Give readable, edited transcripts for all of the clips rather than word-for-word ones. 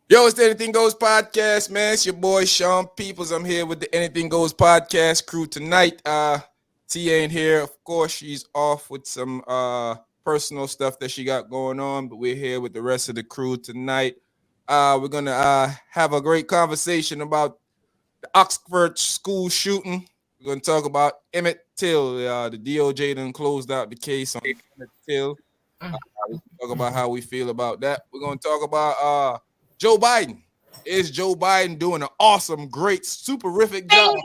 Yo, it's the Anything Goes podcast, man. It's your boy Sean Peoples. I'm here with the Anything Goes podcast crew tonight. T ain't here, of course. She's off with some personal stuff that she got going on, but we're here with the rest of the crew tonight. We're gonna have a great conversation about the Oxford school shooting. We're gonna talk about Emmett Till. The DOJ done closed out the case on Emmett Till. We'll talk about how we feel about that. We're gonna talk about Joe Biden. Is Joe Biden doing an awesome, great, superific job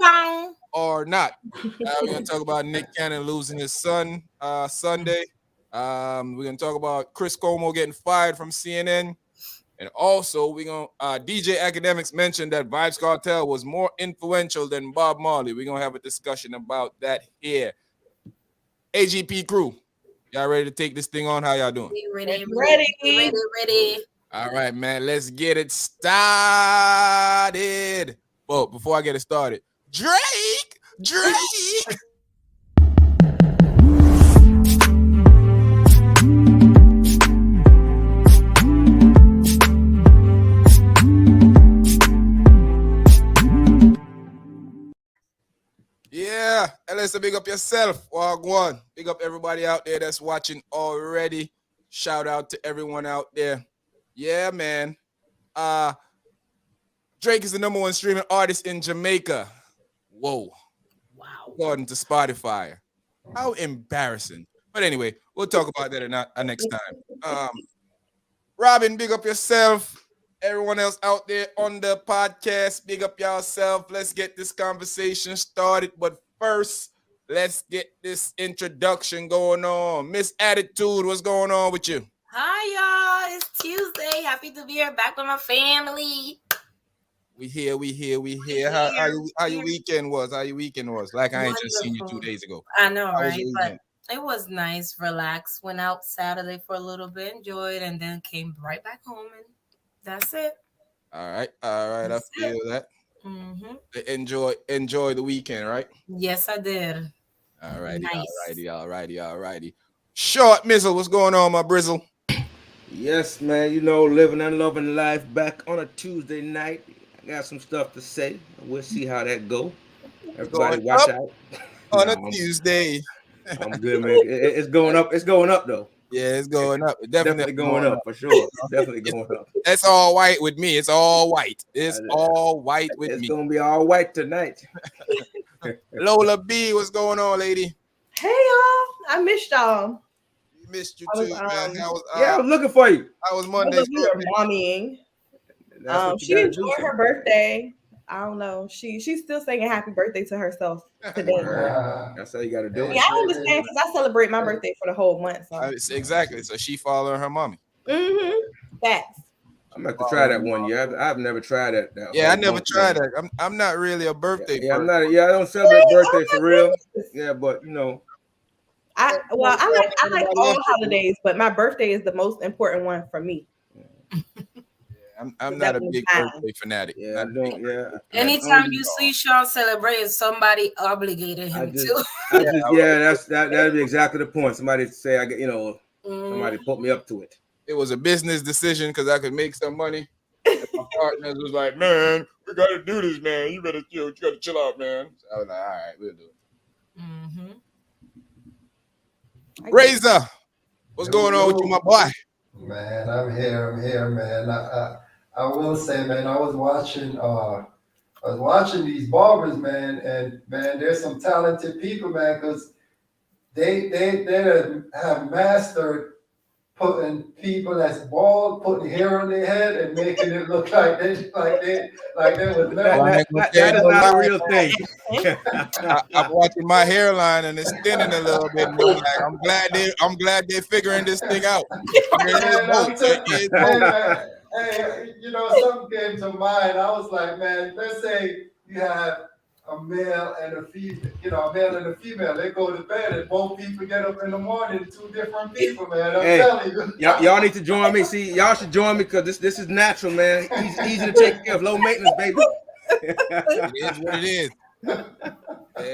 or not? We're going to talk about Nick Cannon losing his son Sunday. We're going to talk about Cris Cuomo getting fired from CNN. And also, we're going to DJ Akademiks mentioned that Vybz Kartel was more influential than Bob Marley. We're going to have a discussion about that here. AGP crew, y'all ready to take this thing on? How y'all doing? Ready. All right, man, let's get it started. Well, before I get it started, Drake. Yeah, Alyssa, big up yourself. Wagwan. Big up everybody out there that's watching already. Shout out to everyone out there. Yeah, man. Drake is the number one streaming artist in Jamaica. Whoa. Wow. According to Spotify. How embarrassing. But anyway, we'll talk about that next time. Robin, big up yourself. Everyone else out there on the podcast, big up yourself. Let's get this conversation started. But first, let's get this introduction going on. Miss Attitude, what's going on with you? Hi, y'all. It's Tuesday. Happy to be here back with my family. We here. How your weekend was? Like I ain't just seen you 2 days ago. I know, right? But it was nice, relaxed. Went out Saturday for a little bit, enjoyed, and then came right back home, and that's it. All right. I feel that. Mm-hmm. Enjoy the weekend, right? Yes, I did. All righty, Nice. all righty. Short Mizzle, what's going on, my Brizzle? Yes, man, living and loving life back on a Tuesday night. I got some stuff to say. We'll see how that go. Everybody Going watch up out. on a Tuesday. I'm good, man. It's going up. It's going up, though. Yeah, it's going up. Definitely going up, for sure. Definitely going up. That's all white with me. It's all white. It's all white with me. It's going to be all white tonight. Lola B, what's going on, lady? Hey y'all, I missed y'all. We missed you I was, too, man. I was looking for you. I was Monday. We were mommying. She enjoyed her birthday. I don't know. She's still singing happy birthday to herself today. That's how you got to do it. Yeah, I understand because I celebrate my birthday for the whole month. So. Exactly. So she following her mommy. Facts. I'm going to have to try that one year. I've never tried that. Yeah, I never tried that. I'm not really a birthday person. I'm not. Yeah, I don't celebrate birthday for real. Yeah, but I like all holidays, but my birthday is the most important one for me. I'm not a big birthday fanatic. Yeah, I don't. Yeah. Anytime you see Sean celebrate, somebody obligated him to. That'd be exactly the point. Somebody say somebody put me up to it. It was a business decision because I could make some money. And my partners was like, man, we gotta do this, man. You gotta chill out, man. So I was like, all right, we'll do it. Razor, what's going on with you, my boy? Man, I'm here, man. I will say, man, I was watching these barbers, man, and man, there's some talented people, man, because they have mastered putting people that's bald, putting hair on their head, and making it look like they was That is not a real thing. I'm watching my hairline and it's thinning a little bit. And I'm glad they're figuring this thing out. Hey, something came to mind. I was like, man, let's say you have a male and a female, they go to bed and both people get up in the morning, two different people, man. I'm telling you. Y'all need to join me. See, y'all should join me because this is natural, man. Easy to take care of, low maintenance, baby. It is what it is.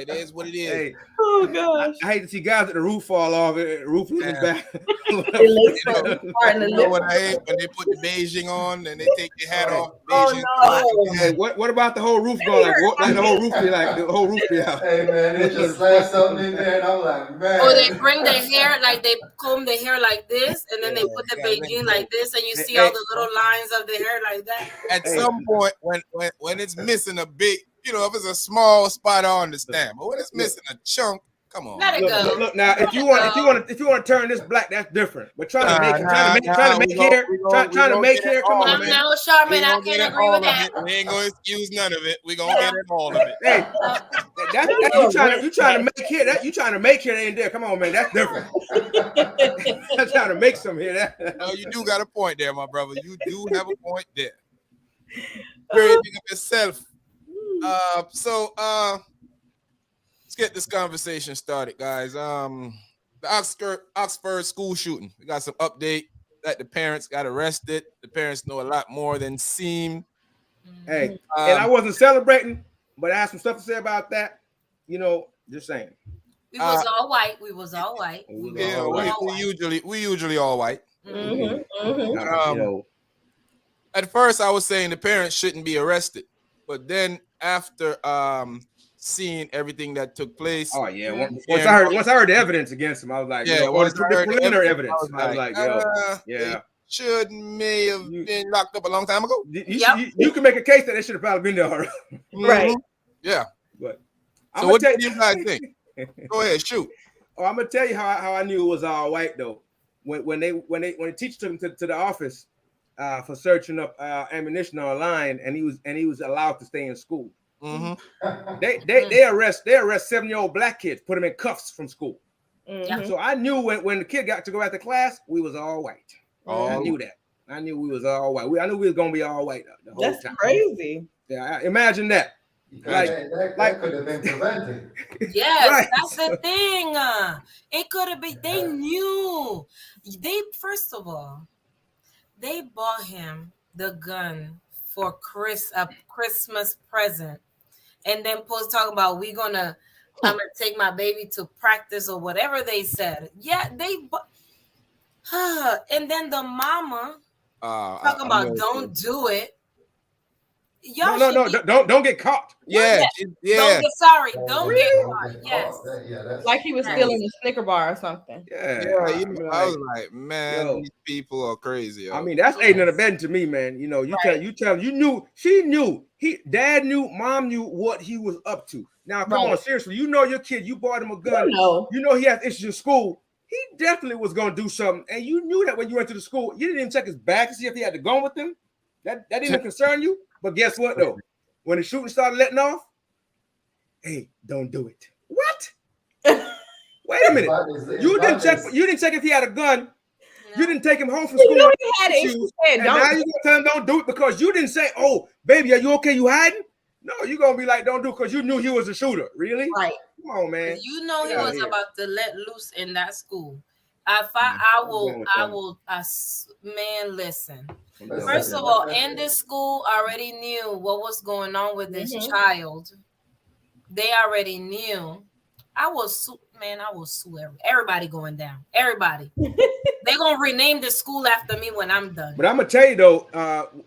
it is what it is. Hey, oh gosh. I hate to see guys at the roof fall off. Roof looking back. You know what I hate when they put the Beijing on and they take their hat off. Beijing. Hey, what about the whole roof going like the whole roof be like the whole roof be out? Hey man, they just slapped something in there, and I'm like, man. Or they bring their hair, like they comb their hair like this, and then they put the Beijing like this, and you see all the little lines of the hair like that. At some point, when it's missing a big, you know, if it's a small spot, I understand. But when it's missing a chunk, come on. Let it go. Look, now, if you want to turn this black, that's different. But trying to make hair, come on, man. No, Charmin, I can't agree with that. We ain't gonna excuse none of it. We gonna get it all of it. Hey, you trying to make hair. That you trying to make hair, that ain't there. Come on, man, that's different. I'm trying to make some hair. No, you do got a point there, my brother. You do have a point there. Very big of yourself. So let's get this conversation started, guys. The Oxford school shooting. We got some update that the parents got arrested. The parents know a lot more than seem. Hey, and I wasn't celebrating, but I had some stuff to say about that. You know, just saying. We was all white. We was all white. Yeah, we usually all white. At first, I was saying the parents shouldn't be arrested, but then after seeing everything that took place, once I heard the evidence against him, I was like, the preliminary evidence. I was like, may have been locked up a long time ago. You can make a case that they should have probably been there already. Right. Yeah. But so what do you guys think? Go ahead, shoot. Oh, I'm gonna tell you how I knew it was all white though. When the teacher took him to the office for searching up ammunition online, and he was allowed to stay in school. They arrest 7-year-old black kids, put them in cuffs from school. So I knew when the kid got to go back to class, we was all white. I knew that. I knew we was all white. I knew we was gonna be all white the whole time. That's crazy. Yeah, imagine that. That could have been prevented. Yes, Right. that's the thing. It could have been. They knew. First of all, they bought him the gun for a Christmas present, and then post talking about I'm gonna take my baby to practice or whatever they said. Yeah, and then the mama talking about don't do it. No, don't get caught. Yeah. Don't get caught. Yes. That's Like he was stealing a Snicker bar or something. Yeah. I was like, man, these people are crazy. Yo. I mean, that's aiding and abetting to me, man. You know, she knew, dad knew, mom knew what he was up to. Now, come on, seriously, you know your kid, you bought him a gun. You know he has issues in school. He definitely was going to do something. And you knew that when you went to the school. You didn't even check his bag to see if he had the gun with him. That didn't concern you. But guess what, though? When the shooting started letting off, hey, don't do it. What? Wait a minute. You didn't check if he had a gun. You didn't take him home from school. You had issues. And now you're going to tell him don't do it because you didn't say, oh, baby, are you okay? You hiding? No, you're going to be like, don't do it because you knew he was a shooter. Really? Right. Come on, man. You know he was about to let loose in that school. Man, listen. First of all, in this school already knew what was going on with this child. They already knew. I will sue everybody going down. Everybody. They're gonna rename the school after me when I'm done. But I'm gonna tell you though,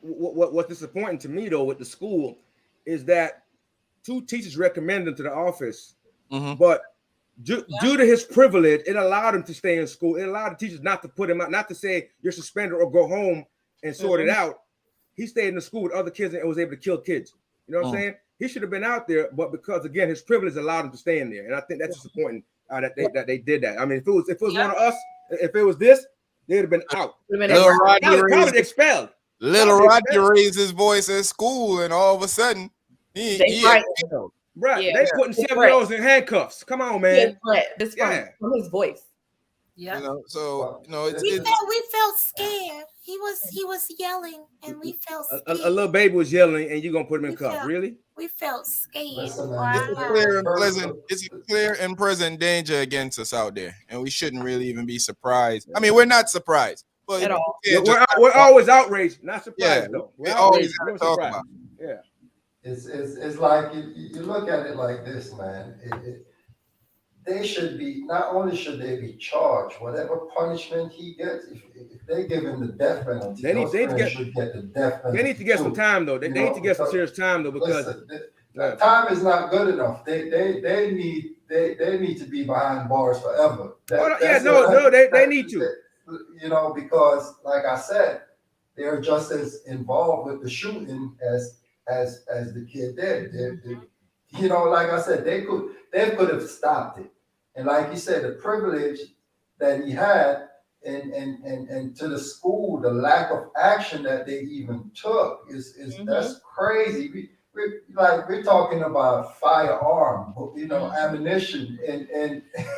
what's disappointing to me though with the school is that 2 teachers recommended him to the office, but due to his privilege, it allowed him to stay in school. It allowed the teachers not to put him out, not to say you're suspended or go home and sort it out. He stayed in the school with other kids and was able to kill kids. You know what I'm saying? He should have been out there, but because again his privilege allowed him to stay in there, and I think that's disappointing that they did that. I mean, if it was one of us, if it was this, they'd have been out. Probably expelled. Little Roger raised his voice at school, and all of a sudden, he Right, they putting 7-year-olds in handcuffs. Come on, man. This from his voice. Yeah. You know, so you know, we felt scared. He was yelling, and we felt scared. A little baby was yelling, and you're gonna put him in cuffs. Really? We felt scared. It's a clear and present danger against us out there, and we shouldn't really even be surprised. I mean, we're not surprised, but at all. We're always outraged, not surprised though. We're always talk about. Yeah. it's like you look at it like this, man. They should be, not only should they be charged, whatever punishment he gets, if they give him the death penalty, they should get the death penalty. They need to get some time though. They need to get some serious time though, because listen, time is not good enough. They need to be behind bars forever. They need to. You know, because like I said, they're just as involved with the shooting as the kid did. You know, like I said, they could have stopped it. And like you said, the privilege that he had and to the school, the lack of action that they even took is that's crazy. We're talking about firearm, you know, ammunition,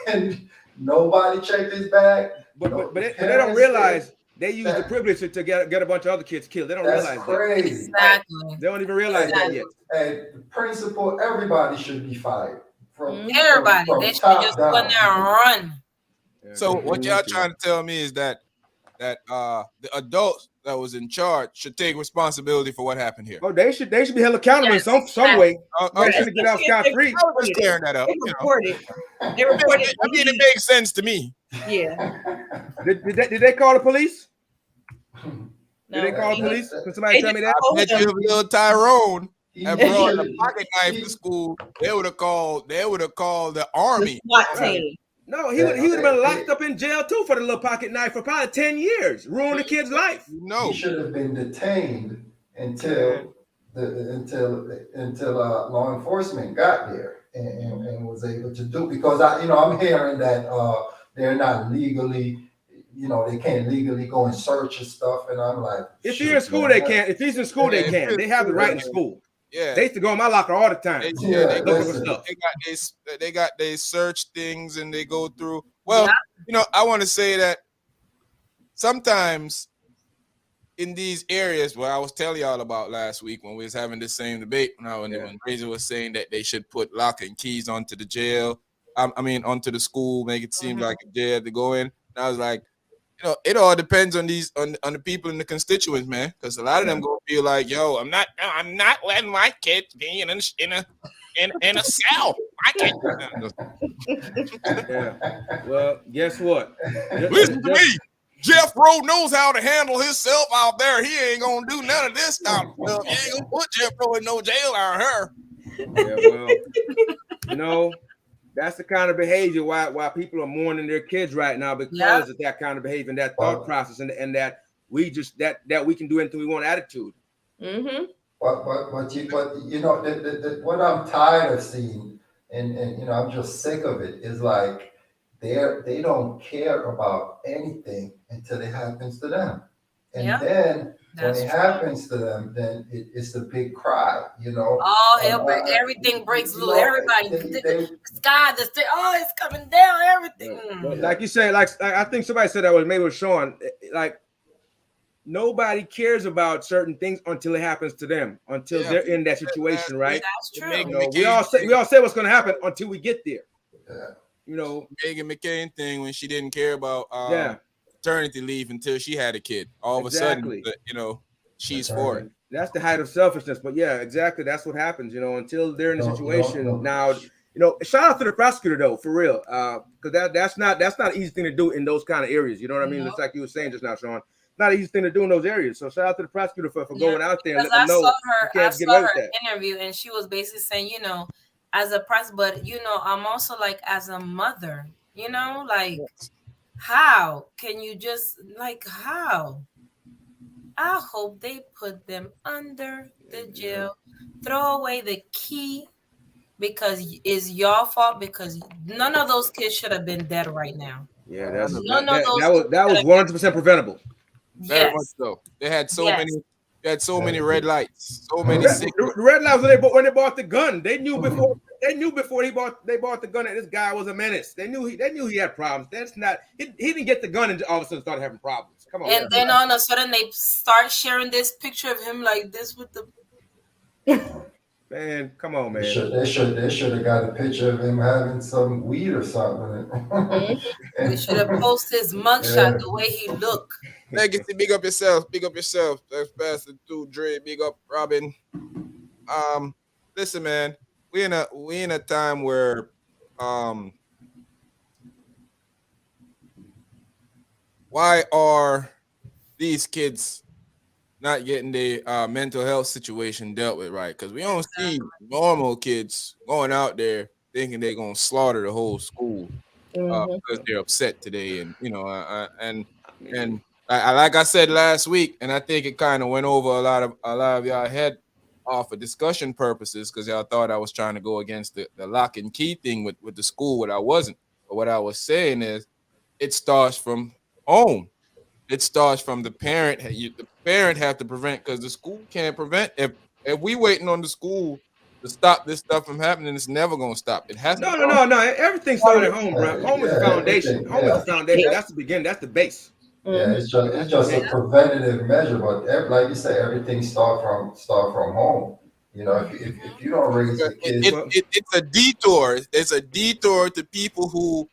and nobody checked his bag. But they don't realize they use the privilege to get a bunch of other kids killed. They don't realize crazy. Exactly. They don't even realize that yet. And the principal, everybody should be fired. Everybody. They should just go in there and run. So what y'all trying to tell me is that the adults that was in charge should take responsibility for what happened here. Oh, they should be held accountable in some way. They should get out scot-free. I was clearing that up. They reported. I mean, it makes sense to me. Yeah. Did they call the police? No, Did they call the police? Can somebody tell me that? I bet you if little Tyrone had brought a pocket knife to school, they would have called the army. The SWAT team. No, he would have been locked up in jail too for the little pocket knife for probably 10 years, ruined the kid's life. No, he should have been detained until law enforcement got there and was able to do, because I'm hearing that they're not legally, they can't legally go and search and stuff, and I'm like, if he's in school, they can't. If he's in school, they can. They have the right in school. Yeah, they used to go in my locker all the time. They search things and they go through. Well, I want to say that sometimes in these areas where I was telling y'all about last week when we was having this same debate, when Razor was saying that they should put lock and keys onto the jail, onto the school, make it seem like a jail to go in. And I was like, it all depends on the people and the constituents, man. Because a lot of them gonna feel like, yo, I'm not letting my kids be in a cell. Well, guess what? Listen to me. Jeff Rowe knows how to handle himself out there. He ain't gonna do none of this stuff. He ain't gonna put Jeff Rowe in no jail or her. Yeah, well, that's the kind of behavior why people are mourning their kids right now, because of that kind of behavior and that thought process, and that we just that we can do anything we want attitude. Mm-hmm. But what I'm tired of seeing, and I'm just sick of it, is like they don't care about anything until it happens to them, and then when it happens to them, then it's a big cry, everything breaks loose. Everybody, the sky, it's coming down, everything. But like you said, like I think somebody said that was maybe with Sean, like nobody cares about certain things until it happens to them, until they're in that situation, right? That's true. We all say what's going to happen until we get there. Megan McCain thing when she didn't care about maternity leave until she had a kid. All of a sudden, she's for it. That's the height of selfishness. But yeah, exactly. That's what happens, until they're in a situation. Now, shout out to the prosecutor though, for real. Because that's not an easy thing to do in those kind of areas. You know what I mean? It's like you were saying just now, Sean. Not an easy thing to do in those areas. So shout out to the prosecutor for going out there and letting them know. I saw her interview, and she was basically saying, as a press, but I'm also like as a mother, like how can you just how? I hope they put them under the jail, throw away the key, because it's your fault, because none of those kids should have been dead right now. Yeah, that was 100% preventable. Very much so. They had so many red lights, so many. The red lights when they bought the gun. They knew before. They knew before they bought the gun that this guy was a menace. They knew he had problems. That's not. He didn't get the gun and all of a sudden started having problems. Come on. And then all of a sudden they start sharing this picture of him like this with the. Man, come on, man. They should have got a picture of him having some weed or something. They should have posted his mugshot the way he looked. Legacy, big up yourself. Big up yourself. That's Pastor 2 Dre. Big up Robin. Listen, man, we in a time where why are these kids not getting their mental health situation dealt with right? Because we don't see normal kids going out there thinking they're gonna slaughter the whole school because they're upset today, and and I like I said last week, and I think it kind of went over a lot of y'all head off for discussion purposes because y'all thought I was trying to go against the lock and key thing with the school, what I wasn't. But what I was saying is, it starts from home. It starts from the parent. The parent have to prevent because the school can't prevent. If we waiting on the school to stop this stuff from happening, it's never gonna stop. It has to. No. Everything started at home, bro. Home is the foundation. Home is the foundation. That's the beginning. That's the base. Yeah, it's just a preventative measure, but like you say, everything start from home. You know, if you don't raise the kids, it's a detour. It's a detour to people who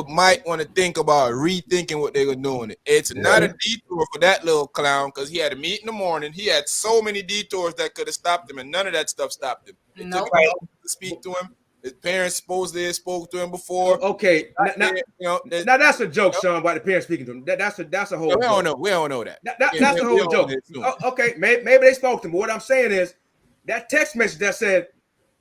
might want to think about rethinking what they were doing. It's not a detour for that little clown because he had a meet in the morning. He had so many detours that could have stopped him, and none of that stuff stopped him. It took him to speak to him. His parents supposedly spoke to him before. Okay, now that's a joke, Sean, about the parents speaking to him. That's a whole. We don't know. We don't know that. That's a whole joke. Okay, maybe they spoke to him. But what I'm saying is that text message that said,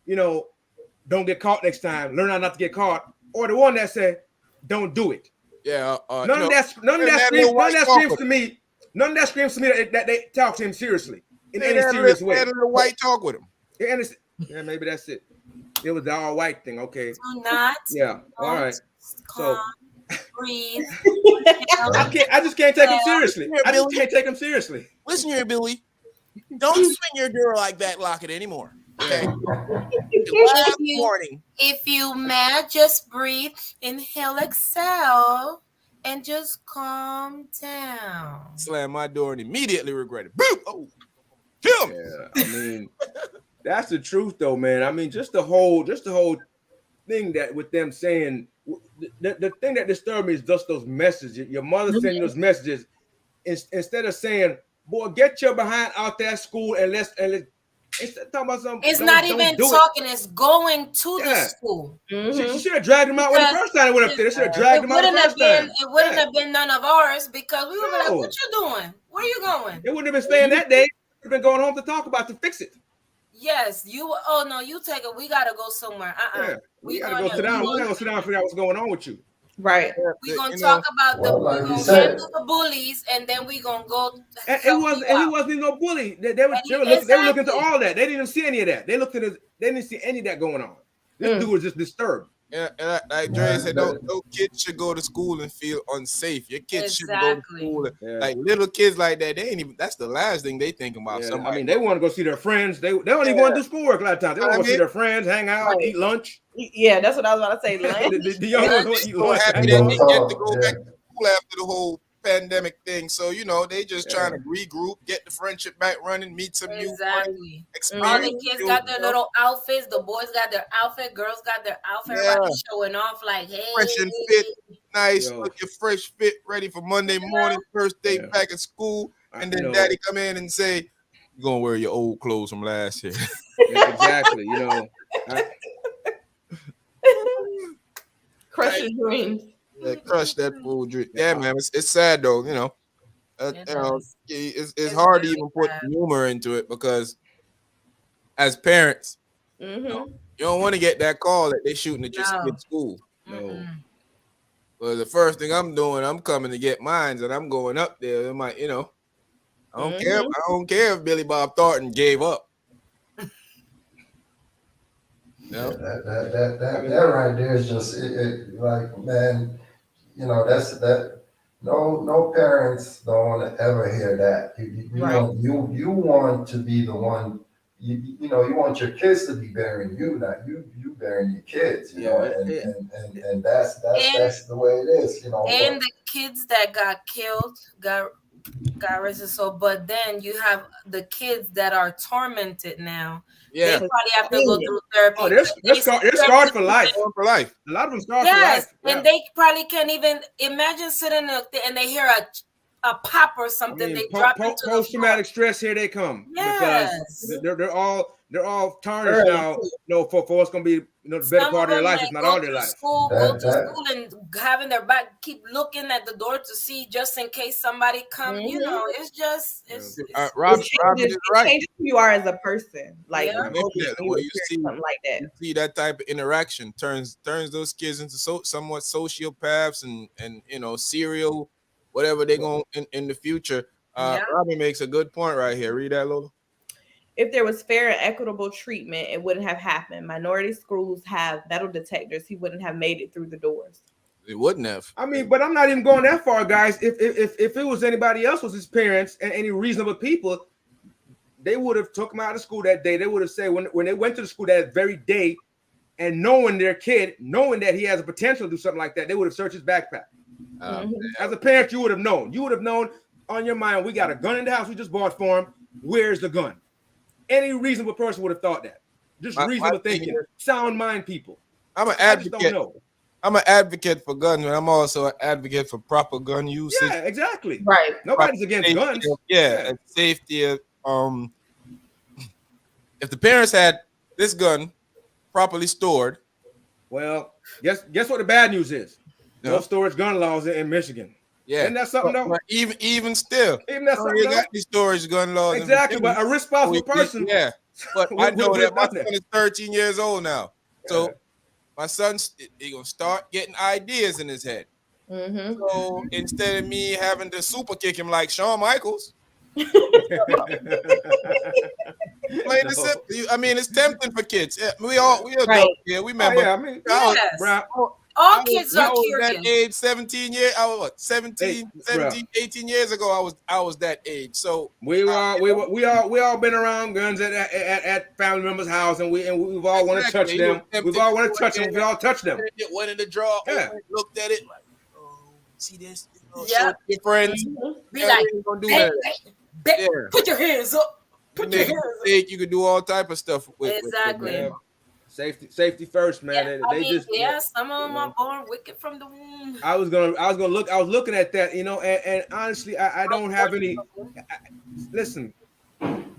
don't get caught next time. Learn how not to get caught, or the one that said, don't do it. Yeah. None of that screams to me. None of that screams to me that they talk to him seriously in any serious way. Had a little white talk with him. Yeah, maybe that's it. It was the all white thing. Okay. Do not. Yeah. All right. So breathe. I just can't take him seriously. I just can't take him seriously. Listen here, Billy. Don't swing your door like that. Lock it anymore. Okay. If you mad, just breathe, inhale, exhale, and just calm down. Slam my door and immediately regret it. Boop! Oh, kill me. Yeah, I mean, that's the truth, though, man. I mean, just the whole thing that with them saying the thing that disturbed me is just those messages. Your mother sending those messages instead of saying, "Boy, get your behind out that school and let's." It's talking about something. It's not even talking. It's going to the school. She should have dragged him out when the first time it went up there. They should have dragged him out the first time. It wouldn't have been none of ours because we would have been like, "What you doing? Where you going?" It wouldn't have been staying that day. We've been going home to talk about to fix it. Yes, you. Oh no, you take it. We gotta go somewhere. Yeah, we gotta go sit down. We gotta go sit down and figure out what's going on with you. Right. We're gonna talk about the bullies, and then we're gonna go. And he wasn't even no bully. They were looking into all that. They didn't even see any of that. They didn't see any of that going on. This dude was just disturbed. Yeah, and like Dre said, no kids should go to school and feel unsafe. Your kids should go to school. Like little kids like that, they ain't even. That's the last thing they think about. Yeah, I mean, they want to go see their friends. They don't even want to do schoolwork a lot of times. They want to go see their friends, hang out, eat lunch. Yeah, that's what I was about to say. The young ones want to eat lunch. Happy they get to go back to school after the whole pandemic thing. So they just trying to regroup, get the friendship back running, meet some new friends. All the kids got their little outfits. The boys got their outfit. Girls got their outfit. Everybody showing off like, hey, fresh and fit, nice, looking fresh, fit, ready for Monday morning, first day back at school, and then Daddy come in and say, "You're gonna wear your old clothes from last year." Yeah, exactly. Crush your dreams. Crush that full dream. Yeah, man, it's sad though. It's hard to even put humor into it because as parents, you don't want to get that call that they're shooting at your kid at school. No. Well, the first thing I'm doing, I'm coming to get mines, and I'm going up there. I don't care. I don't care if Billy Bob Thornton gave up. No, that right there is just like, man, that's that. No parents don't want to ever hear that. You want to be the one. You want your kids to be bearing you, not you bearing your kids. And that's the way it is. And the kids that got killed got arrested. So, but then you have the kids that are tormented now. Yeah, they probably have to go through therapy. Oh, they're scarred for life. A lot of them scarred for life. And they probably can't even imagine sitting there and they hear a a pop or something, they drop into the post-traumatic stress. Here they come. Yes. Because they're all tarnished now. For what's gonna be the better part of their life. It's not all their life. Go to school and having their back, keep looking at the door to see just in case somebody comes. You know, it's just Rob is right. Changes who you are as a person. Like you see something like that. You see that type of interaction turns those kids into somewhat sociopaths and serial whatever they're going in the future. Robbie makes a good point right here. Read that, Lola. If there was fair and equitable treatment, it wouldn't have happened. Minority schools have metal detectors. He wouldn't have made it through the doors. It wouldn't have. I mean, but I'm not even going that far, guys. If it was anybody else, was his parents and any reasonable people, they would have took him out of school that day. They would have said when they went to the school that very day, and knowing their kid, knowing that he has a potential to do something like that, they would have searched his backpack. As a parent, you would have known. You would have known on your mind, we got a gun in the house we just bought for him. Where's the gun? Any reasonable person would have thought that. Just reasonable thinking. Sound mind people. I'm an advocate. I'm an advocate for guns, but I'm also an advocate for proper gun usage. Yeah, exactly. Right. Nobody's against guns. Yeah, and safety. If the parents had this gun properly stored, well, guess what the bad news is? No storage gun laws in Michigan. Yeah, isn't that something though? Even still, you got these storage gun laws. Exactly, but a responsible person. Yeah, but I know that my son is 13 years old now, so my son's he gonna start getting ideas in his head. So instead of me having to super kick him like Shawn Michaels, I mean, it's tempting for kids. We all we remember. All kids are curious. That age, 17 years. I was what, 17, 18 years ago. I was that age. So we all been around guns at family members' house, and we've all want to touch them. We've all want to touch them. We all touch them. Went in the drawer. Looked at it. Like, see this? Yeah. Your friends. Be like, gonna do that. Put your hands up. Put your hands up. You could do all type of stuff with exactly. Safety first, man. Some of them are born wicked from the womb. I was looking at that, and honestly, I don't have any. Listen,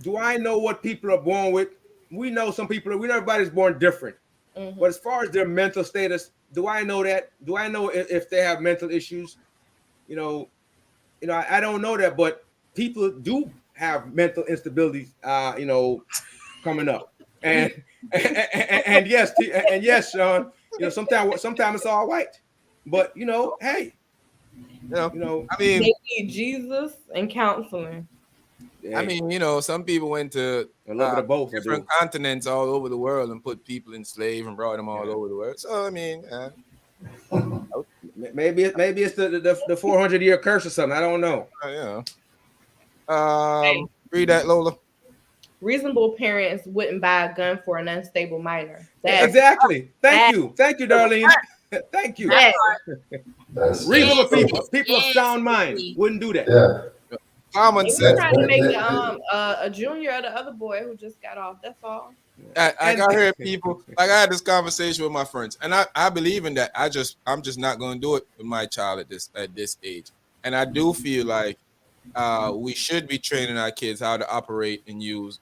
do I know what people are born with? We know some people. We know everybody's born different. But as far as their mental status, do I know that? Do I know if they have mental issues? I don't know that, but people do have mental instabilities. Coming up. And yes, Sean. Sometimes it's all right, but hey, I mean, they need Jesus and counseling. I mean, some people went to different continents all over the world and put people in slave and brought them all over the world. So I mean, maybe it's the 400-year curse or something. I don't know. Read that, Lola. Reasonable parents wouldn't buy a gun for an unstable minor. Exactly. Thank you, Darlene. Thank you. Reasonable people of sound mind wouldn't do that. Yeah. Common sense. Trying to make a junior of the other boy who just got off. That's all. I heard people like I had this conversation with my friends, and I believe in that. I'm just not going to do it with my child at this age, and I do feel like we should be training our kids how to operate and use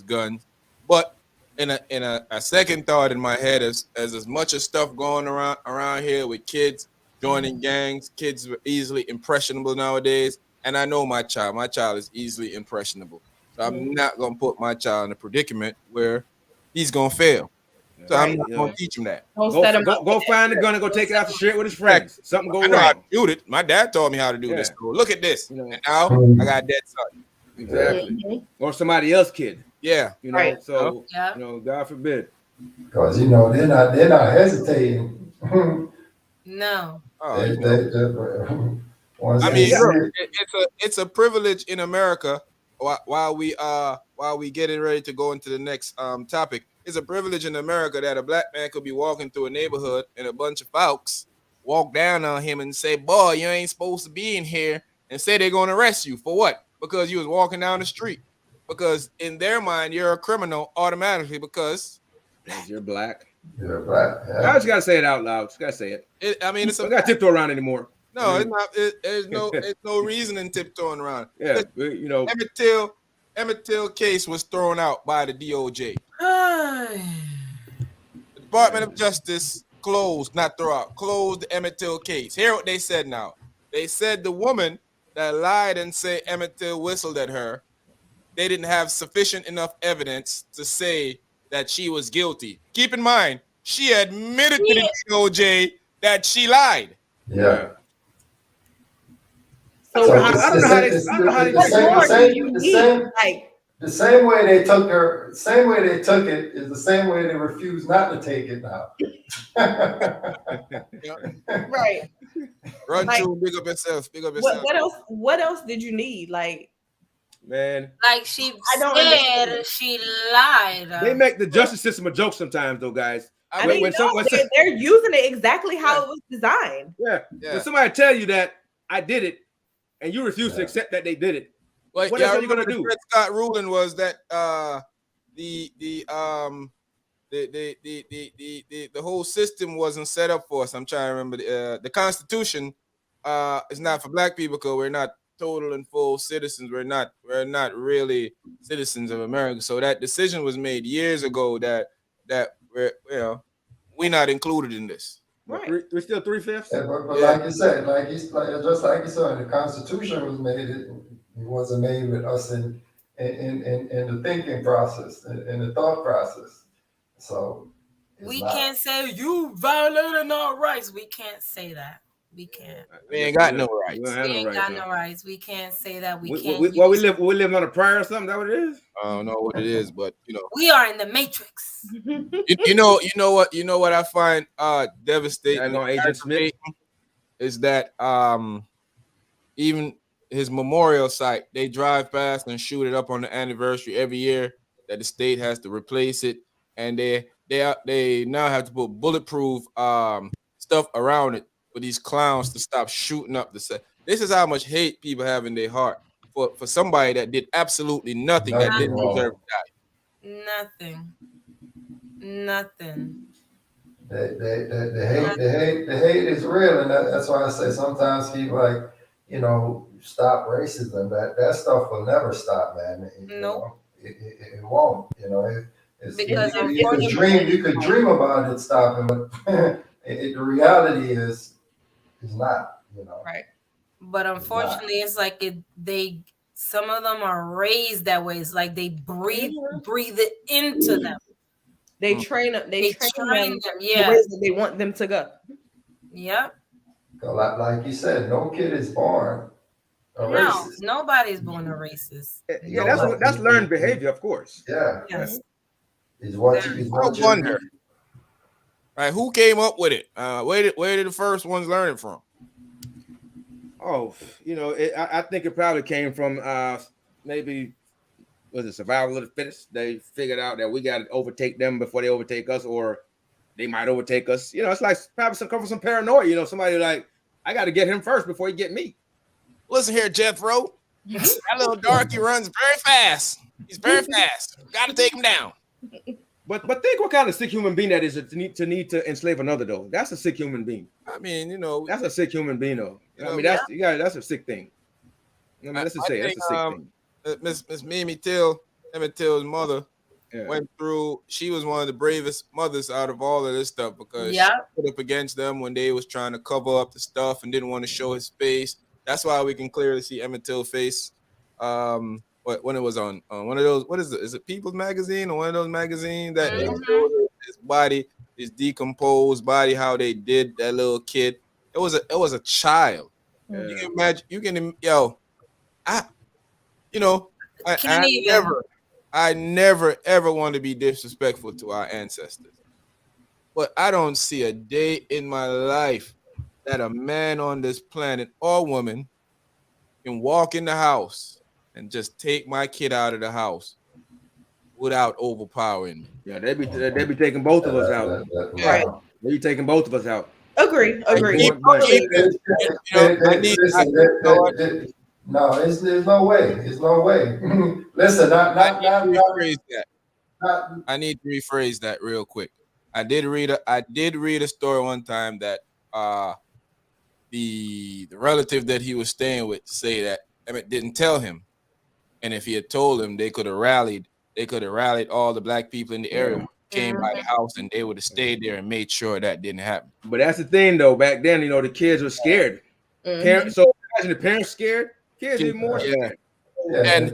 guns. But in a second thought in my head is as much as stuff going around here with kids joining gangs, kids are easily impressionable nowadays. And I know my child is easily impressionable. So I'm not gonna put my child in a predicament where he's gonna fail. So I'm not gonna teach him that. Go find the gun and go take it out to share it with his friends. Something go wrong. I know how to shoot it. My dad taught me how to do this. Look at this. And now I got dead son. Exactly. Or somebody else kid. Yeah. So God forbid. Because they're not hesitating. No. I mean, it's a privilege in America. While we getting ready to go into the next topic, it's a privilege in America that a black man could be walking through a neighborhood and a bunch of folks walk down on him and say, "Boy, you ain't supposed to be in here," and say they're going to arrest you for what? Because you was walking down the street. Because in their mind, you're a criminal automatically because you're black. You're black. Yeah. I just gotta say it out loud. Just gotta say it. I mean, it's I gotta tiptoe around anymore. No, it's not. There's no reasoning tiptoeing around. Yeah, Emmett Till case was thrown out by the DOJ. The Department of Justice closed the Emmett Till case. Hear what they said now. They said the woman that lied and say Emmett Till whistled at her, they didn't have sufficient enough evidence to say that she was guilty. Keep in mind, she admitted to the DOJ that she lied. Yeah. So I don't know how they the same way they took her, same way they took it is the same way they refuse not to take it now. Right. Run through, big up yourself. What else did you need? Like, man, like she said she lied. They make the justice system a joke sometimes, though, guys. They're using it exactly how it was designed. Yeah. When somebody tell you that I did it, and you refuse to accept that they did it, what else are you gonna do? The Scott ruling was that the whole system wasn't set up for us. I'm trying to remember the Constitution is not for black people because we're not total and full citizens. We're not really citizens of America. So that decision was made years ago that we're not included in this. Right. We're still 3/5. Yeah, but like you said, just like you said, the Constitution was made. It wasn't made with us in the thinking process, in the thought process. So we can't say you violated our rights. We can't say that. We can't. We ain't got no rights. We ain't got no rights. We can't say that. We can't. We live on a prayer or something. Is that what it is? I don't know what it is, but we are in the matrix. you know what I find devastating is that even his memorial site, they drive past and shoot it up on the anniversary every year that the state has to replace it, and they now have to put bulletproof stuff around it for these clowns to stop shooting up the set. This is how much hate people have in their heart for somebody that did absolutely nothing that didn't deserve to die. Nothing. The hate is real, and that's why I say sometimes people stop racism. That stuff will never stop, man. It won't. Because you could dream about it stopping, but the reality is not. Right. But unfortunately, it's like some of them are raised that way. It's like they breathe it into them. They train them. They train them. Yeah. The ways that they want them to go. Yep. Like you said, no kid is born a racist. Nobody's born a racist. Yeah, that's learned behavior, of course. Yeah. Yes. Is what you wonder. Right, who came up with it? Where did the first ones learn it from? Oh, I think it probably came from maybe survival of the fittest. They figured out that we got to overtake them before they overtake us, or they might overtake us. It's like probably some paranoia. Somebody like, I got to get him first before he get me. Listen here, Jethro. That little darky runs very fast. He's very fast. Got to take him down. But think what kind of sick human being that is to need to enslave another, though. That's a sick human being. I mean, that's a sick human being, though. That's a sick thing. Let's just say that's a sick thing. Miss Emmett Till's mother went through. She was one of the bravest mothers out of all of this stuff because she put up against them when they was trying to cover up the stuff and didn't want to show his face. That's why we can clearly see Emmett Till's face. When it was on one of those, what is it? Is it People's Magazine or one of those magazines that showed his body, his decomposed body, how they did that little kid? It was a child. Yeah. You can imagine. I never ever want to be disrespectful to our ancestors, but I don't see a day in my life that a man on this planet or woman can walk in the house and just take my kid out of the house without overpowering me. Yeah, they be taking both of us out. Right. They be taking both of us out. Agree. No, there's no way. There's no way. Listen, I need to rephrase that real quick. I did read a story one time that the relative that he was staying with say that Emmett didn't tell him, and if he had told him, they could have rallied all the black people in the area, came by the house, and they would have stayed there and made sure that didn't happen. But that's the thing, though. Back then, the kids were scared. So imagine the parents scared, kids even more scared. And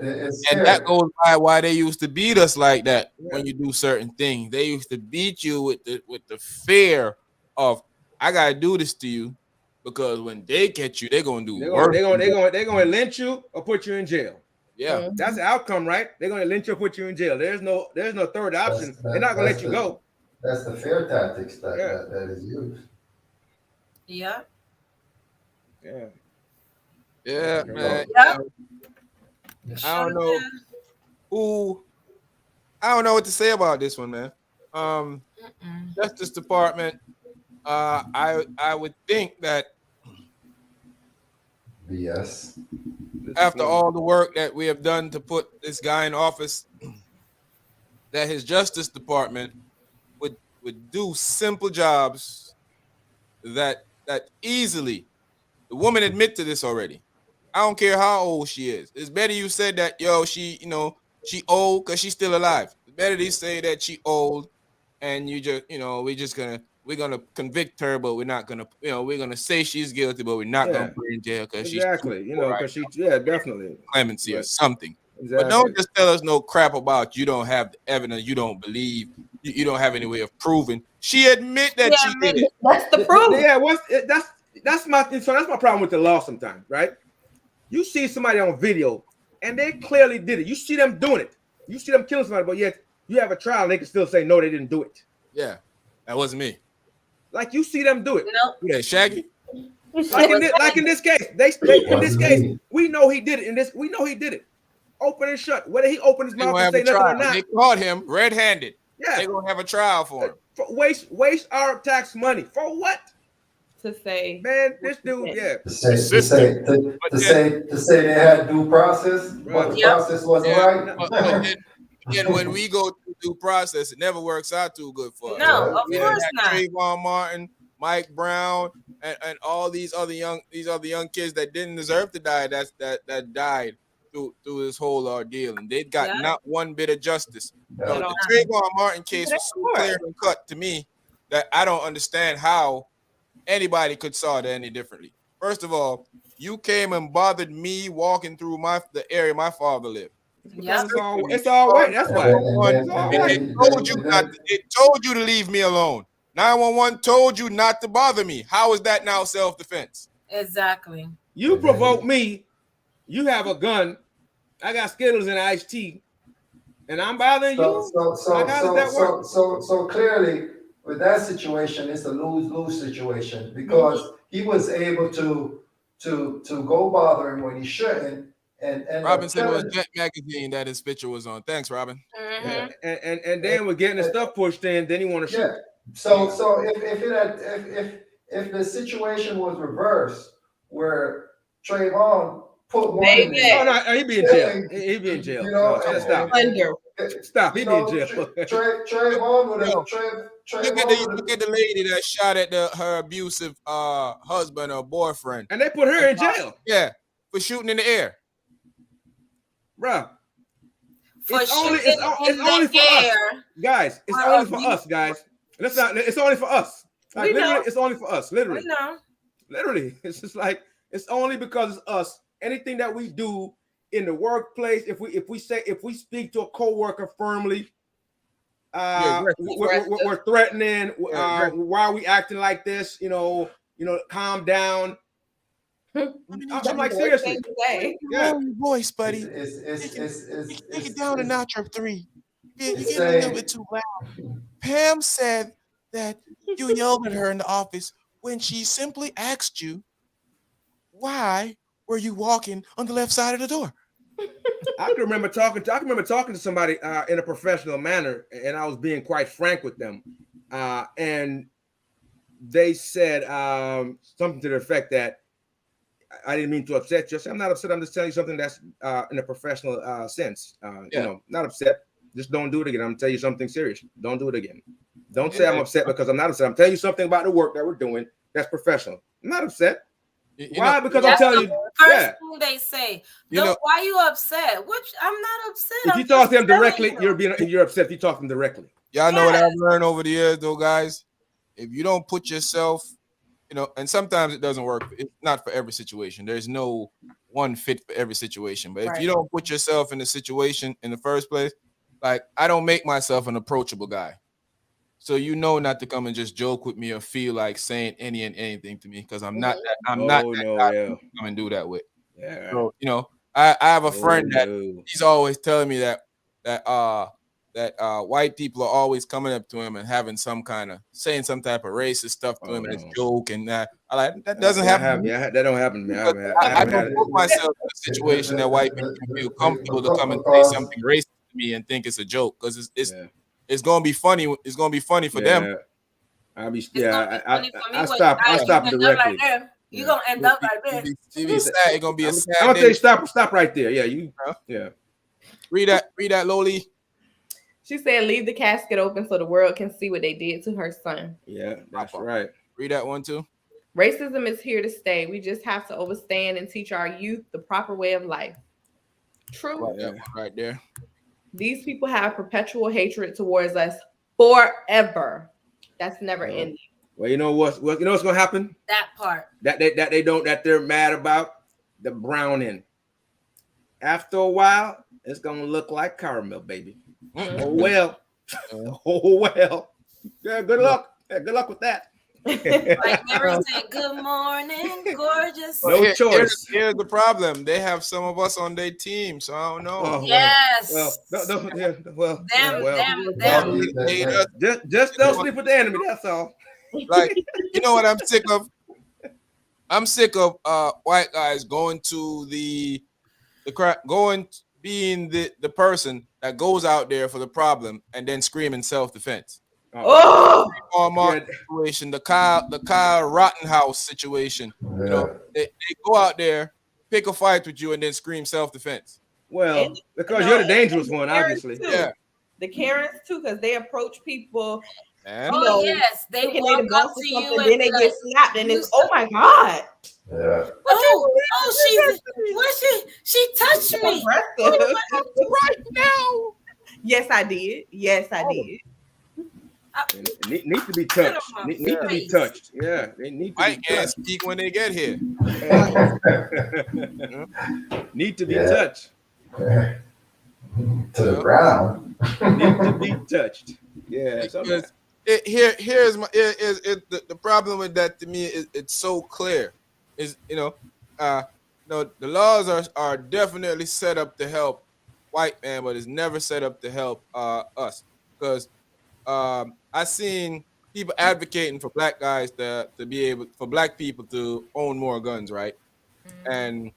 that goes by why they used to beat us like that when you do certain things. They used to beat you with the fear of, I gotta do this to you, because when they catch you, they're gonna do worse. They're gonna lynch you or put you in jail. Yeah, that's the outcome, right? They're gonna lynch you or put you in jail. There's no third option. They're not gonna let you go. That's the fear tactics that is used. Yeah. Yeah, man. Yep. I don't know I don't know what to say about this one, man. Justice Department. I would think that BS. After all the work that we have done to put this guy in office, that his Justice Department would do simple jobs that easily. The woman admit to this already. I don't care how old she is. It's better you said that, she old because she's still alive. It's better they say that she old, and you just, we're gonna convict her, but we're not gonna, we're gonna say she's guilty, but we're not gonna put her in jail because definitely clemency or something. Exactly. But don't just tell us no crap about you don't have the evidence, you don't believe, you don't have any way of proving. She admit that she did it. That's the proof. That's my problem with the law sometimes, right? You see somebody on video and they clearly did it. You see them doing it. You see them killing somebody, but yet you have a trial and they can still say no, they didn't do it. Yeah, that wasn't me. Like you see them do it. Nope. Yeah, Shaggy. Like in this case, we know he did it. We know he did it. Open and shut. Whether he opened his mouth and say nothing or not. They caught him red-handed. Yeah, they're gonna have a trial for him. Waste our tax money for what? To say, man, this dude, to say they had due process, but the process wasn't right. And when we go through due process, it never works out too good for us. No, of course not. Trayvon Martin, Mike Brown, and all these other young kids that didn't deserve to die, that died through this whole ordeal, and they got not one bit of justice. The Trayvon Martin case was so clear and cut to me that I don't understand how anybody could saw it any differently. First of all, you came and bothered me walking through the area my father lived. Yeah, it's all white. That's why. It told you to leave me alone. 911 told you not to bother me. How is that now self-defense? Exactly. You provoke me. You have a gun. I got Skittles and iced tea, and I'm bothering you. So clearly, with that situation, it's a lose-lose situation because he was able to go bother him when he shouldn't. And Robin said it was Jet Magazine that his picture was on. Thanks, Robin. Mm-hmm. And then we're getting the stuff pushed in. Then he want to shoot. So if the situation was reversed, where Trayvon put one in he be in jail. He be in jail. Stop. He be in jail. Trayvon would have. Look at the lady that shot at her abusive husband or boyfriend, and they put her in jail. Yeah, for shooting in the air. Bruh, it's only for us, guys. It's only for us, guys. It's only for us. Like, literally, it's only for us. Literally, literally, it's just like it's only because it's us. Anything that we do in the workplace, if we speak to a coworker firmly, we're threatening. Why are we acting like this? Calm down. I'm like, seriously. Lower your voice, buddy. Take it down a notch or 3. You're getting a little bit too loud. Pam said that you yelled at her in the office when she simply asked you, why were you walking on the left side of the door? I can remember talking to somebody in a professional manner, and I was being quite frank with them. And they said something to the effect that I didn't mean to upset you. I'm not upset. I'm just telling you something that's in a professional sense. Not upset. Just don't do it again. I'm gonna tell you something serious. Don't do it again. Don't say I'm upset because I'm not upset. I'm telling you something about the work that we're doing that's professional. I'm not upset. Why? Because I'm telling you, first thing they say. Why you upset? Which I'm not upset. If you talk to them directly, you're upset. If you talk to them directly. Y'all know what I've learned over the years, though, guys. If you don't put yourself, and sometimes it doesn't work. It's not for every situation. There's no one fit for every situation. But if you don't put yourself in the situation in the first place, like I don't make myself an approachable guy. So not to come and just joke with me or feel like saying anything to me because I'm not that. I'm not that guy to come and do that with. Yeah. So I have a friend that he's always telling me that white people are always coming up to him and having saying some type of racist stuff to him as a joke, and that doesn't happen. Yeah, that don't happen to me. I don't put myself in a situation that white people feel comfortable to come and say something racist to me and think it's a joke because it's gonna be funny. It's gonna be funny for them. I stop directly. You're gonna end up like this. It's gonna be a sad. I'm gonna tell you, stop right there. Yeah. Read that, Loli. She said, "Leave the casket open so the world can see what they did to her son." Yeah, that's right. Read that one too. Racism is here to stay. We just have to understand and teach our youth the proper way of life. True. Right there. These people have perpetual hatred towards us forever. That's never ending. Well, you know what's gonna happen? That part. That they're mad about the browning. After a while, it's gonna look like caramel, baby. Oh well. Yeah, good luck. Yeah, good luck with that. Like Mary said, good morning, gorgeous. No choice. Here's the problem. They have some of us on their team, so I don't know. Yes. Them. Just don't sleep with the enemy. That's all. Like, you know what I'm sick of? I'm sick of white guys going to being the person that goes out there for the problem and then screaming self-defense. Situation, the Kyle Rittenhouse situation. They go out there, pick a fight with you, and then scream self-defense. Well, because you're the dangerous one, obviously. Yeah, the Karens too, because they approach people. They walk up to you and then they get slapped, and it's oh my god. Yeah. She touched me right now. Yes, I did. Need to be touched. Need to be touched. Yeah, they need to be touched. Speak when they get here. Need to be touched. To the ground. Need to be touched. Yeah. Because here's the problem with that to me is it's so clear. Is the laws are definitely set up to help white man, but it's never set up to help us because. I seen people advocating for black guys for black people to own more guns, right? Mm-hmm. And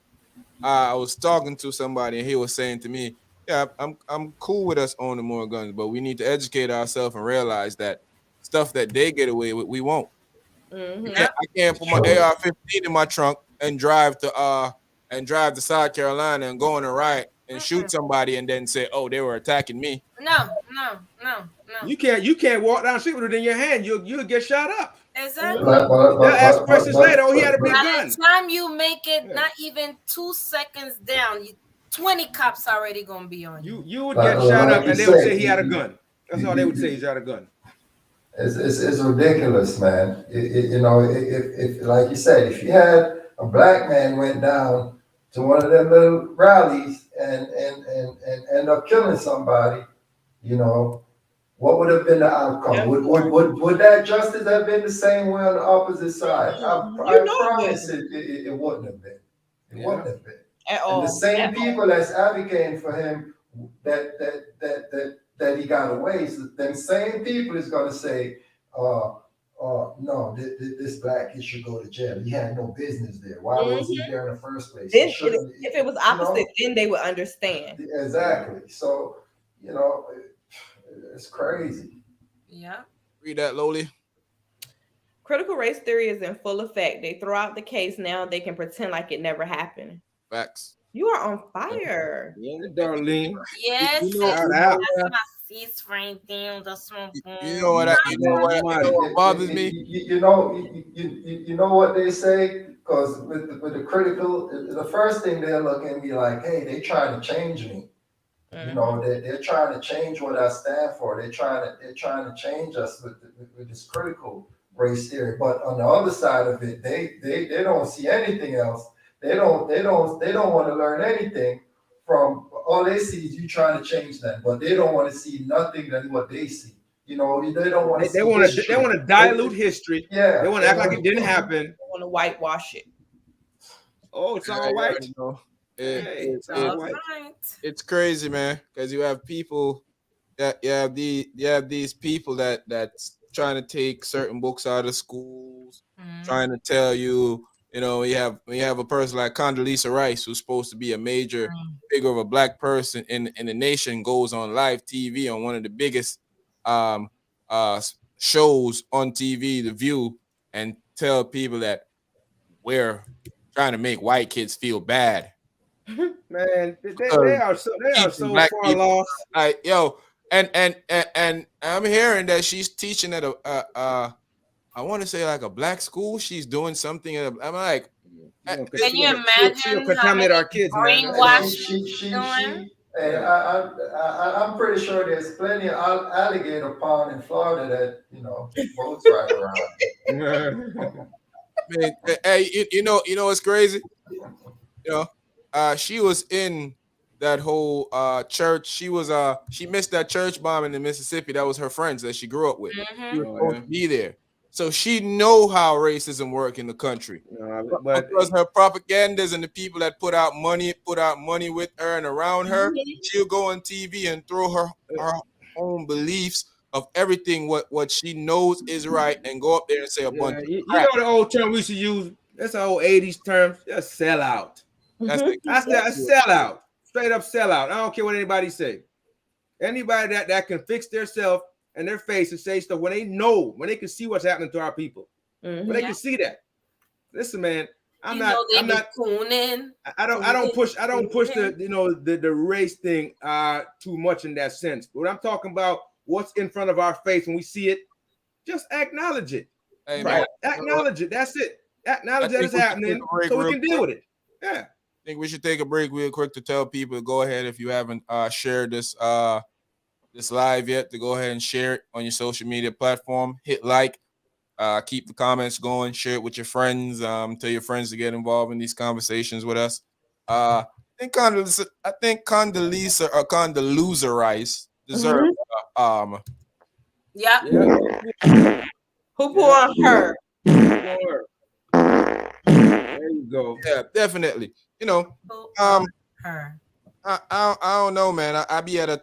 I was talking to somebody and he was saying to me, yeah, I'm cool with us owning more guns, but we need to educate ourselves and realize that stuff that they get away with, we won't. Mm-hmm. I can't put my AR-15 in my trunk and drive to South Carolina and go on a riot and shoot somebody and then say, oh, they were attacking me. No. You can't walk down the street with it in your hand. You'll get shot up. Exactly. They'll ask questions later. Oh, he had a big gun. By the time you make it, not even 2 seconds down, 20 cops already gonna be on you. You would get shot up, and they would say he had a gun. That's all they would say. He's had a gun. It's ridiculous, man. If like you said, if you had a black man went down to one of them little rallies and end up killing somebody, what would have been the outcome? Yeah. Would that justice have been the same way on the opposite side? I promise it wouldn't have been. It wouldn't have been. At all. And the same people that's advocating for him that he got away, so them same people is going to say, no, this black kid should go to jail. He had no business there. Why was he there in the first place? Then, if it was opposite, then they would understand. Exactly. So, it's crazy. Yeah. Read that, Loli. Critical race theory is in full effect. They throw out the case now. They can pretend like it never happened. Facts. You are on fire. Yeah, Darlene. Yes. That's my sis right there. You know what bothers me? You know what they say? Because with the critical, the first thing they'll look at me like, hey, they trying to change me. You know, they're trying to change what I stand for. They're trying to change us with this critical race theory. But on the other side of it, they don't see anything else. They don't want to learn anything from. All they see is you trying to change them, but they don't want to see nothing than what they see. You know, they don't want to. They want to dilute history. Yeah, they want to act like it didn't happen. They want to whitewash it. Oh, it's all white. It's crazy, man, because you have people that you have these people that's trying to take certain books out of schools, trying to tell you, you know, we have a person like Condoleezza Rice, who's supposed to be a major figure of a black person in the nation, goes on live TV on one of the biggest shows on TV, The View, and tell people that we're trying to make white kids feel bad. Man, they are so far lost. Like, yo, and I'm hearing that she's teaching at I want to say like a black school. She's doing something. I'm like, can you imagine contaminate our kids, brainwash? And I'm pretty sure there's plenty of alligator pond in Florida that, you know, boats right around. Man, hey, you know what's crazy? You know, she was in that whole church. She missed that church bombing in Mississippi. That was her friends that she grew up with. She was supposed to be there. So she know how racism work in the country. But because her propagandas and the people that put out money with her and around her, she'll go on TV and throw her own beliefs of everything what she knows is right and go up there and say a bunch of you know the old term we used to use. That's an old 80s term. Just sell out. That's a sellout. Straight up sellout. I don't care what anybody say. Anybody that can fix themselves and their face and say stuff when they can see what's happening to our people. When they can see that. Listen, man, I don't push the race thing too much in that sense. But what I'm talking about, what's in front of our face when we see it, just acknowledge it. Hey, right? Acknowledge it. That's it. Acknowledge that it's happening so we can deal with it. Yeah. I think we should take a break real quick to tell people to go ahead, if you haven't shared this live yet, to go ahead and share it on your social media platform. Hit like, keep the comments going, share it with your friends, tell your friends to get involved in these conversations with us. I think Condoleezza Rice deserves who put on her? There you go. Yeah, definitely. You know, her. I don't know, man. I be at a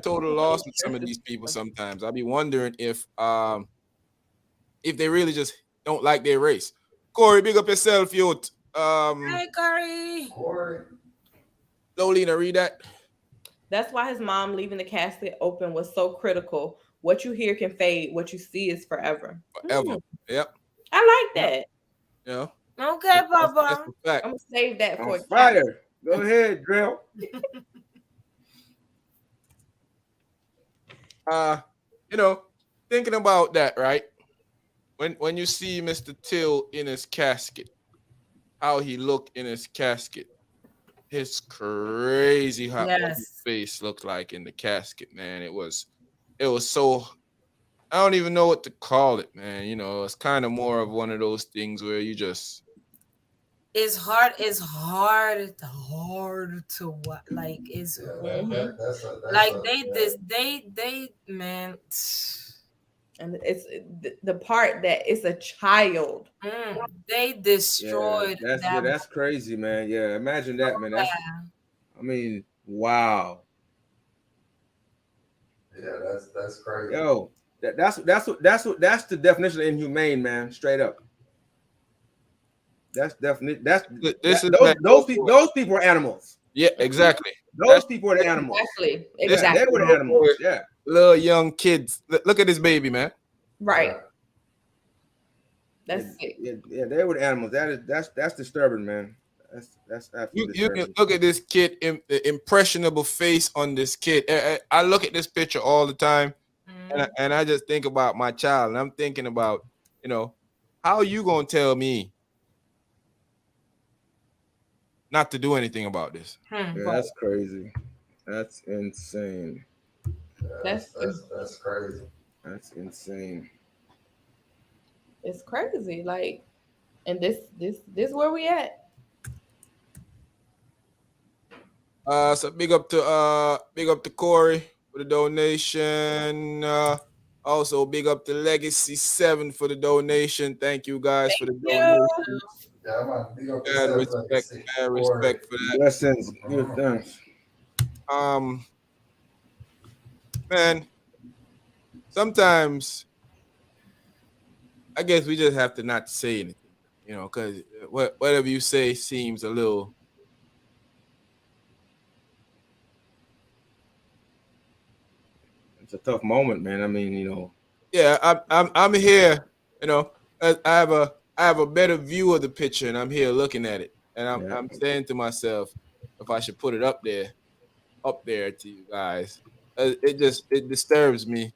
total loss with some of these people sometimes. I be wondering if they really just don't like their race. Corey, big up yourself, youth. Hey, Corey. Lolina, read that. That's why his mom leaving the casket open was so critical. What you hear can fade. What you see is forever. Forever. Yep. I like that. Yeah. Okay, Baba. I'm gonna save that for fire. Go ahead, Drill. You know, thinking about that, right? When you see Mr. Till in his casket, how he looked in his casket, it's crazy how his face looked like in the casket, man. It was so, I don't even know what to call it, man. You know, it's kind of more of one of those things where you just, it's hard to what, like, it's like they man, and it's the part that it's a child. They destroyed that's crazy, man. Yeah, imagine that, man. I mean, wow. Yeah, that's crazy. Yo, that's the definition of inhumane, man. Straight up. Those people are animals. Yeah, exactly. Those people are the animals. Exactly. They were the animals. Yeah. Little young kids. Look at this baby, man. Right. That's it. Yeah, they were the animals. That's disturbing, man. That's absolutely you can look at this kid, the impressionable face on this kid. I look at this picture all the time, and I just think about my child, and I'm thinking about, you know, how are you gonna tell me not to do anything about this. Yeah, that's crazy. That's insane. That's crazy. That's insane. It's crazy. Like, and this where we at. So big up to Corey for the donation. Also big up to Legacy 7 for the donation. Thank you guys for the donation. Yeah, man. Big up Mad respect for that. Blessings. Good thanks. Man, sometimes I guess we just have to not say anything, you know, because whatever you say seems a little. It's a tough moment, man. I mean, you know. Yeah, I'm here. You know, I have a better view of the picture, and I'm here looking at it, and I'm saying to myself, if I should put it up there to you guys, it disturbs me,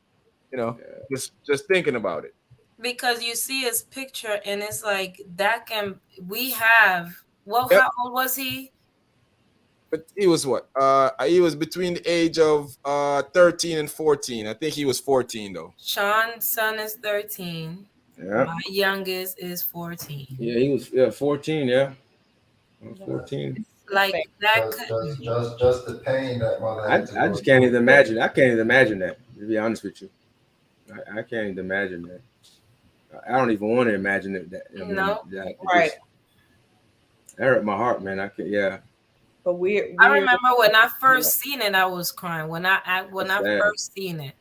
you know, just thinking about it. Because you see his picture, and it's like how old was he? But he was what? He was between the age of 13 and 14. I think he was 14 though. Sean's son is 13. Yeah. My youngest is 14. Yeah, he was 14. Yeah, 14. Like that. Just the pain that mother. I just can't even imagine. I can't even imagine that. To be honest with you, I can't even imagine that. I don't even want to imagine it. That Right. That hurt my heart, man. I can't. Yeah. But I remember when I first seen it, I was crying. When I first seen it,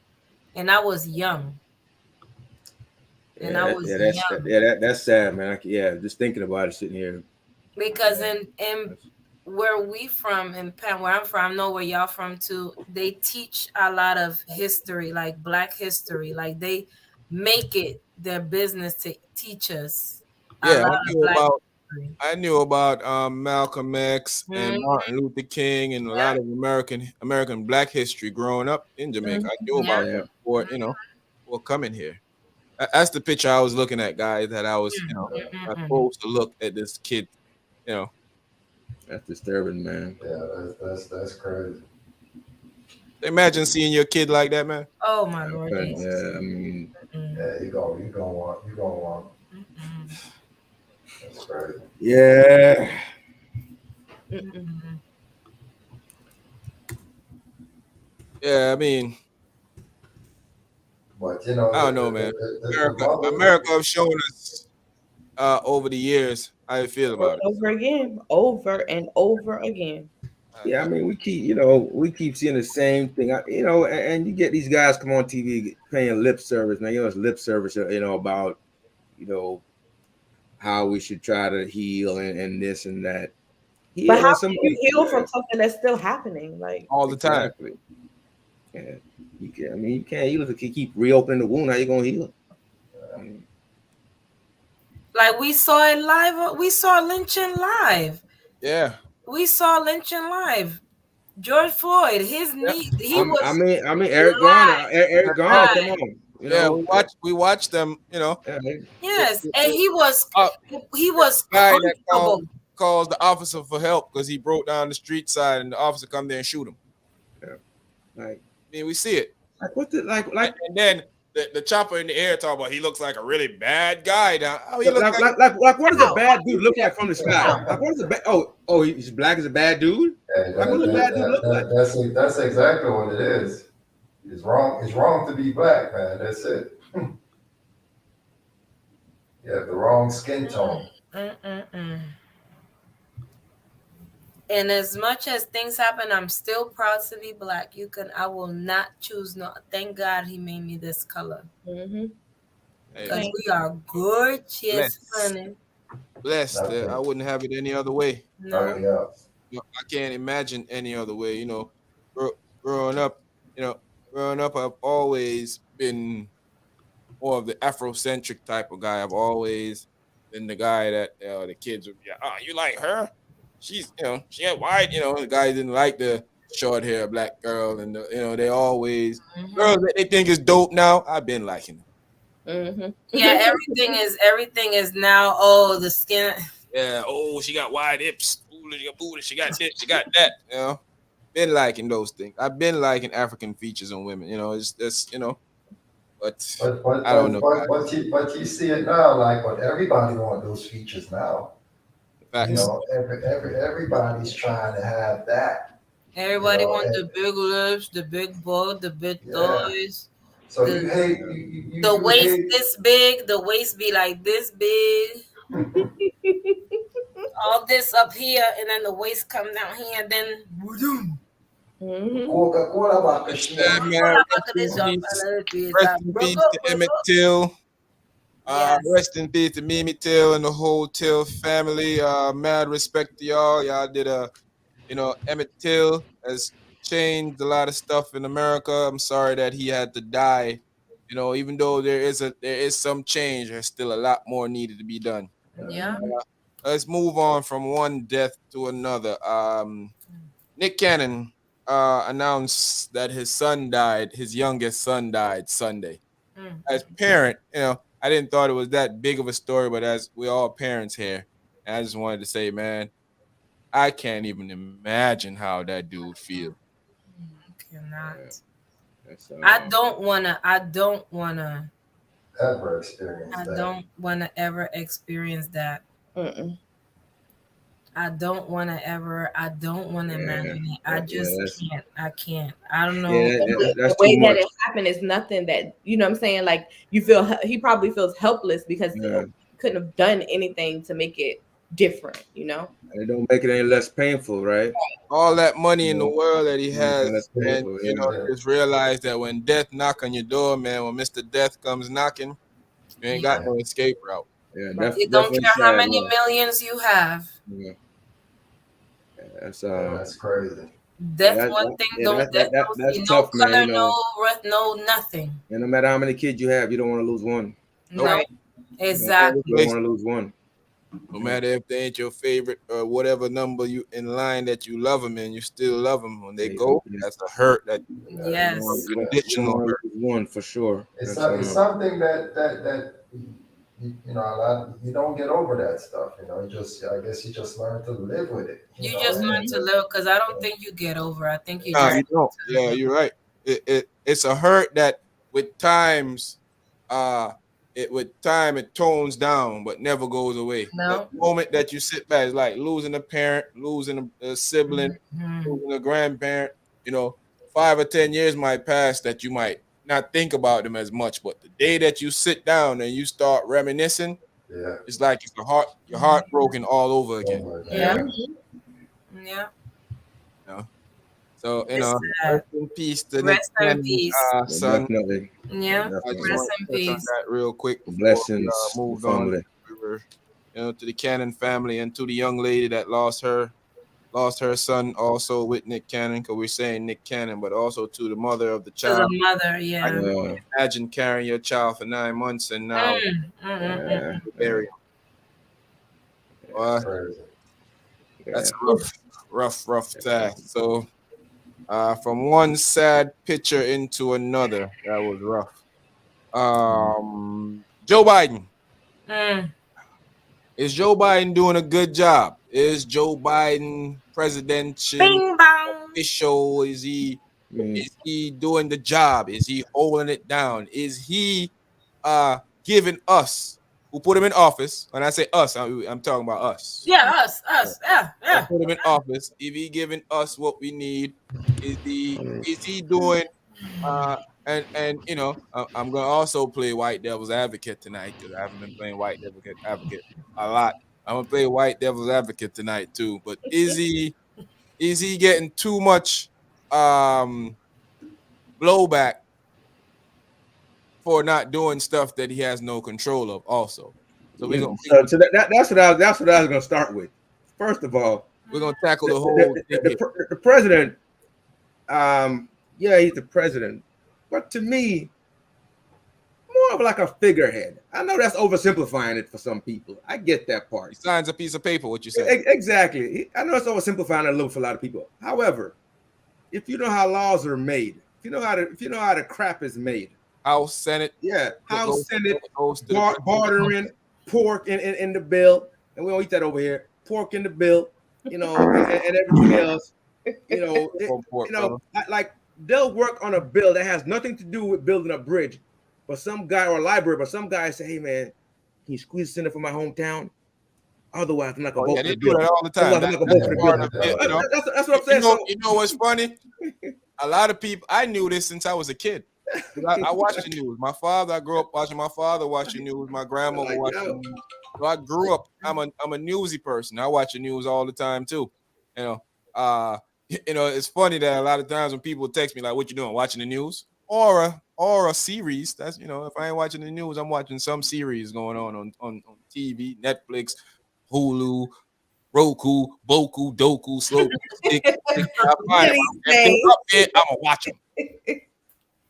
and I was young. And yeah, I was young. That's sad, man. Just thinking about it, sitting here. Because in where we from, in Penn, where I'm from, I know where y'all from too. They teach a lot of history, like Black history. Like they make it their business to teach us. Yeah, I knew about Malcolm X and Martin Luther King and a lot of American Black history growing up in Jamaica. I knew about that before, you know, before coming here. That's the picture I was looking at, guys. That I was, you know, supposed to look at this kid, you know. That's disturbing, man. Yeah, that's crazy. Imagine seeing your kid like that, man. Oh my Lord. Yeah, I mean, yeah, you gonna want. That's crazy. Yeah. Yeah, I mean, but you know, I don't know, man. America have shown us over the years how you feel about it. Over and over again. Yeah, I mean, we keep seeing the same thing, you know, and you get these guys come on TV paying lip service, man. You know, it's lip service, you know, about, you know, how we should try to heal and this and that. But how can you heal from something that's still happening, like all the time? Yeah, you can't heal if you keep reopening the wound. How you gonna heal it? Like we saw it live. We saw lynching live. Yeah. We saw lynching live. George Floyd, his knee. I mean, Eric Garner. Eric Garner, come on. You know, we watched them. You know. Yes, and he was guy that calls the officer for help because he broke down the street side, and the officer come there and shoot him. Yeah, like I mean, we see it. Like what the like? And then the chopper in the air talk about he looks like a really bad guy now. Oh, he like what does a bad dude look like from the sky? Like what is a bad? Oh, he's black as a bad dude. Like what does a bad dude look like? That's exactly what it is. It's wrong. It's wrong to be black, man. That's it. You have the wrong skin tone. And as much as things happen, I'm still proud to be black. I will not choose thank God he made me this color. Because we are gorgeous, honey. Blessed. I wouldn't have it any other way. No. I can't imagine any other way. You know, growing up, I've always been more of the Afrocentric type of guy. I've always been the guy that the kids would be, you like her? She's, she had white, the guys didn't like the short hair black girl, and they always girls that they think is dope now. I've been liking them. Yeah, everything is now. Oh, the skin. Yeah. Oh, she got wide hips. Ooh, booty, she got this, she got that. You know, been liking those things. I've been liking African features on women. You know, it's just but I don't know. But you see it now, like, but everybody want those features now. Facts. You know, everybody's trying to have that. Everybody want the big lips, the big butt, the big thighs. So you hate you the waist hate. this big, the waist be like this big. All this up here, and then the waist come down here, and then boom. Rest in peace to Emmett Till. Rest in peace to Mimi Till and the whole Till family. Mad respect to y'all. Y'all did Emmett Till has changed a lot of stuff in America. I'm sorry that he had to die. You know, even though there is some change, there's still a lot more needed to be done. Yeah. Let's move on from one death to another. Nick Cannon announced that his son died. His youngest son died Sunday. As a parent, I didn't thought it was that big of a story, but as we're all parents here, and I just wanted to say, man, I can't even imagine how that dude feels. Cannot. I don't wanna ever experience that. I don't wanna ever experience that. I don't want to imagine it. I just can't. I can't. I don't know. The way that it happened is nothing that, you know what I'm saying? Like, he probably feels helpless because he couldn't have done anything to make it different, you know? And it don't make it any less painful, right? All that money in the world that he has, and just realize that when death knock on your door, man, when Mr. Death comes knocking, you ain't got no escape route. Yeah, you don't care how many millions you have. Yeah. That's crazy. That's one thing. That's tough, color, man. No nothing. And no matter how many kids you have, you don't want to lose one. No, exactly. You don't want to lose one. No matter if they ain't your favorite or whatever number you in line that you love them in, you still love them. When they go, that's a hurt. That conditional hurt. One for sure. It's something that you don't get over that stuff. I guess you just learn to live with it. You just learn to live, because I don't think you get over. I think you don't. Yeah, you're right. It's a hurt that with times, it tones down but never goes away. No. The moment that you sit back, it's like losing a parent, losing a sibling, losing a grandparent. 5 or 10 years might pass that you might not think about them as much, but the day that you sit down and you start reminiscing, it's like your heart broken all over again. Yeah. So rest in peace to Nick Cannon, son. Definitely. Yeah, rest in peace. That real quick. Blessings. Moved on. To the Cannon family and to the young lady that lost her son also with Nick Cannon, because we're saying Nick Cannon, but also to the mother of the child. To the mother, yeah. I can imagine carrying your child for 9 months and now bury him. That's rough task. So from one sad picture into another, that was rough. Joe Biden. Is Joe Biden doing a good job? Is Joe Biden presidential official? Is he doing the job? Is he holding it down? Is he giving us, who put him in office, when I say us, I'm talking about us. Yeah, us. Yeah. Put him in office. If he giving us what we need, is he doing and I'm gonna also play white devil's advocate tonight, because I haven't been playing white devil's advocate a lot. I'm gonna play white devil's advocate tonight too. But is he getting too much blowback for not doing stuff that he has no control of? Also, so that's what I was gonna start with. First of all, we're gonna tackle the whole the president. He's the president, but to me, more of like a figurehead. I know that's oversimplifying it for some people. I get that part. He signs a piece of paper. What you say? Exactly. I know it's oversimplifying it a little for a lot of people. However, if you know how laws are made, if you know how the crap is made, House, Senate, House, Senate, bartering pork in the bill, and we don't eat that over here. Pork in the bill. you know, and everything else. You know, like they'll work on a bill that has nothing to do with building a bridge, but some guy or a library, but some guy say, "Hey man, can you squeeze this in for my hometown? Otherwise, I'm not gonna vote for they the do bill. that all the time. I'm not gonna vote for the bill." That's what I'm saying. You know what's funny? A lot of people. I knew this since I was a kid. I watched the news. I grew up watching my father watch the news. My grandmother watched the news. So I grew up. I'm a newsy person. I watch the news all the time too. You know, it's funny that a lot of times when people text me like, "What you doing? Watching the news?" or a series. That's, if I ain't watching the news, I'm watching some series going on TV, Netflix, Hulu, Roku, Boku, Doku, Slow. I'm gonna watch them.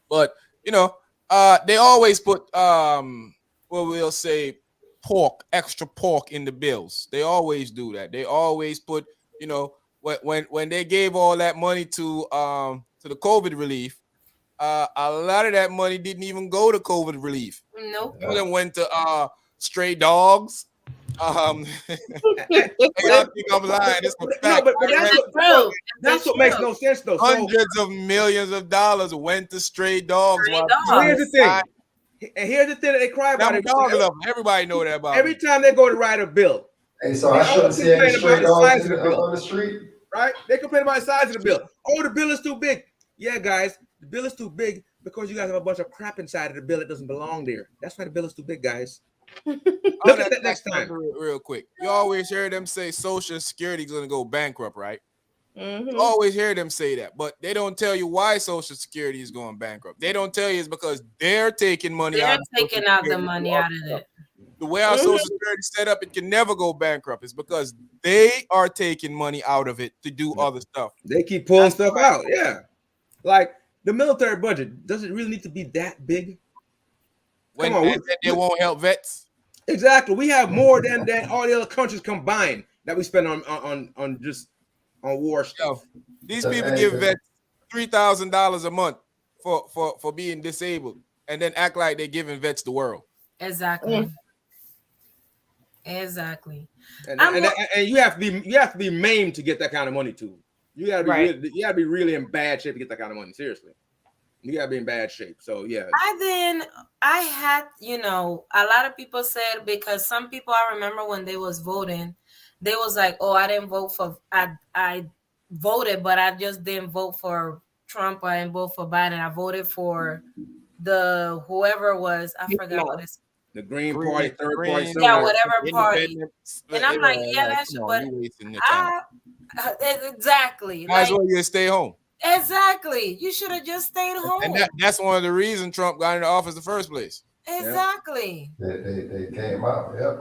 But they always put we'll say extra pork in the bills. They always do that. They always put, when they gave all that money to the COVID relief, a lot of that money didn't even go to COVID relief. Nope. It went to stray dogs. Y'all think I'm lying. It's a fact. No, but that's what makes no sense though. Hundreds of millions of dollars went to stray dogs. Here's the thing. And here's the thing that they cry about. Everybody know that about. Every time they go to write a bill. Hey, so I shouldn't see any stray dogs on the street. Right? They complain about the size of the bill. Oh, the bill is too big. Yeah, guys, the bill is too big because you guys have a bunch of crap inside of the bill that doesn't belong there. That's why the bill is too big, guys. Look at that next time. Real quick. You always hear them say Social Security is going to go bankrupt, right? Mm-hmm. You always hear them say that, but they don't tell you why Social Security is going bankrupt. They don't tell you it's because they're taking money out. They're taking out the money out of it. The way our Social Security is set up, it can never go bankrupt. It's because they are taking money out of it to do other stuff. They keep pulling stuff out. Yeah. Like the military budget, does it really need to be that big? When they won't help vets. Exactly. We have more than all the other countries combined that we spend on war stuff. These people give vets $3,000 a month for being disabled, and then act like they're giving vets the world. Exactly. Exactly. And you have to be maimed to get that kind of money too. You gotta be really in bad shape to get that kind of money. Seriously. You gotta be in bad shape. So yeah. I had, a lot of people said, because some people, I remember when they was voting, they was like, "Oh, I didn't vote for I voted, but I just didn't vote for Trump. I didn't vote for Biden. I voted for the whoever it was. I forgot what it's." The Green Party, third party, yeah, whatever party. And I'm like, yeah, that's but exactly. Might as well you stay home. Exactly. You should have just stayed home. And that's one of the reasons Trump got into office in the first place. Exactly. They came out. Yep.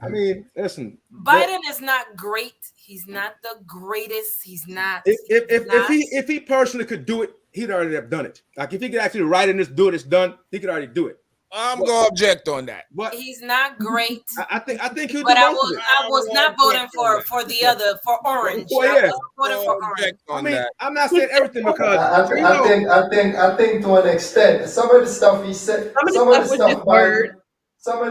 I mean, listen. Biden is not great. He's not the greatest. He's not. If he personally could do it, he'd already have done it. Like if he could actually write in this, do it, it's done. He could already do it. I'm gonna object on that. But he's not great. I think he'll. But I was not voting for the other, for orange. Well, yeah. I was voting for orange. I mean, I'm not saying everything because I think to an extent, some of the stuff he said, some of the stuff Biden says, some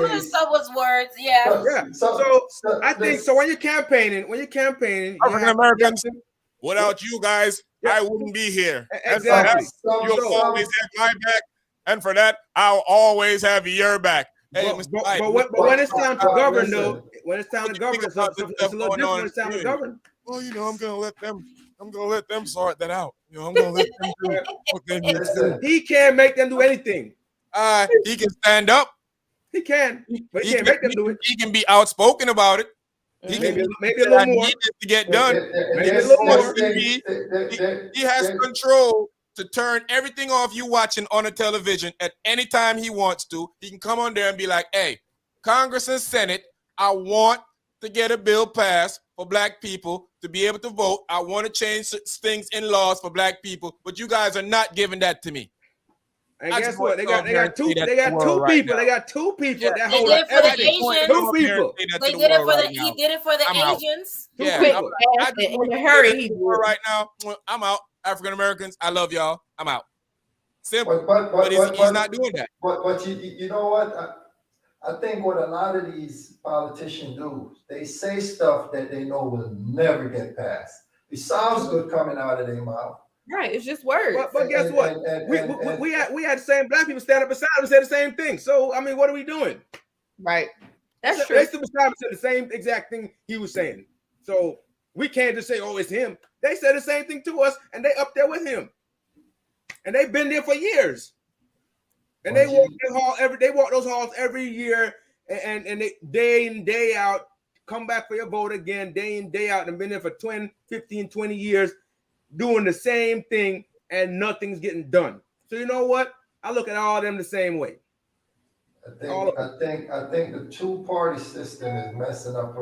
of the stuff was words, yeah. So I think so. When you're campaigning, African Americans, without you guys, I wouldn't be here. Exactly. You'll always have my back. And for that, I'll always have your back. Hey, but when it's time to govern, though, when it's time to govern, it's a little different when it's time to govern. Well, I'm gonna let them sort that out. I'm gonna let them do it. He can't make them do anything. He can stand up. He can, but he can't make them do it. He can be outspoken about it. He maybe a little more to get done. Maybe a little more. He has control to turn everything off you watching on a television at any time he wants to. He can come on there and be like, "Hey, Congress and Senate, I want to get a bill passed for black people to be able to vote. I want to change things in laws for black people, but you guys are not giving that to me." And guess what? They got two people. They got two people that hold up everything. Two people. He did it for the Asians. Yeah, in a hurry. He right now. I'm out. African Americans, I love y'all. I'm out. Simple. But he's not doing that. But you know what? I think what a lot of these politicians do, they say stuff that they know will never get passed. It sounds good coming out of their mouth. Right, it's just words. But guess what? We had the same black people stand up beside him and say the same thing. So I mean, what are we doing? Right. That's true. They stood beside him and said the same exact thing he was saying. So we can't just say, "Oh, it's him." They said the same thing to us, and they up there with him, and they've been there for years. And they walk those halls every year, and they day in, day out, come back for your vote again, day in, day out, and been there for 20, 15, 20 years, doing the same thing, and nothing's getting done. So you know what? I look at all of them the same way. I think the two-party system is messing up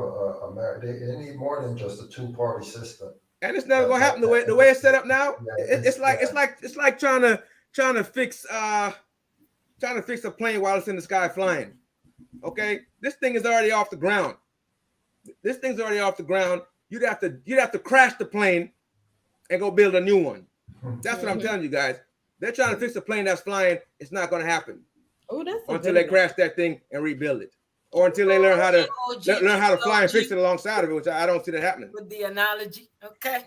America. They need more than just a two-party system. And it's never gonna happen the way it's set up now. It's like trying to fix a plane while it's in the sky flying. Okay, this thing is already off the ground. You'd have to crash the plane and go build a new one. That's what I'm telling you guys. They're trying to fix a plane that's flying. It's not going to happen until they crash that thing and rebuild it, or until they learn how to fly and fix it alongside of it, which I don't see that happening. With the analogy, okay.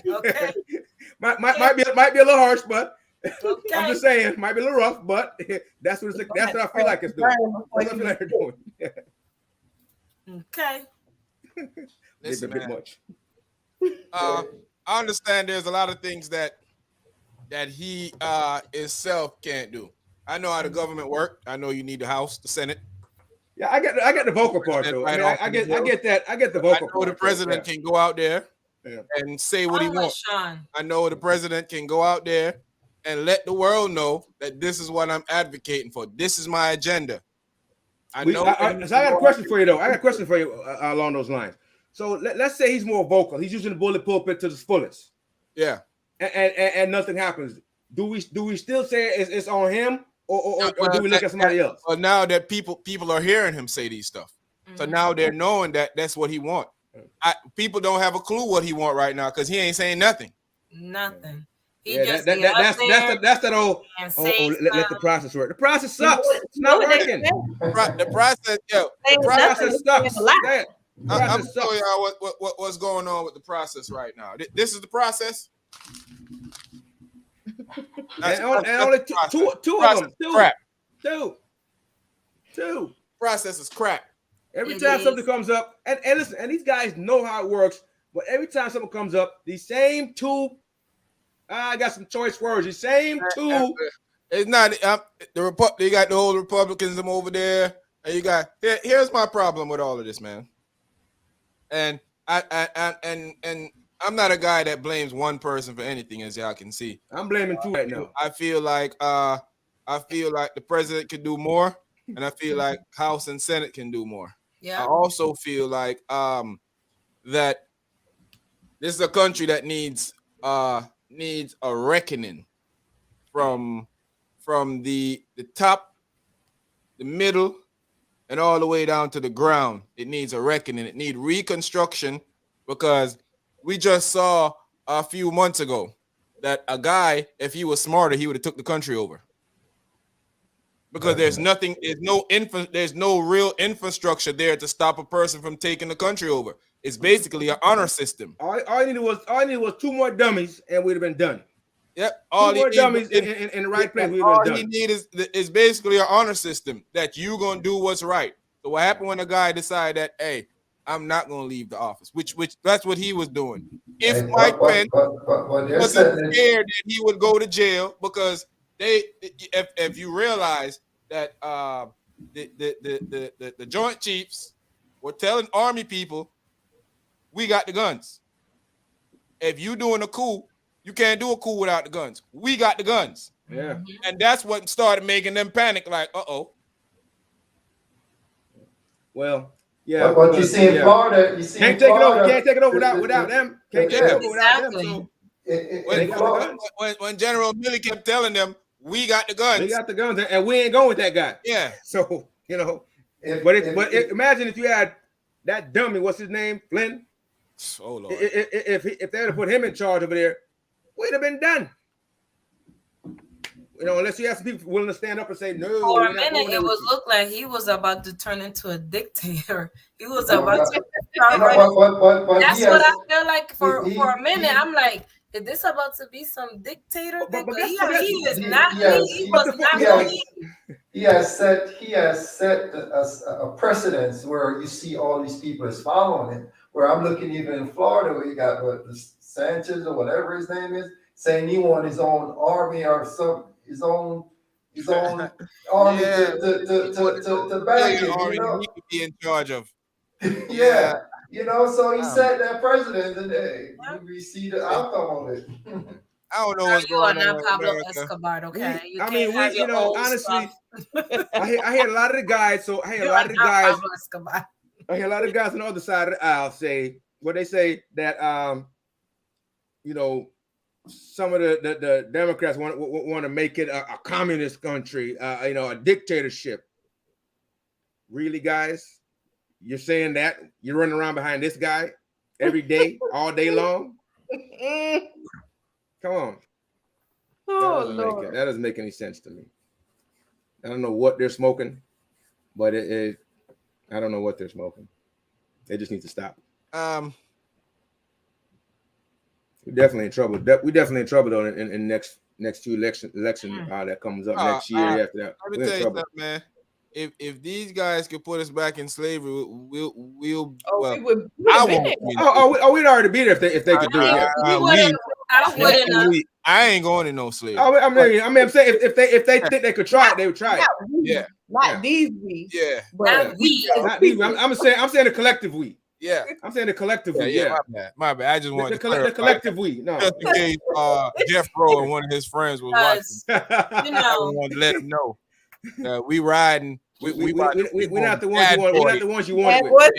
might be a little harsh, but. Okay. I'm just saying, might be a little rough, but that's what I feel like it's doing. That's what I feel like they're doing. Okay. Listen, man. Much. I understand there's a lot of things that he himself can't do. I know how the government works. I know you need the House, the Senate. Yeah, I get the vocal part though. Right, I get that. I get the vocal part. I know the president can go out there and say what he wants. I know the president can go out there and let the world know that this is what I'm advocating for. This is my agenda. I got a question for you, though. I got a question for you along those lines. So let's say he's more vocal. He's using the bullet pulpit to the fullest. Yeah. And nothing happens. Do we still say it's on him, or do we look at somebody else? Well, now that people are hearing him say these stuff, so now they're knowing that that's what he want. People don't have a clue what he want right now because he ain't saying nothing. Nothing. That's that old. Let the process work. The process sucks. It's not working. The process, sucks. I'm showing y'all what's going on with the process right now. This is the process. And only two of them. Crap. Two. Process is crap. Every time something comes up, and listen, and these guys know how it works. But every time something comes up, these same two. I got some choice words. The same two. It's not they got the whole Republicanism over there, and you got here's my problem with all of this, man. And I'm not a guy that blames one person for anything, as y'all can see. I'm blaming two right now. I feel like the president could do more, and I feel like House and Senate can do more. Yeah. I also feel like that this is a country that needs a reckoning from the top, the middle, and all the way down to the ground. It needs a reckoning. It needs reconstruction, because we just saw a few months ago that a guy, if he was smarter, he would have took the country over. Because there's no real infrastructure there to stop a person from taking the country over. It's basically an honor system. All I needed was two more dummies, and we'd have been done. Yep. Two more dummies in the right place. All he need is basically an honor system that you gonna do what's right. So what happened when a guy decided that, hey, I'm not gonna leave the office, which that's what he was doing. If Mike Pence wasn't scared that he would go to jail, because if you realize that the Joint Chiefs were telling Army people, we got the guns. If you doing a coup, you can't do a coup without the guns. We got the guns. Yeah. And that's what started making them panic, like, uh-oh. When Florida, but you see in Florida, can't take it over. Can't take it over without them. Can't take it over without them. So when General Milley kept telling them, we got the guns. We got the guns, and we ain't going with that guy. Yeah. So imagine if you had that dummy, what's his name, Flynn? Oh Lord. If they had put him in charge over there, we'd have been done. unless you have some people willing to stand up and say no. For a minute, it was looked like he was about to turn into a dictator. He was about to. That's what I feel like for a minute. I'm like, is this about to be some dictator thing? But he is not. He was not. He has set a precedence where you see all these people is following him. Where I'm looking even in Florida, where you got the Sanchez or whatever his name is, saying he want his own army or his own army to back him. You know, he could be in charge of. Yeah, so he set that precedent, and we see the outcome of it. I don't know what's going on. You are not Pablo Escobar, okay? Honestly, I hear a lot of the guys. So I hear a lot of the guys. I hear a lot of guys on the other side of the aisle say what they say that some of the Democrats want to make it a communist country, a dictatorship. Really, guys? You're saying that you're running around behind this guy every day, all day long? Come on. That doesn't make any sense to me. I don't know what they're smoking, but I don't know what they're smoking. They just need to stop. We're definitely in trouble. We're definitely in trouble though in next two election that comes up next year after that. Let me tell you something, man. If these guys could put us back in slavery, we'd already be there if they could do it. I ain't going to no slavery. I'm saying if they think they could try it, they would try it. Not these we. Yeah. Not we. I'm saying the collective we. Yeah. I'm saying the collective we. Yeah. My bad. I just wanted the collective we. No. Just in case Jeff Rowe and one of his friends was watching. I wanted to let him know. We riding. We're not the ones you want. We're not the ones you want. We're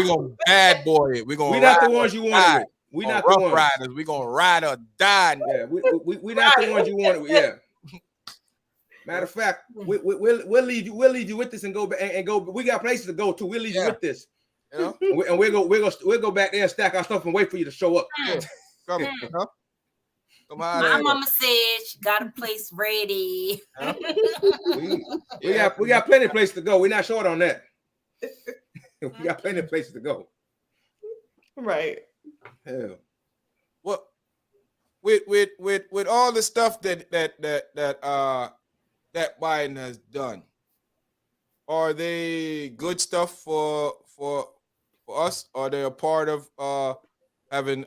gonna bad boy it. We're not the ones you want. We're not the ones. Riders. We're gonna ride or die. Yeah, we're not the ones you want. Yeah. Matter of fact, we'll lead you with this and go. We got places to go to. We'll lead you with this. And we'll go back there and stack our stuff and wait for you to show up. Come on. My mama said she got a place ready. We got plenty of places to go. We're not short on that. We got plenty of places to go. Right. Hell. Well, with all the stuff that Biden has done, are they good stuff for us? Are they a part of having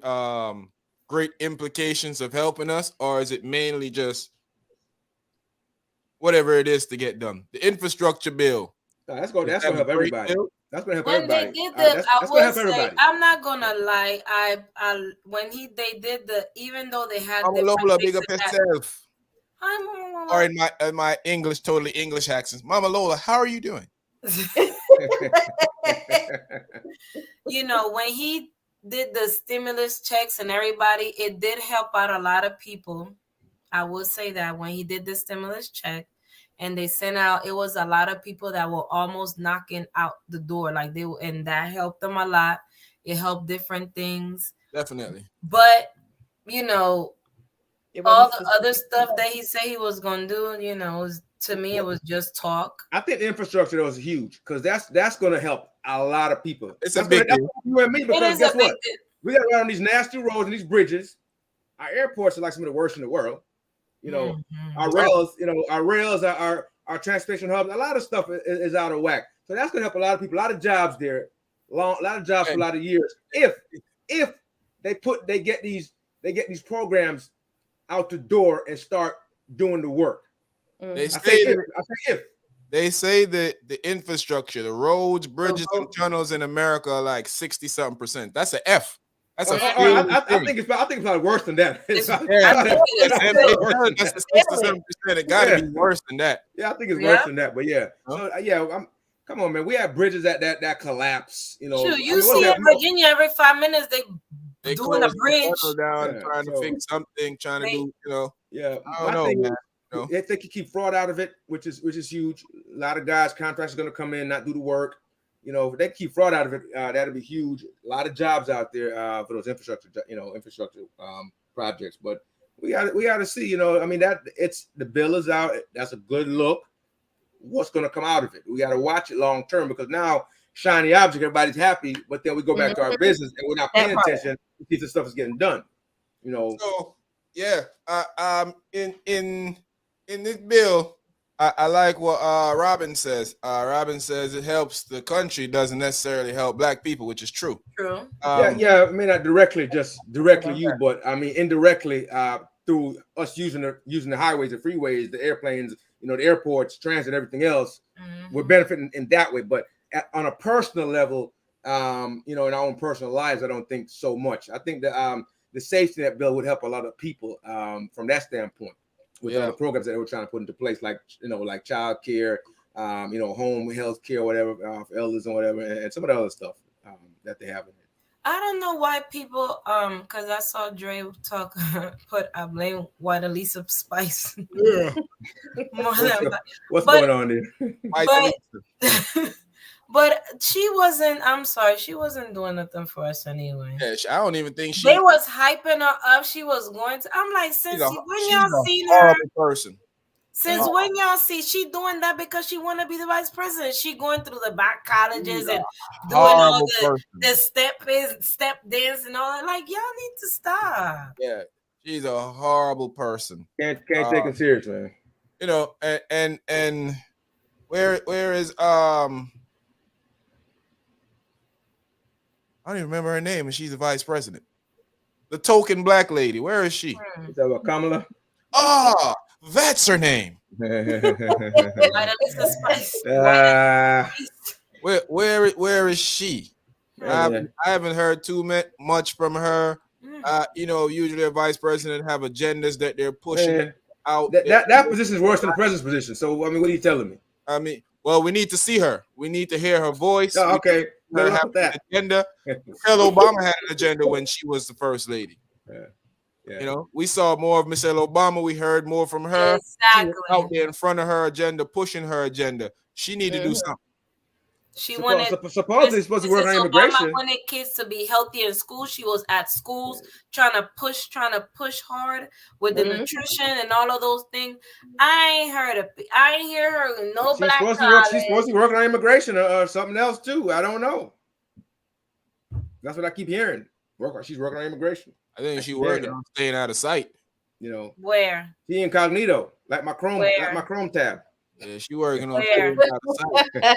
great implications of helping us, or is it mainly just whatever it is to get done? The infrastructure bill. That's gonna help everybody. That's gonna help everybody. They did the, I will say, I'm not gonna lie. They did the, even though they had Lola, big up yourself. Or in my English, totally English accents. Mama Lola, how are you doing? When he did the stimulus checks and everybody, it did help out a lot of people. I will say that when he did the stimulus check and they sent out, it was a lot of people that were almost knocking out the door. And that helped them a lot. It helped different things. Definitely. But, all the other stuff that he said he was going to do, to me, it was just talk. I think the infrastructure was huge because that's going to help a lot of people. It's a big deal. You and me, because guess what? We got to run on these nasty roads and these bridges. Our airports are like some of the worst in the world. Our rails, our transportation hubs, a lot of stuff is out of whack. So that's going to help a lot of people. A lot of jobs there, a lot of jobs for a lot of years. If they get these programs out the door and start doing the work. They say that the infrastructure, the roads, bridges, and tunnels in America are like 60-something%. That's an F. That's I think it's probably worse than that. That's 67%. It got to be worse than that. Yeah, I think it's worse than that. But come on, man. We have bridges that collapse. You see in Virginia every 5 minutes they doing a bridge down, trying to fix something, trying to do. Yeah, I don't know, man. If they could keep fraud out of it, which is huge. A lot of guys, contractors are going to come in, not do the work. If they keep fraud out of it, that'll be huge. A lot of jobs out there for those infrastructure projects. But we got to see. You know, I mean, that it's the bill is out. That's a good look. What's going to come out of it? We got to watch it long term, because now shiny object, everybody's happy, but then we go back to our business and we're not paying attention to see if the stuff is getting done. You know. So yeah, in this bill, I like what Robin says. Robin says it helps the country, doesn't necessarily help black people, which is true. True. Yeah. I mean, not directly you, but I mean indirectly through us using the highways, the freeways, the airplanes, you know, the airports, transit, everything else. We're benefiting in that way. But on a personal level, you know, in our own personal lives, I don't think so much. I think that the safety net bill would help a lot of people from that standpoint, with all the programs that they were trying to put into place, like, you know, like child care, you know, home health care, whatever, for elders and whatever, and some of the other stuff that they have in it. I don't know why people, because I saw Dre talk, I blame White Elisa Spice. Yeah. What's going on there? But she wasn't, I'm sorry, she wasn't doing nothing for us anyway. Yeah, I don't even think they was hyping her up. She was going to, I'm like, when y'all seen her, person. Since when y'all see she doing that because she want to be the vice president? She going through the back colleges and doing all the step dance and all that. Like, y'all need to stop. Yeah, she's a horrible person. Can't take it serious, man. You know, and where is I don't even remember her name, and she's the vice president. The token black lady. Where is she? Is that what, Kamala? Oh, that's her name. Where is she? I haven't heard too much from her. You know, usually a vice president have agendas that they're pushing out. That position is worse than the president's position. So, I mean, what are you telling me? I mean, well, we need to see her. We need to hear her voice. Oh, okay. Her have an agenda. Michelle Obama had an agenda when she was the first lady. Yeah. You know, we saw more of Michelle Obama. We heard more from her. Exactly. She was out there in front of her agenda, pushing her agenda. She needed to do something. She wanted supposedly supposed to work on immigration. Obama wanted kids to be healthy in school. She was at schools trying to push hard with the nutrition and all of those things. I ain't hear her no black college. She's supposed to be working on immigration or something else too. I don't know. That's what I keep hearing. She's working on immigration. I think she working on staying out of sight. You know, where she incognito, like my Chrome tab. Yeah, she working on staying out of sight.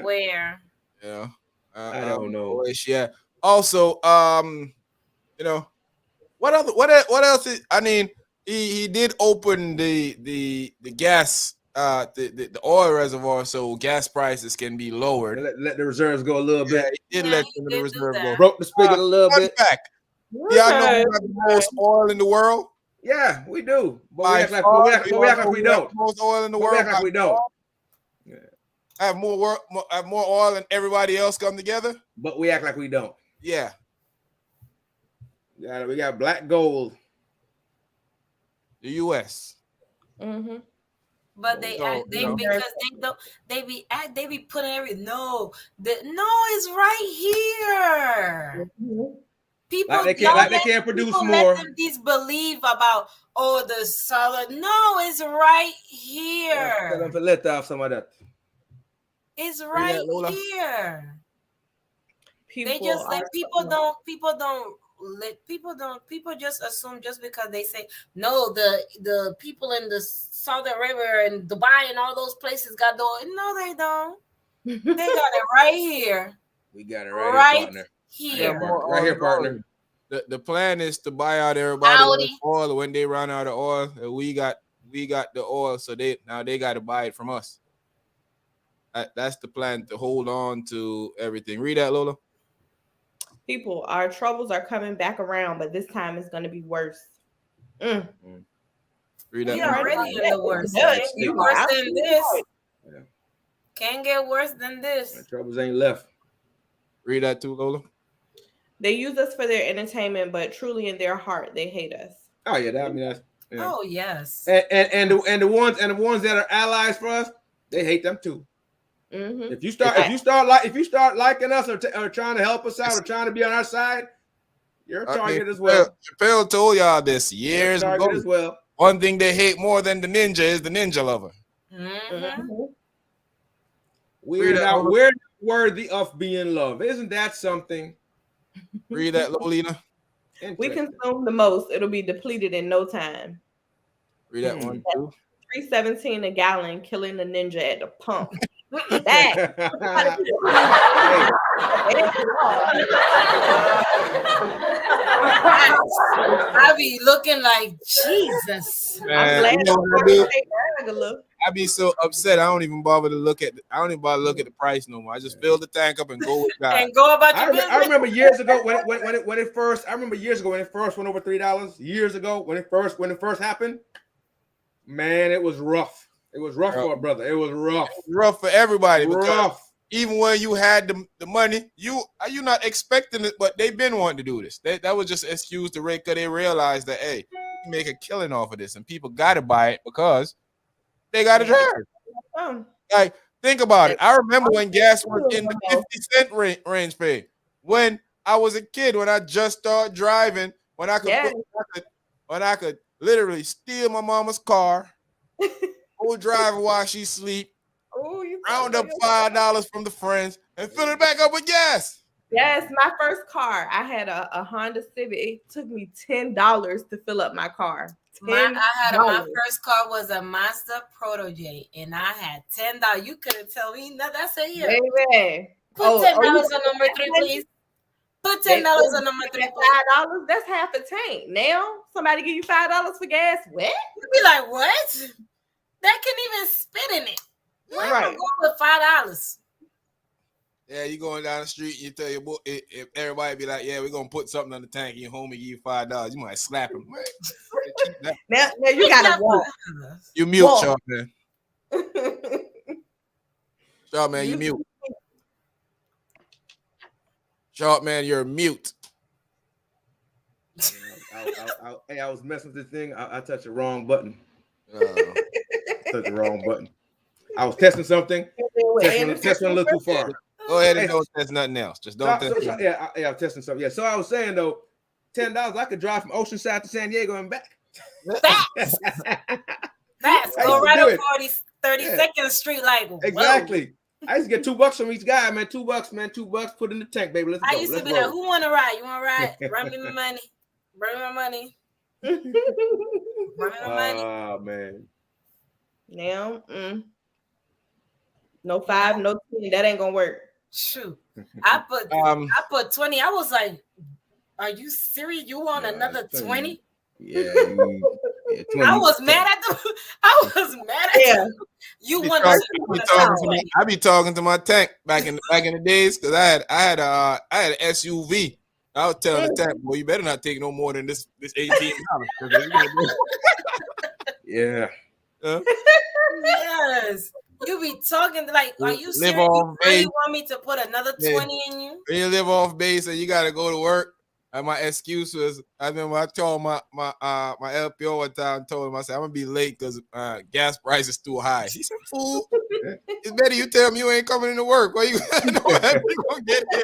Where? Yeah, I don't know. Yeah. Also, you know, what else? I mean, he did open the gas, the oil reservoir, so gas prices can be lowered. Let the reserves go a little bit. He did let the reserve go. Broke the spigot a little bit. Y'all know we have the most oil in the world. Yeah, we do. But we act like we don't. Most oil in the world. We act like we don't. Have more oil than everybody else come together. But we act like we don't. Yeah. We got black gold. The U.S. Mm-hmm. But they be putting everything. No, it's right here. People they can't produce more. Let them disbelieve about the solid. No, it's right here. Let off some of that. It's right here. People just assume just because they say no, the people in the Saudi Arabia and Dubai and all those places got no, they don't. They got it right here. We got it right here, partner. Right here, partner. The plan is to buy out everybody oil when they run out of oil. We got the oil, so they got to buy it from us. That's the plan, to hold on to everything. Read that, Lola. People, our troubles are coming back around, but this time it's going to be worse. Read that. We already in the worst. You worse than this. Yeah. Can't get worse than this. The troubles ain't left. Read that too, Lola. They use us for their entertainment, but truly in their heart, they hate us. Oh yeah, that's. Yeah. Oh yes. And the ones that are allies for us, they hate them too. Mm-hmm. If you start liking us or trying to help us out or trying to be on our side, You're a target as well. Chappelle told y'all this years ago. As well. One thing they hate more than the ninja is the ninja lover. We're not worthy of being loved. Isn't that something? Read that, Lolita. We consume the most. It'll be depleted in no time. Read that one too. $3.17 a gallon, killing the ninja at the pump. I be looking like Jesus. Man, I'm glad I be so upset. I don't even bother to look at. I don't even bother to look at the price no more. I just fill the tank up and go with God. And go about your business. I remember years ago when it first. I remember years ago when it first went over $3. Years ago when it first happened. Man, it was rough. It was rough for a brother. It was rough. Rough for everybody. Rough. Even when you had the money, you not expecting it, but they've been wanting to do this. That was just an excuse to rake, because they realized that, hey, you can make a killing off of this, and people got to buy it because they got to drive. Like, think about it. I remember when gas was in the 50-cent range pay. When I was a kid, when I just started driving, when I could literally steal my mama's car, go drive her while she sleep, round up $5 from the friends, and fill it back up with gas. Yes, my first car, I had a Honda Civic. It took me $10 to fill up my car. My first car was a Mazda Protege, and I had $10. You couldn't tell me nothing. I said, "Yeah, baby, put $10 on number 3, please. Put $10 on number 3. $5. That's half a tank. Now somebody give you $5 for gas. What? You be like, what? That can even spit in it. Why am I going with $5? Yeah, you going down the street, you tell your boy, if everybody be like, yeah, we're gonna put something on the tank, and your homie give you $5, you might slap him. Now you gotta walk. You mute, Sharp man. Sharp man, you mute. Sharp man, you're mute. I was messing with this thing. I touched the wrong button. Touched the wrong button. I was testing something. Testing a little too far. Go ahead and don't test nothing else. Just don't test. I'm testing something. Yeah. So I was saying though, $10, I could drive from Oceanside to San Diego and back. Facts. Go right up 32nd Street, like exactly. I used to get $2 from each guy, man. $2, man. $2. Put in the tank, baby. Let's go. I used to be like, who want to ride? You want to ride? Run me my money. Bring me my money. Bring me my money. Oh man. Now, no 5, no 10. That ain't gonna work. Shoot, I put 20. I was like, "Are you serious? You want another 20?" Yeah. 20. I was mad at them. I was mad at them. You want to? I be talking to my tank back in the days, because I had an SUV. I was telling the tank, boy, you better not take no more than this $18. Yeah. Yes. You be talking like, are you serious? You really want me to put another 20 in you? When you live off base and you gotta go to work, and my excuse was, I remember I told my LPO one time, told him, I said, I'm gonna be late because gas price is too high. He said, fool, it's better you tell me you ain't coming into work. Well, you gonna get here.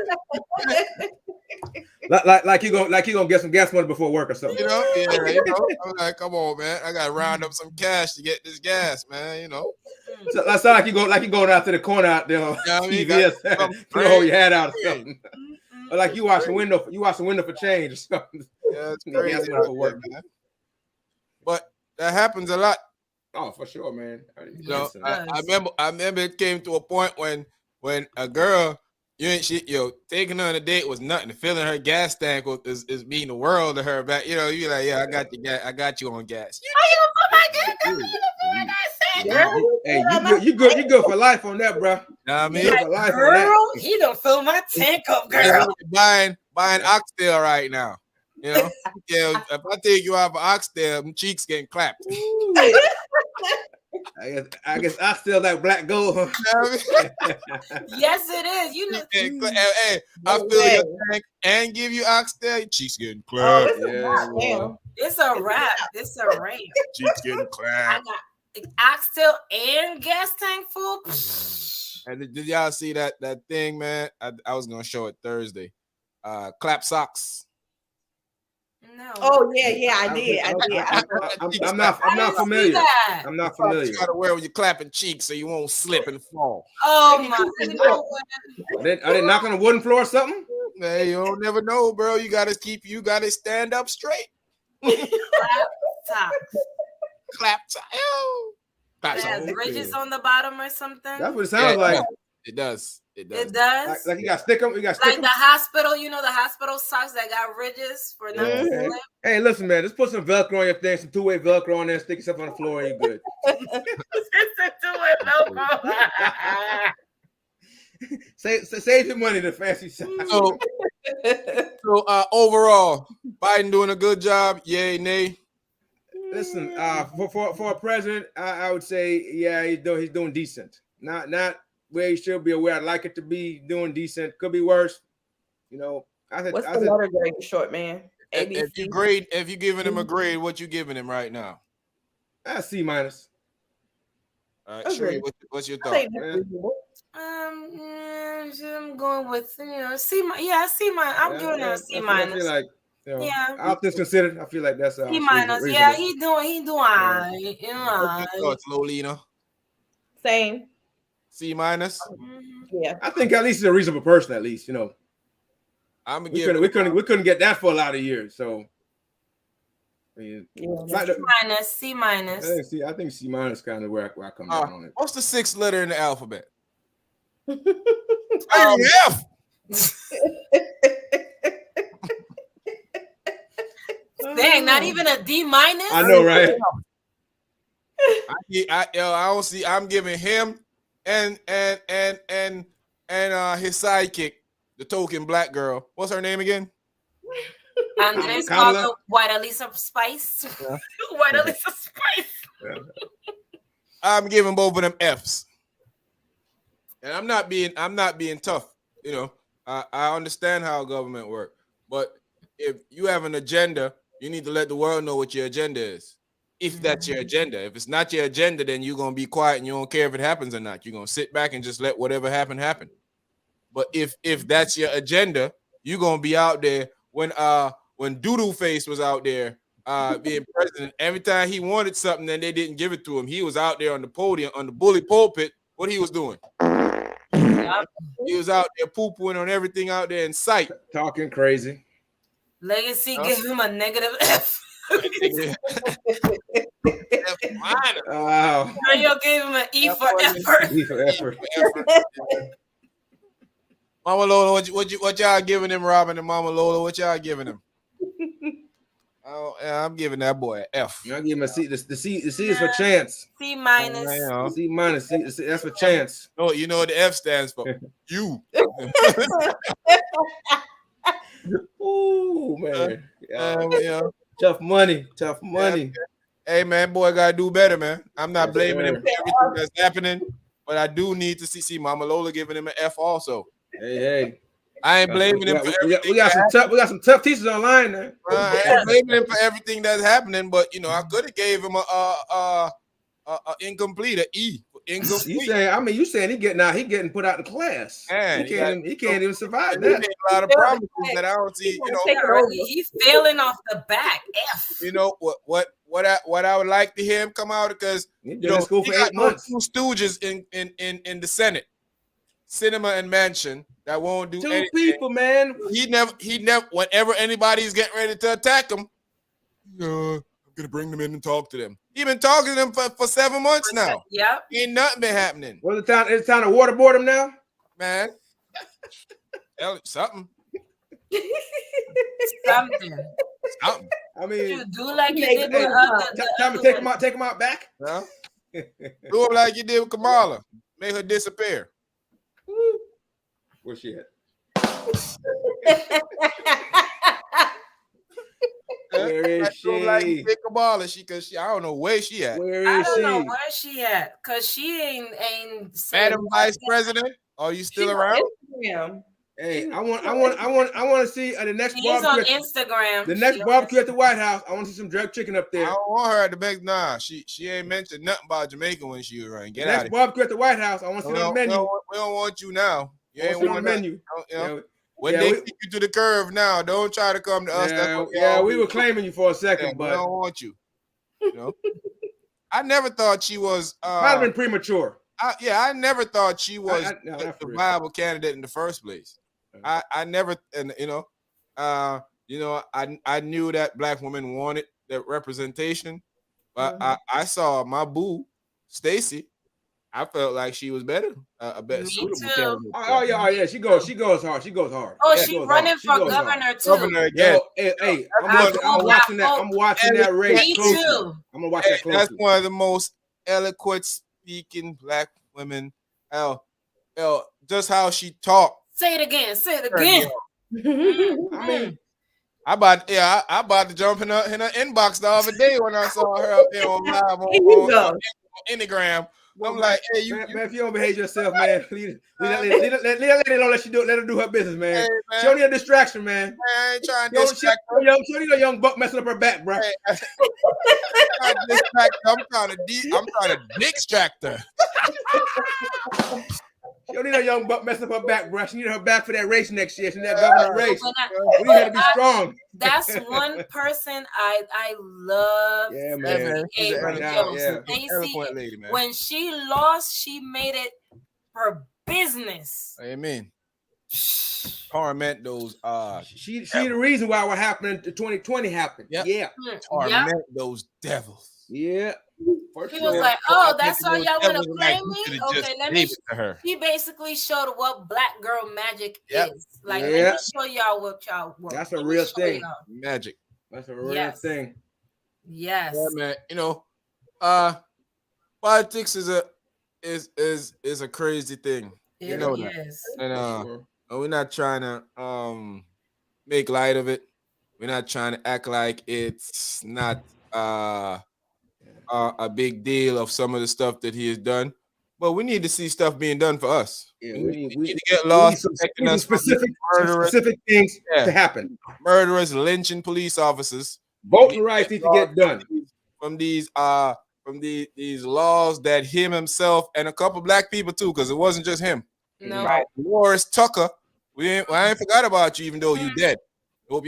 Like you gonna get some gas money before work or something. I'm like, come on, man. I gotta round up some cash to get this gas, man. So that sound like you going out to the corner out there on TVS, hold your head out or something. Or like you watch the window for change or something. Yeah, it's crazy for work, man. But that happens a lot. Oh, for sure, man. I remember it came to a point when a girl, taking her on a date was nothing. Filling her gas tank is meaning the world to her back. You're like, yeah, I got you on gas. Hey, you good for life on that, bro. I mean, girl, he don't fill my tank up, girl. Buying oxtail right now. If I take you out for oxtail, my cheeks getting clapped. I guess oxtail like black gold. Yes, it is. Hey, I fill your tank and give you oxtail. Your cheeks getting clapped. It's a wrap. It's a wrap. Cheeks getting clapped. I got oxtail and gas tank full. And did y'all see that thing, man? I was gonna show it Thursday. Clap socks. No. Oh yeah, I did. I'm not familiar. I'm not familiar. You gotta wear when you're clapping cheeks so you won't slip and fall. Oh my! You know what? Are they knocking on the wooden floor or something? Hey, you don't never know, bro. You gotta stand up straight. Clap socks. Clap. It has ridges on the bottom or something. That's what it sounds like. It does. It does. Like you got stick 'em. You got like the hospital. You know the hospital socks that got ridges for not to slip. Hey, listen, man. Just put some Velcro on your thing, some two-way Velcro on there, stick yourself on the floor, and you're good. Save your money, the fancy side. So overall, Biden doing a good job. Yay, nay. Listen, for a president, I would say, yeah, he's doing decent. Not where he should be or where I'd like it to be. Doing decent. Could be worse. You know, what's the letter grade, short man? If you giving him a grade, what you giving him right now? C minus. All right, Sheree, what's your thought? I'm going with C. Yeah, C minus. I'm giving him a C minus. I feel like, all things considered, I feel like that's C minus. Yeah, he doing. Thoughts, Lolina? Same. C minus. Yeah, I think at least he's a reasonable person. At least we couldn't get that for a lot of years. So C minus. I think C minus kind of where I come down on it. What's the 6th letter in the alphabet? F. Dang, not even a D minus. I know, right? I don't see. I'm giving him and his sidekick, the token black girl. What's her name again? Andres called White Elisa Spice. Yeah. White Elisa Spice. Yeah. I'm giving both of them F's. And I'm not being tough. I understand how government works, but if you have an agenda, you need to let the world know what your agenda is. If that's your agenda. If it's not your agenda, then you're gonna be quiet and you don't care if it happens or not. You're gonna sit back and just let whatever happen. But if that's your agenda, you're gonna be out there when Doodoo Face was out there being president. Every time he wanted something and they didn't give it to him, he was out there on the podium, on the bully pulpit. What he was doing? He was out there poo-pooing on everything out there in sight. Talking crazy. Legacy give him a negative F. Wow. Mario gave him an E for effort. E for effort. Mama Lola, what y'all giving him, Robin and Mama Lola? What y'all giving him? I'm giving that boy an F. I'll give him a C. The C is for chance. C minus. C minus. C, that's for chance. Oh, you know what the F stands for? You. Ooh, man. Tough money. Hey, man, boy, gotta do better, man. I'm not blaming him for everything that's happening, but I do need to see Mama Lola giving him an F also. Hey. I ain't blaming him for everything. We got some tough teachers online now. I ain't blaming him for everything that's happening, but I could have gave him a incomplete, an E. Incomplete. You saying he getting put out of class. Man, he can't even survive that. He made a lot of promises that I don't see. He's failing off the back. F. What I would like to hear him come out because he school for 8 months. Two stooges in the Senate, Cinema and Mansion that won't do anything. Two people, man. He never. Whenever anybody's getting ready to attack him, I'm gonna bring them in and talk to them. He been talking to them for 7 months now. Yep. Ain't nothing been happening. Well, it's time to waterboard him now, man. Something. Something. I mean, you do like you did with time to take him out back. Yeah. Do him like you did with Kamala. Make her disappear. Where's she at? Where is she? Like Kamala, I don't know where she at. Where is she? I don't know where she at, cause she ain't. Madam Vice President, are you still around? Instagram. Hey, I want to see the next barbecue. On Instagram. The next barbecue at the White House. I want to see some jerk chicken up there. I don't want her at the back. Nah, she ain't mentioned nothing about Jamaica when she was running. Next barbecue at the White House. I want to see it on the menu. We don't want you now. You ain't on the menu. When they kick you to the curve now, don't try to come to us. We were claiming you for a second, but I don't want you. You know, I never thought she was. Might have been premature. I never thought she was the viable candidate in the first place. I never, and I knew that black women wanted that representation, but I saw my boo, Stacey. I felt like she was better, a better suitable candidate. Oh yeah, she goes hard. Oh, she's running for governor too. Governor again. Hey, I'm watching that race. Me too. I'm gonna watch that closely. That's one of the most eloquent speaking black women. Just how she talked. Say it again. I mean, I about to jump in her inbox the other day when I saw her up there on live on Instagram. I'm like, hey, man, if you don't behave yourself, man, leave that lady alone. Let her do her business, man. Hey, man. She don't need a distraction, man. I ain't trying to distract her. She don't need a young buck messing up her back, bro. Hey, I'm trying to distract her. She don't need a young buck messing up her back, bro. She need her back for that race next year. She need that governor race. We need her to be strong. That's one person I love. Yeah, man. Stacey, when she lost, she made it her business. Amen. Torment those. She the reason why what happened in 2020 happened. Yep. Yeah. Torment those devils. Yeah. He was like, "Oh, that's how y'all want to play me? Okay, let me." He basically showed what black girl magic is. Like, let me show y'all what y'all work. That's a real thing. Magic. That's a real thing. Yes. Yeah, man. Politics is a crazy thing. It is. And we're not trying to make light of it. We're not trying to act like it's not a big deal of some of the stuff that he has done, but we need to see stuff being done for us. Yeah, we need to get lost. Specific things to happen. Murderers, lynching police officers. Voting rights need to get done from these laws that him himself and a couple black people too, because it wasn't just him. No, right. Loris Tucker. I ain't forgot about you, even though you dead. Hope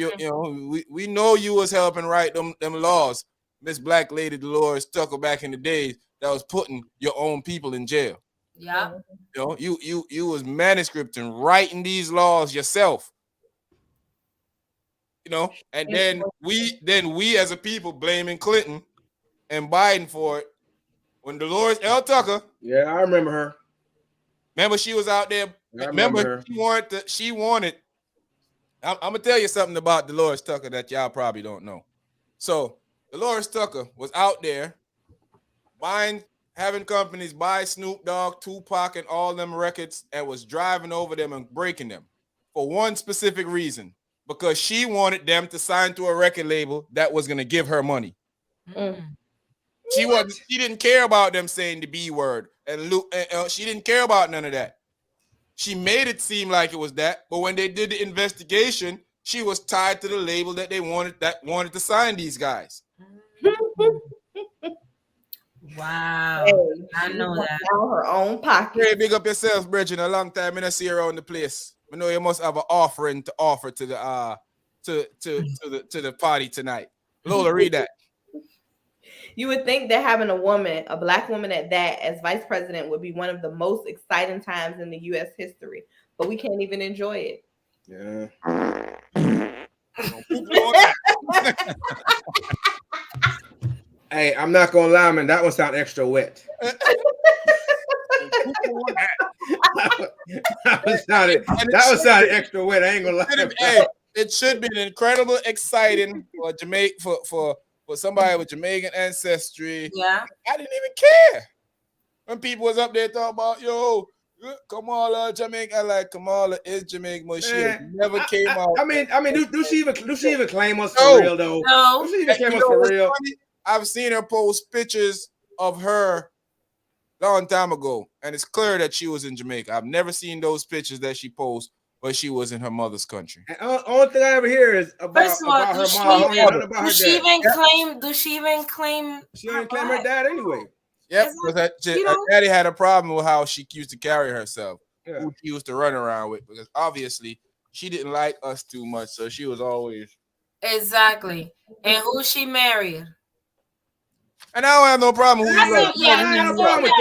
we know you was helping write them laws. Miss Black Lady Dolores Tucker back in the days that was putting your own people in jail. Yeah. You was manuscripting, writing these laws yourself. And then we as a people blaming Clinton and Biden for it. When Dolores L. Tucker. Yeah, I remember her. Remember she was out there. Remember she wanted. I'm gonna tell you something about Dolores Tucker that y'all probably don't know. So Dolores Tucker was out there having companies buy Snoop Dogg, Tupac, and all them records, and was driving over them and breaking them for one specific reason, because she wanted them to sign to a record label that was going to give her money. She didn't care about them saying the B word, and she didn't care about none of that. She made it seem like it was that, but when they did the investigation, she was tied to the label that they wanted to sign these guys. Wow, I know that. Out her own pocket. Hey, big up yourself, Bridget. A long time I don't see you around the place. I know you must have an offering to offer to the to the party tonight. Lola, read that. You would think that having a black woman at that, as vice president would be one of the most exciting times in the U.S. history, but we can't even enjoy it. Yeah. Hey, I'm not gonna lie, man. That one sound extra wet. That one sounded extra wet. I ain't gonna lie. Hey, it should be an incredible, exciting for Jamaica for somebody with Jamaican ancestry. Yeah, I didn't even care when people was up there talking about Kamala Jamaica. Like Kamala is Jamaican, but she never came out. I mean, do she even claim us for real though? No, do she even claim us for real? Funny? I've seen her post pictures of her long time ago, and it's clear that she was in Jamaica. I've never seen those pictures that she posted, but she was in her mother's country. And only thing I ever hear is about her mom. Does she even claim? She don't claim her dad anyway. Yep, because her daddy had a problem with how she used to carry herself, who she used to run around with, because obviously she didn't like us too much, so she was always exactly. And who she married? And I don't have no problem. I ain't no problem with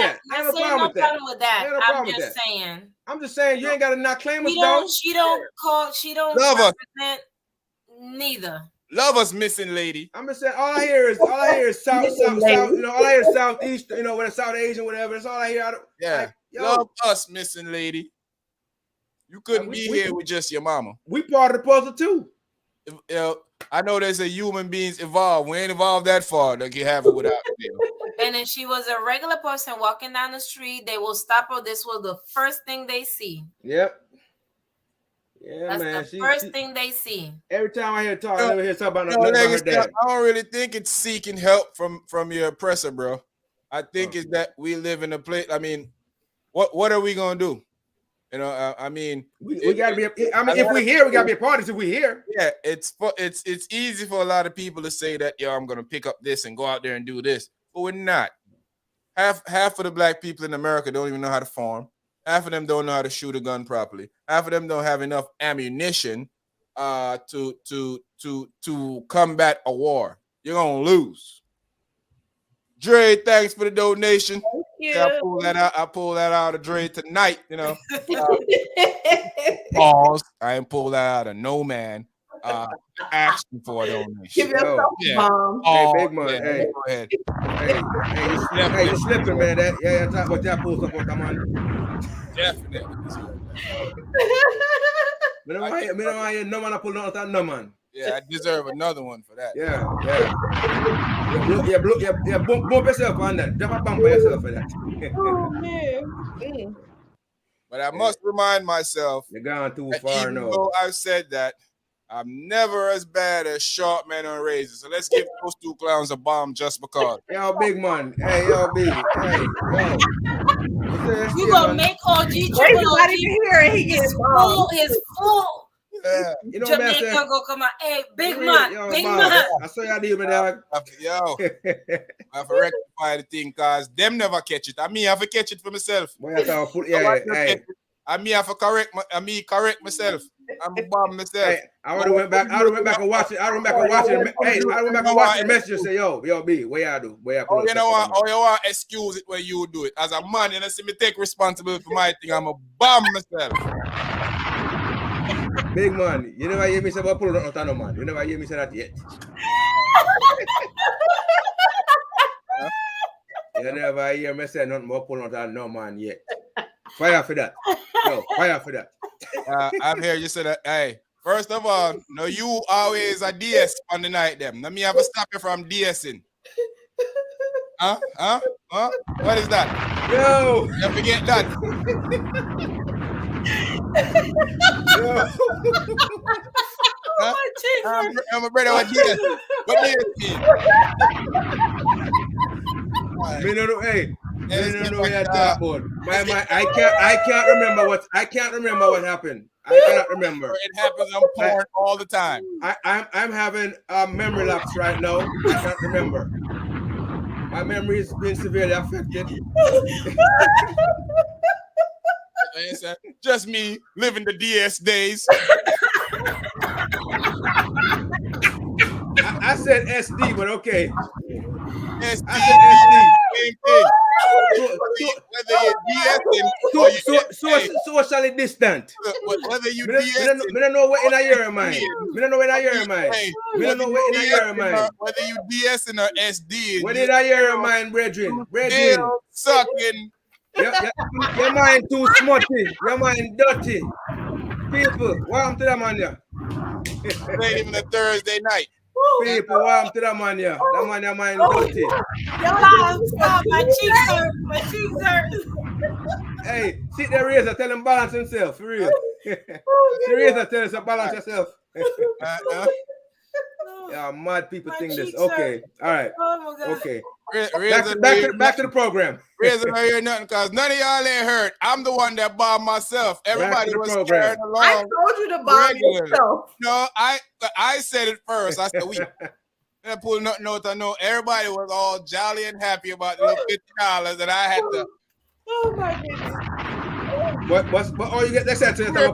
that. I'm just saying you ain't got to not claim us, though. She don't Love us. represent neither. Love us, missing lady. I'm just saying all I hear is south, you know, all I hear is southeast, you know, with a South Asian, whatever. That's all I hear. Love us, missing lady. You couldn't be here with just your mama. We part of the puzzle too. I know there's a human beings evolved. We ain't evolved that far that you have it without me. And if she was a regular person walking down the street, they will stop her. This was the first thing they see. Yep. Yeah, that's man. the first thing they see. Every time I hear talk, I never hear something about her dad. I don't really think it's seeking help from your oppressor, bro. I think it's that we live in a place. I mean, what are we gonna do? You know, I mean, we gotta be. I mean, if we here, we gotta be a part of it. If we here, yeah, it's easy for a lot of people to say that, yo, I'm gonna pick up this and go out there and do this, but we're not. Half of the black people in America don't even know how to farm. Half of them don't know how to shoot a gun properly. Half of them don't have enough ammunition to combat a war. You're gonna lose. Dre, thanks for the donation. Thank you. Yeah, I pull that out of Dre tonight. You know, pause. I ain't pull that out of no man. Asking for a donation. Give yourself a bomb. Hey, big man. Yeah, hey, go ahead. Hey, you slipping, man. That what that pulls up on. Come on. Definitely. Me don't hear no man pull nothing, no man. Yeah, I deserve another one for that. Yeah. Bump yourself on that. Drop a bump by yourself for that. Oh man. But I must remind myself, you're gone too far now. Even though I've said that, I'm never as bad as short men on razors. So let's give those two clowns a bomb just because. Yo, big man. Hey, yo, big. Hey, yo. You gonna make OG triple OG his full. Yeah. You know Jamaica what go come out. Hey, big man. I saw y'all deal with that. Yo, I have to rectify the thing because them never catch it. I mean, I have to catch it for myself. I mean, I have to correct myself. I'm a bomb myself. Hey, I would have went back and watched it. I went back and watched it. Hey, I went back and watched the message and say, yo, B, what y'all do? You want to excuse it when you do it. As a man, you know, see me take responsibility for my thing. I'm a bomb myself. Big man, you never hear me say about pulling out no man. You never hear me say that yet. You never hear me say nothing about pulling out no man yet. Fire for that. Yo, fire for that. I'm here. You said that. Hey, first of all, no, you always a DS on the night. Them. Let me have to stop you from DSing. Huh? What is that? Yo, don't forget that. I'm a brother. What DS? What DS mean? Me no know. Hey. I can't remember what happened. I cannot remember. It happens on porn all the time. I'm having a memory lapse right now. I can't remember. My memory is being severely affected. Just me living the DS days. I said SD, but okay. SD. I said SD. Same thing. Whether you're DSing socially distant. Whether you DSing. I don't know what in a year mind. Whether you DSing or SD. What in a year mind, brethren? Sucking. Your mind too smutty. Your mind dirty. People, welcome to the man here. It ain't even a Thursday night. People, welcome to the man here. That man your mind dirty. Stop. My cheeks hurt. Hey, sit there, Razor. Tell him balance himself. For real. Razor, tell us to balance yourself. Yeah, mad people think this. Okay, all right. Oh my God. Okay. Back to the program. Razor don't hear nothing because none of y'all ain't heard. I'm the one that bombed myself. Everybody was carrying along. I told you to bomb yourself. No, I said it first. I said we didn't pull nothing out. I know everybody was all jolly and happy about the $50 that I had to. Oh my goodness. What you get? Let's say to the man.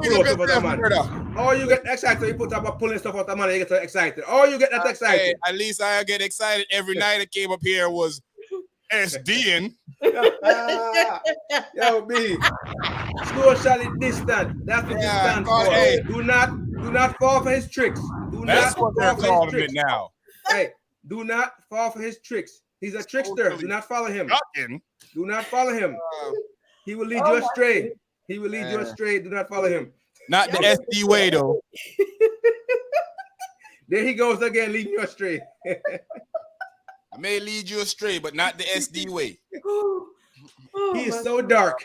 Oh, you get excited. You put up about pulling stuff out the money. You get so excited. Oh, you get that excited. Hey, at least I get excited every night. I came up here was SDing. Yo, B. Socially distant. That's what this stands for. Hey. Do not fall for his tricks. That's what they're calling it now. Hey, do not fall for his tricks. He's a trickster. Do not follow him. Do not follow him. He will lead you astray. He will lead you astray. Do not follow him. Not the SD way, though. There he goes again, leading you astray. I may lead you astray, but not the SD way. He is so dark.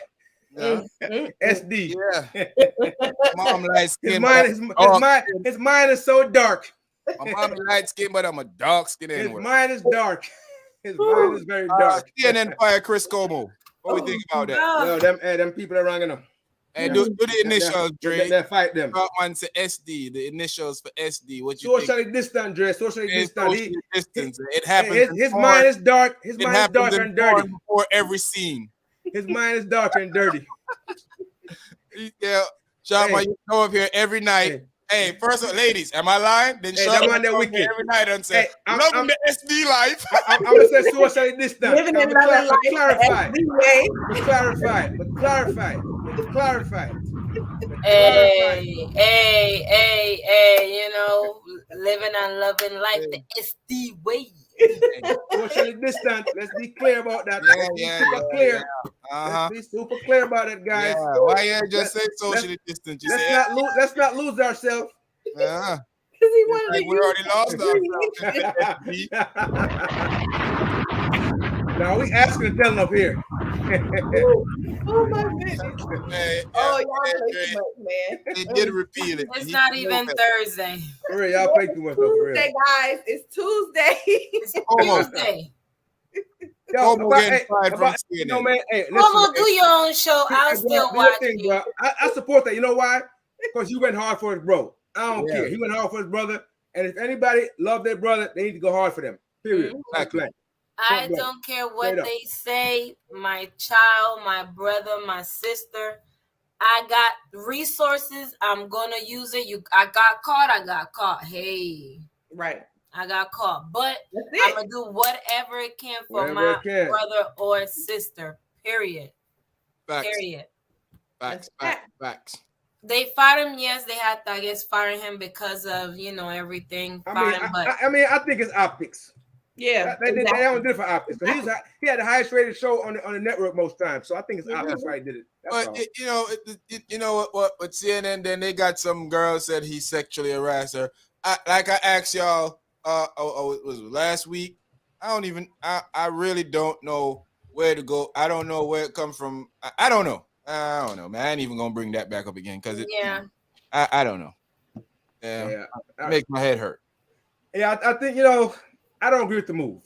SD. Yeah. Mom light skin. His mind is so dark. My mom is light skin, but I'm a dark skin anyway. His mind is dark. His mind is very dark. CNN fire Cris Cuomo. What we think about that? No, them people are wrong enough. Hey, do the initials, Dre. They fight them. Man say SD, the initials for SD. What you socially think? Distant, Dre. Socially distant. Distance. It happens. His mind is dark. His mind is dark and dirty. Before every scene. His mind is dark and dirty. Yeah, Shama, you come up here every night. Hey, first of all, ladies, am I lying? Then Shama come up here every night and say, loving the SD life. I'm gonna say socially distant. Living in another life. Clarify. Hey, you know, living and loving life the SD way. Socially distant. Let's be clear about that. Clear. Let's be super clear about it, guys. Yeah. Why you just say socially distant? Let's not lose ourselves. Yeah. Like we already lost ourselves. Now we asking to tell them up here. Oh my goodness. Y'all play too much, man. They did repeal it. It's not even Thursday. For real, y'all play too much. Tuesday, guys. It's Tuesday. It's Tuesday. Yo, man. Hey, listen, do your own show. I'll still watch it. I support that. You know why? Because you went hard for his bro. I don't care. He went hard for his brother. And if anybody love their brother, they need to go hard for them. Period. Exactly. I don't care what they say. My child, my brother, my sister. I got resources. I'm gonna use it. I got caught. Hey. Right. I got caught. But I'm gonna do whatever it can for my brother or sister. Period. Facts. Period. Facts. They fired him. Yes, they had to, I guess, fire him because of everything. I think it's optics. Yeah, they don't do it for optics. He had the highest rated show on the network most times, so I think it's optics why he did it. But you know what? With CNN, then they got some girl said he sexually harassed her. I asked y'all, it was last week. I really don't know where to go. I don't know where it comes from. I don't know. I don't know, man. I ain't even gonna bring that back up again because I don't know. Yeah, it makes my head hurt. Yeah, I think I don't agree with the move.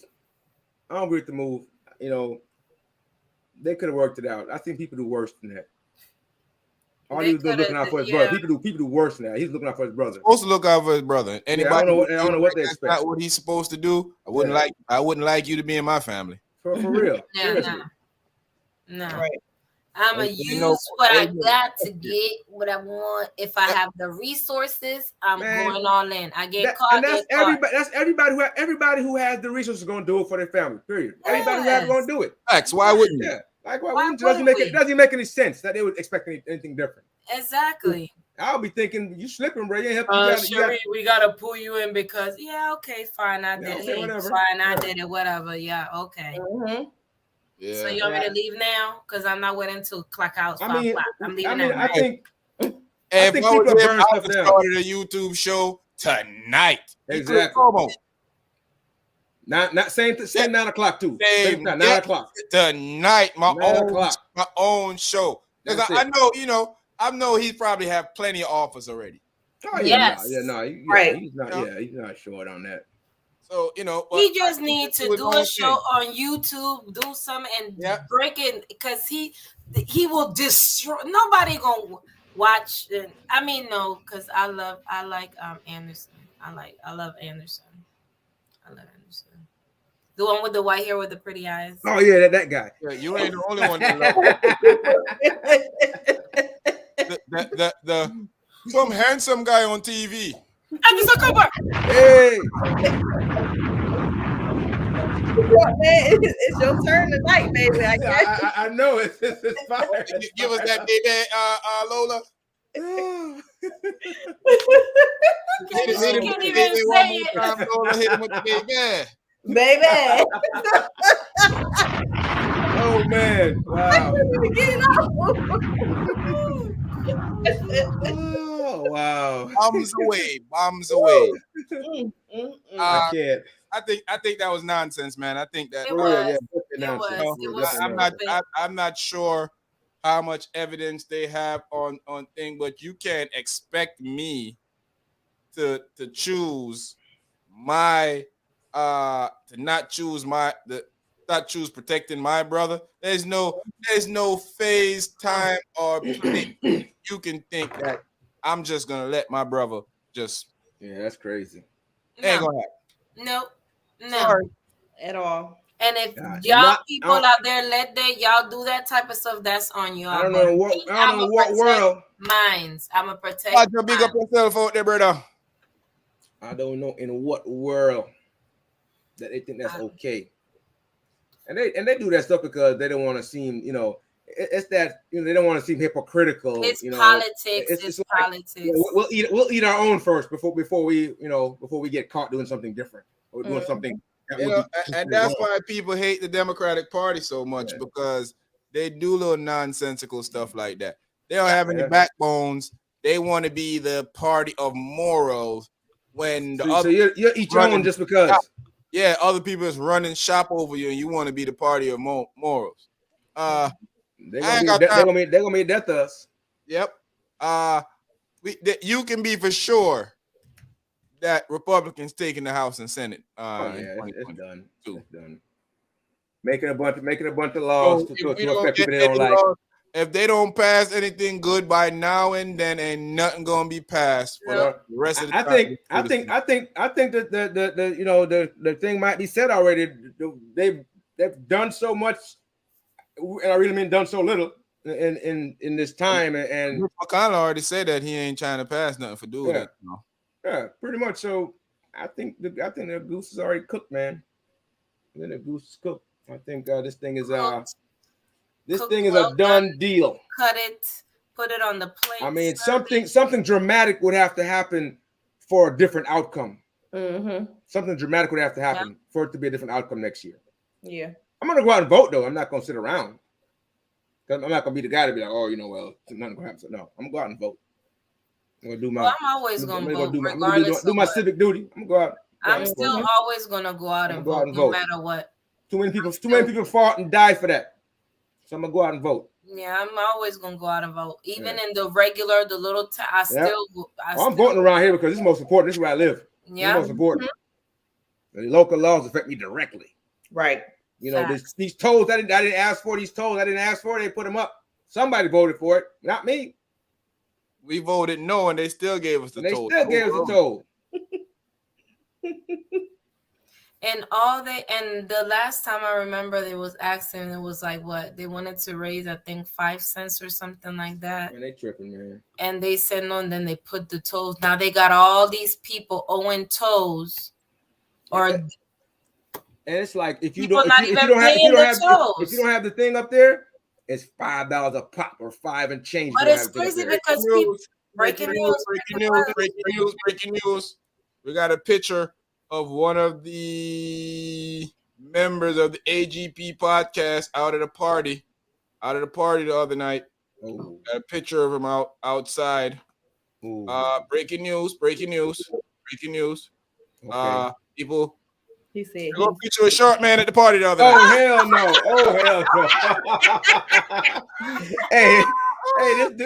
They could have worked it out. I think people do worse than that. All he was looking out for his brother. People do worse than that. He's looking out for his brother. Supposed to look out for his brother. Anybody? I don't know what they expect. Not what he's supposed to do. I wouldn't like you to be in my family. For real. No. Right. I'm going to use what I got to get what I want. If I have the resources, I'm going all in. I get caught. And that's everybody who has the resources going to do it for their family. Period. Everybody who has going to do it. Facts. Why wouldn't you? Like why wouldn't you? It doesn't make any sense that they would expect anything different. Exactly. I'll be thinking you slipping, bro. You we gotta pull you in because fine. I did it. Fine, I did it. Whatever. Yeah. Okay. Mm-hmm. Yeah. So you want me to leave now? Because I'm not waiting to clock out 5 o'clock. I'm leaving now. I think if I would have started a YouTube show tonight. Exactly. Not same 9 o'clock too. 9 o'clock tonight. My own show. Because I know he probably have plenty of offers already. Oh, yes. He's not short on that. So he just needs to do a show on YouTube, do something and break it because he will destroy. Nobody gonna watch. Because I like Anderson. I love Anderson. The one with the white hair with the pretty eyes. Oh yeah, that guy. Yeah, you ain't the only one that Some handsome guy on TV. Anderson Cooper. Hey, It's your turn tonight, baby. I guess. I know it's fire. Give us that baby, Lola. She can't even say it. Lola, hit him with the baby. Baby. Oh man! Wow! Get it off. Oh wow! Bombs away, bombs away. I can't. I think that was nonsense, man. I think that It was. it was. I'm not sure how much evidence they have on thing, but you can't expect me to choose my to not choose protecting my brother. There's no phase, time, or place you can think that I'm just gonna let my brother just. Yeah, that's crazy. Ain't gonna happen. No. Sorry. At all. And if y'all people out there y'all do that type of stuff, that's on y'all. I don't know what world. Mines. I'm a protect. Watch your big up yourself out there, brother. I don't know in what world that they think that's okay. And they do that stuff because they don't want to seem, it's that they don't want to seem hypocritical. It's politics. It's like, politics. We'll eat our own first before we get caught doing something different or doing something. And that's why people hate the Democratic Party so much, because they do little nonsensical stuff like that. They don't have any backbones. They want to be the party of morals when so you're each own just because. Yeah, other people is running shop over you, and you want to be the party of morals. They're gonna make that to us. Yep. You can be for sure that Republicans taking the House and Senate. It's done. It's done. Making a bunch of laws to affect people they don't like. If they don't pass anything good by now and then, ain't nothing gonna be passed for the rest of the time. I think that the thing might be said already. They've done so much, and I really mean done so little in this time. And McConnell already said that he ain't trying to pass nothing for doing it. Yeah, pretty much. So I think the goose is already cooked, man. Then the goose is cooked. I think this thing is a done deal. Cut it, put it on the plate. I mean, something dramatic would have to happen for a different outcome. Mm-hmm. Something dramatic would have to happen for it to be a different outcome next year. Yeah. I'm gonna go out and vote though. I'm not gonna sit around. I'm not gonna be the guy to be like, nothing gonna happen. So no, I'm gonna go out and vote. I'm gonna do my. I'm always gonna vote, regardless. Do my civic duty. I'm gonna go out. I'm still always gonna go out and vote, no matter what. Too many people fought and died for that. So I'm gonna go out and vote. Yeah, I'm always gonna go out and vote, even in the regular, the little. I'm voting around here because it's most important. This is where I live. Yeah, it's most important. Mm-hmm. The local laws affect me directly. Right. These tolls I didn't ask for. These tolls I didn't ask for. They put them up. Somebody voted for it, not me. We voted no, and they still gave us the toll. They still gave us the toll. And the last time I remember they was asking, it was like what they wanted to raise, I think 5 cents or something like that. Man, they tripping, man. And they said no, and then they put the tolls. Now they got all these people owing tolls, and it's like if you don't have the thing up there, it's $5 a pop or 5 and change. But it's crazy because people breaking news. We got a picture of one of the members of the AGP podcast out at a party the other night. Oh. Got a picture of him outside. Breaking news. Okay. People. He said Go picture a short man at the party the other night. Hell no.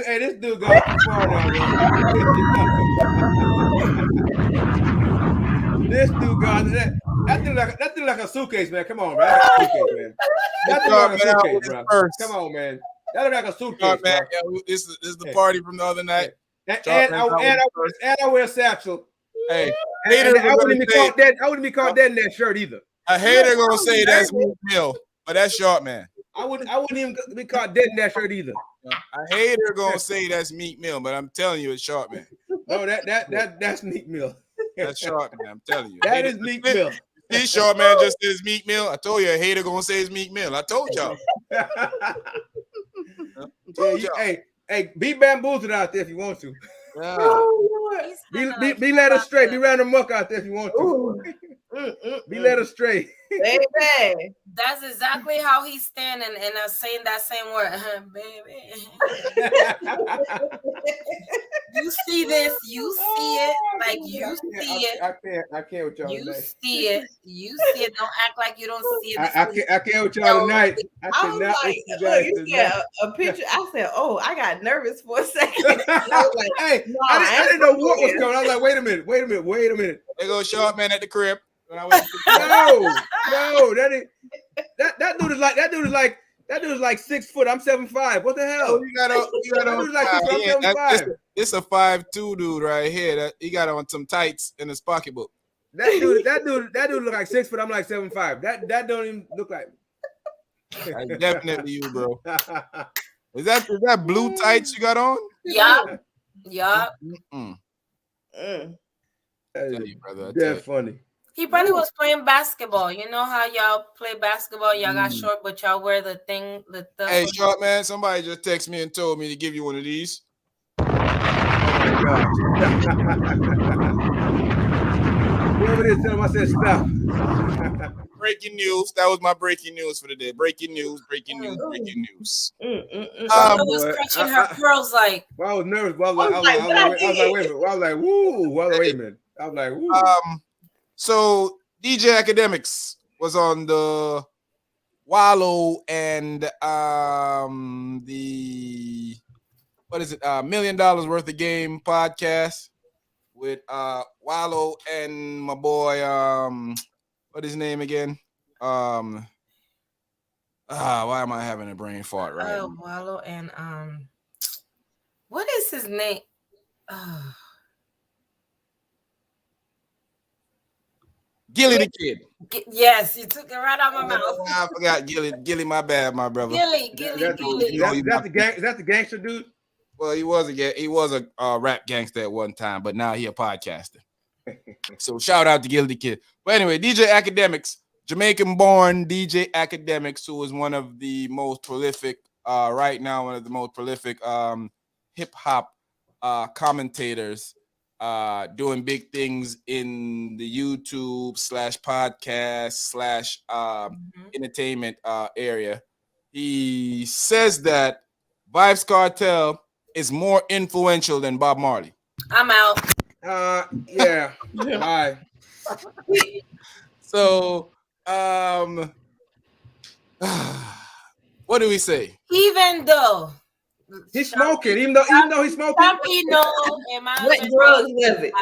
This dude got too far now, bro. This dude got that thing like a suitcase, man. Come on, man. That thing like a suitcase, bro. Come on, man. That look like a suitcase, man. This is the party from the other night. And I wear a satchel. Hey, I wouldn't be caught dead in that shirt either. A hater gonna say that's Meek Mill, but that's short man. I wouldn't even be caught dead in that shirt either. A hater gonna say that's Meek Mill, but I'm telling you, it's Sharp Man. No, that's Meek Mill. That's Sharp Man. I'm telling you. That is Meek Mill. See, Sharp Man just says Meek Mill. I told you, a hater gonna say it's Meek Mill. I told y'all. Hey, be bamboozled out there if you want to. Yeah. Be led astray. Be round the muck out there if you want to. Be led astray. Baby. That's exactly how he's standing and saying that same word, baby. You see this, you see it, like you see it. I can't with y'all you tonight. see it, you see it. Don't act like you don't see it. I can't with y'all tonight. I was like, look, you see a picture. I said, oh, I got nervous for a second. I was like, hey, no, I didn't know what was coming. I was like, wait a minute. There goes Sharp Man at the crib. No, that dude is like 6 foot. I'm 7'5". What the hell? You got on like 7'5". It's a 5'2" dude right here. He got on some tights in his pocketbook. That dude look like 6 foot. I'm like 7'5". That don't even look like. That's definitely you, bro. Is that blue tights you got on? Yeah. That's funny. He probably was playing basketball. You know how y'all play basketball? Y'all got short, but y'all wear the thing. Hey, Sharp Man, somebody just texted me and told me to give you one of these. Oh my God. Whoever it is, tell him I said stop. Breaking news. That was my breaking news for the day. Breaking news. I was scratching her pearls like. Well, I was nervous. I was like, wait a minute. I was like, woo. Wait a minute. I was like, woo. So DJ Akademiks was on the Wallow and the $1 million worth of game podcast with Wallow and my boy what is his name again? Why am I having a brain fart right now? Wallow and what is his name? Gilly the Kid. Yes, you took it right out of my mouth. I forgot Gilly. Gilly, my bad, my brother. Gilly. Is that the gangster dude? Well, he was a rap gangster at one time, but now he a podcaster. So shout out to Gilly the Kid. But anyway, DJ Akademiks, Jamaican-born DJ Akademiks, who is one of the most prolific right now, one of the most prolific hip hop commentators. Doing big things in the YouTube /podcast / entertainment area. He says that Vybz Kartel is more influential than Bob Marley. I'm out. Yeah. Hi. So, what do we say? Even though he's smoking, even though he's smoking. Some people what drugs was it?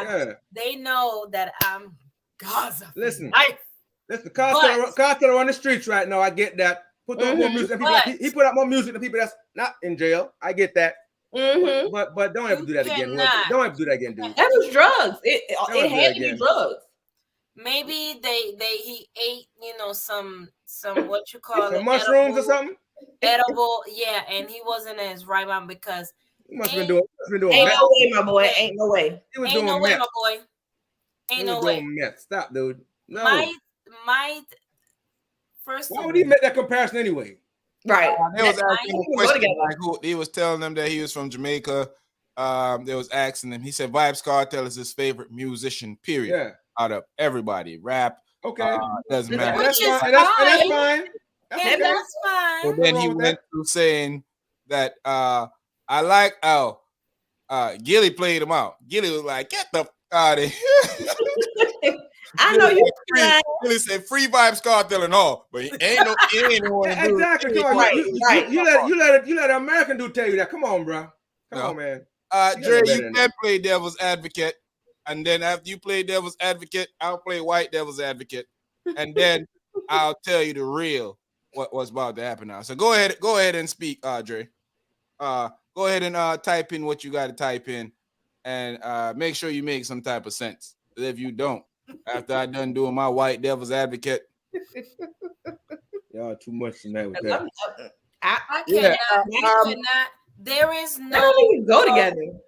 They know that I'm Gaza. Listen, Kartel on the streets right now. I get that. Put out more music. He put out more music than people that's not in jail. I get that. But don't ever do that again. Don't ever do that again, dude. That was drugs. It had to be drugs. Maybe he ate, some what you call some mushrooms or something. Edible, yeah, and he wasn't in his right mind because he must have been doing ain't meth. no way, my boy. Ain't no way. He was ain't doing no meth. way, my boy. Ain't no way. Meth. Stop, dude. No. My first. Why would he make that comparison anyway? Right. They was asking him a question, like he was telling them that he was from Jamaica. They was asking him. He said Vybz Kartel is his favorite musician. Period. Yeah. Out of everybody, rap. Okay. Doesn't matter. That's fine. That's fine. So then he went through saying that I like how Gilly played him out. Gilly was like, "Get the f out of here." I know you. Gilly said, "Free Vybz Kartel and all," but he ain't no one. Exactly. Come on. Right. You let an American dude tell you that. Come on, bro. Come on, man. Dre, you can play devil's advocate, and then after you play devil's advocate, I'll play white devil's advocate, and then I'll tell you the real what's about to happen now. So go ahead and speak, Dre. Go ahead and type in what you got to type in, and make sure you make some type of sense. If you don't, after I done doing my white devil's advocate, Y'all too much tonight with 'Cause that. I Yeah, cannot. There is I no. don't think you go together.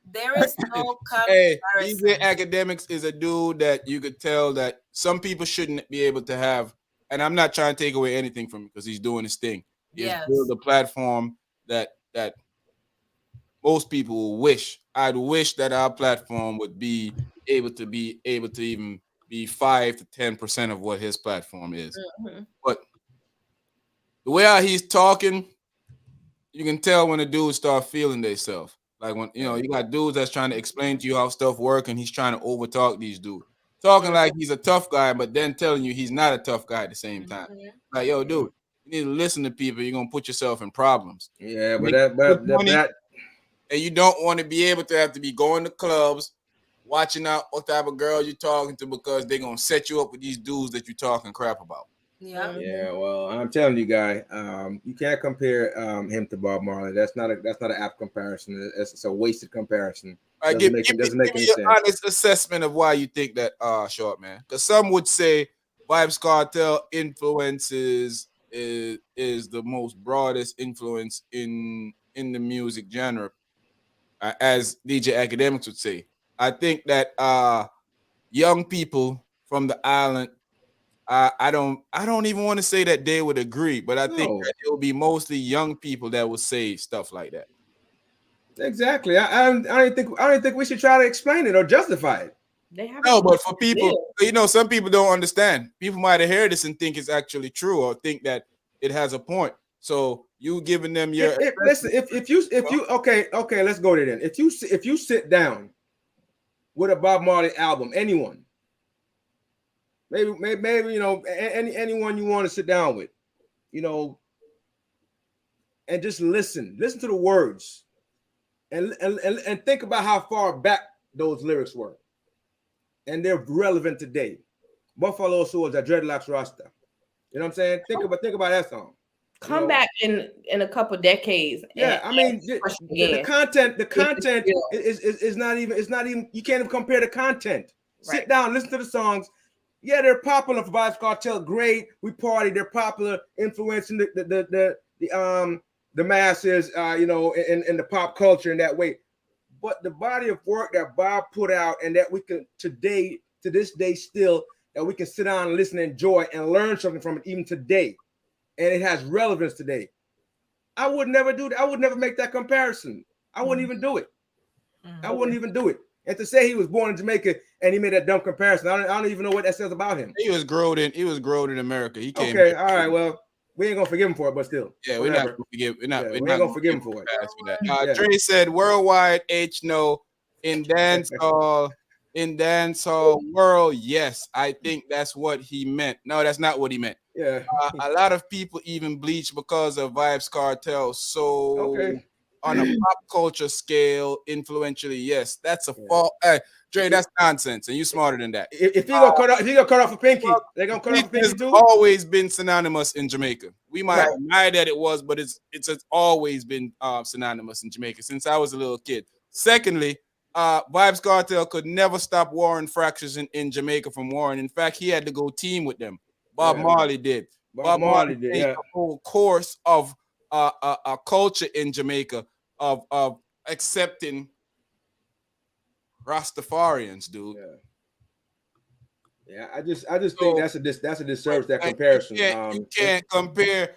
There is no Hey, comparison. DJ Academics is a dude that you could tell that some people shouldn't be able to have. And I'm not trying to take away anything from him because he's doing his thing. He's Yes. built a platform that most people will wish. I'd wish that our platform would be able to even be 5 to 10% of what his platform is. Mm-hmm. But the way how he's talking, you can tell when the dudes start feeling themselves. Like when you got dudes that's trying to explain to you how stuff work, and he's trying to overtalk these dudes, talking like he's a tough guy, but then telling you he's not a tough guy at the same time. Like, yo, dude, you need to listen to people. You're gonna put yourself in problems. Yeah, but that and you don't want to be able to have to be going to clubs, watching out what type of girl you're talking to because they're gonna set you up with these dudes that you're talking crap about. Yeah. Yeah, well, I'm telling you, guy, you can't compare him to Bob Marley. That's not an apt comparison. It's a wasted comparison. Give me your honest assessment of why you think that, short man. Because some would say Vybz Kartel influences is the most broadest influence in the music genre, as DJ Akademiks would say. I think that young people from the island, I don't even want to say that they would agree, but I think that it will be mostly young people that will say stuff like that. Exactly. I don't think we should try to explain it or justify it. No, but for people, some people don't understand. People might have heard this and think it's actually true or think that it has a point. So you giving them your listen. If you okay, let's go there then. If you sit down with a Bob Marley album, anyone, maybe anyone you want to sit down with, and just listen to the words, and think about how far back those lyrics were, and they're relevant today. Buffalo Soldier, Dreadlocks Rasta. You know what I'm saying? Think about that song. Come back in a couple decades. Yeah, I mean the content is not even you can't even compare the content. Right. Sit down, listen to the songs. Yeah, they're popular for Vybz Kartel. Great, we party. They're popular, influencing the masses. In the pop culture in that way. But the body of work that Bob put out, and that we can to this day still, that we can sit down and listen, and enjoy, and learn something from it even today, and it has relevance today. I would never do that. I would never make that comparison. I wouldn't even do it. I wouldn't even do it. And to say he was born in Jamaica and he made that dumb comparison, I don't even know what that says about him. He was grown in America. He came. Okay, all right. Well, we ain't gonna forgive him for it, but still. Yeah, we're not gonna forgive. We ain't gonna forgive him for it. Dre said, "Worldwide H no in dancehall world." Yes, I think that's what he meant. No, that's not what he meant. Yeah, a lot of people even bleach because of Vybz Kartel. So on a pop culture scale, influentially, yes, that's a fault. Hey, Dre, that's nonsense, and you smarter than that. If he gonna cut off a pinky, they're gonna cut off a pinky too. Always been synonymous in Jamaica. We might deny that it was, but it's always been synonymous in Jamaica since I was a little kid. Secondly, Vybz Kartel could never stop warring fractures in Jamaica from warring. In fact, he had to go team with them. Bob Marley did. Bob Marley did a whole course of a culture in Jamaica of accepting Rastafarians, dude. Yeah, I just think that's a disservice, that comparison. You can't compare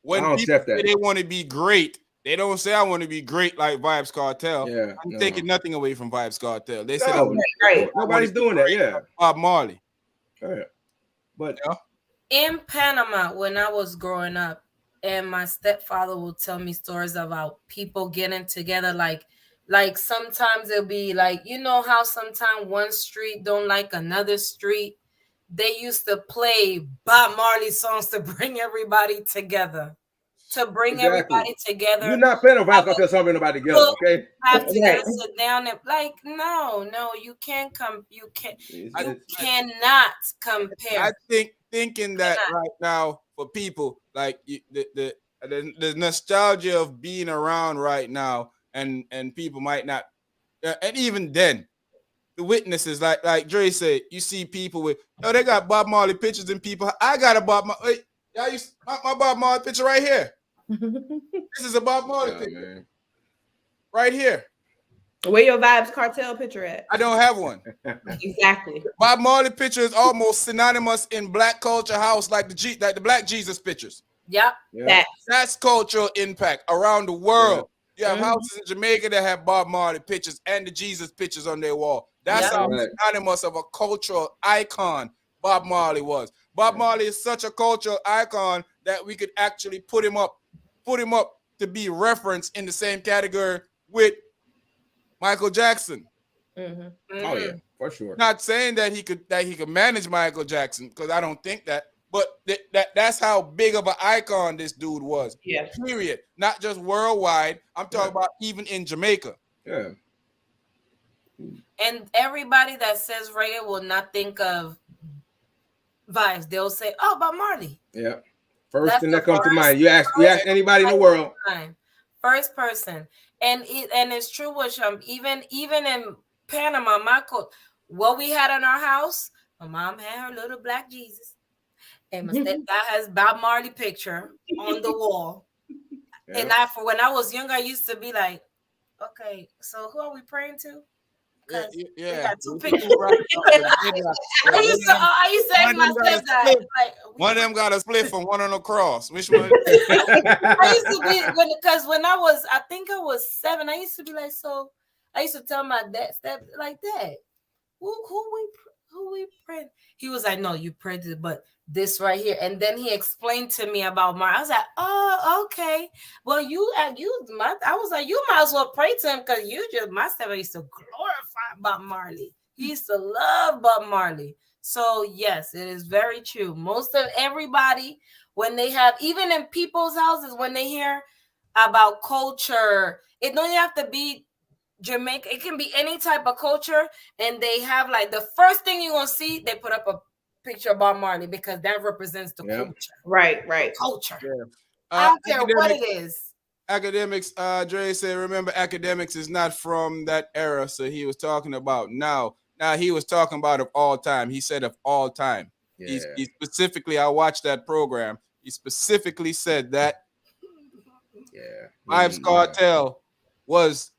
when people say they want to be great. They don't say I want to be great like Vybz Kartel. Yeah, I'm taking nothing away from Vybz Kartel. They said nobody's doing that. Yeah, Bob Marley. Yeah. But in Panama, when I was growing up, and my stepfather will tell me stories about people getting together, like sometimes it'll be like, how sometimes one street don't like another street. They used to play Bob Marley songs to bring everybody together. Everybody together. You're not playing a Vybz Kartel song with nobody together, okay? Have to sit down and no, you can't come. You cannot compare. I think thinking that right now for people like the nostalgia of being around right now, and people might not, and even then, the witnesses, like Dre said, you see people with, they got Bob Marley pictures and people. I got a Bob Marley. Y'all use my Bob Marley picture right here. This is a Bob Marley picture. Man. Right here. Where your Vybz Kartel picture at? I don't have one. Exactly. Bob Marley picture is almost synonymous in Black culture house, like the Black Jesus pictures. Yep. That's cultural impact around the world. You have houses in Jamaica that have Bob Marley pictures and the Jesus pictures on their wall. That's how synonymous of a cultural icon Bob Marley was. Bob Marley is such a cultural icon that we could actually put him up to be referenced in the same category with Michael Jackson. Oh yeah, for sure. Not saying that he could manage Michael Jackson, because I don't think that, but that's how big of an icon this dude was. Yeah. Period. Not just worldwide. I'm talking about even in Jamaica. Yeah. And everybody that says reggae will not think of Vybz. They'll say, "Oh, Bob Marley." Yeah. First thing that comes to mind. You ask anybody in the world. First person. And it's true with even in Panama, what we had in our house, my mom had her little Black Jesus, and my stepdad has Bob Marley picture on the wall. Yeah. And when I was younger, I used to be like, okay, so who are we praying to? Yeah. Got two pictures. I used to ask my stepdad, like, one of them got a split from one on the cross. Which one? I used to be when I think I was 7. I used to be like, so I used to tell my dad, Dad, who we praying? He was like, no, you prayed to, but this right here. And then he explained to me about Marley. I was like, oh, okay. Well, I was like, you might as well pray to him, because my stepdad used to glorify Bob Marley. He used to love Bob Marley. So yes, it is very true. Most of everybody, when they have, even in people's houses, when they hear about culture, it don't have to be Jamaica. It can be any type of culture, and they have like the first thing you're gonna see, they put up a picture of Bob Marley, because that represents the culture. Right. Culture. Yeah. I don't care what it is. Akademiks, Dre said, remember, Akademiks is not from that era, so he was talking about now. Now he was talking about of all time. He said of all time. Yeah. He specifically, I watched that program. He specifically said that Vybz Kartel was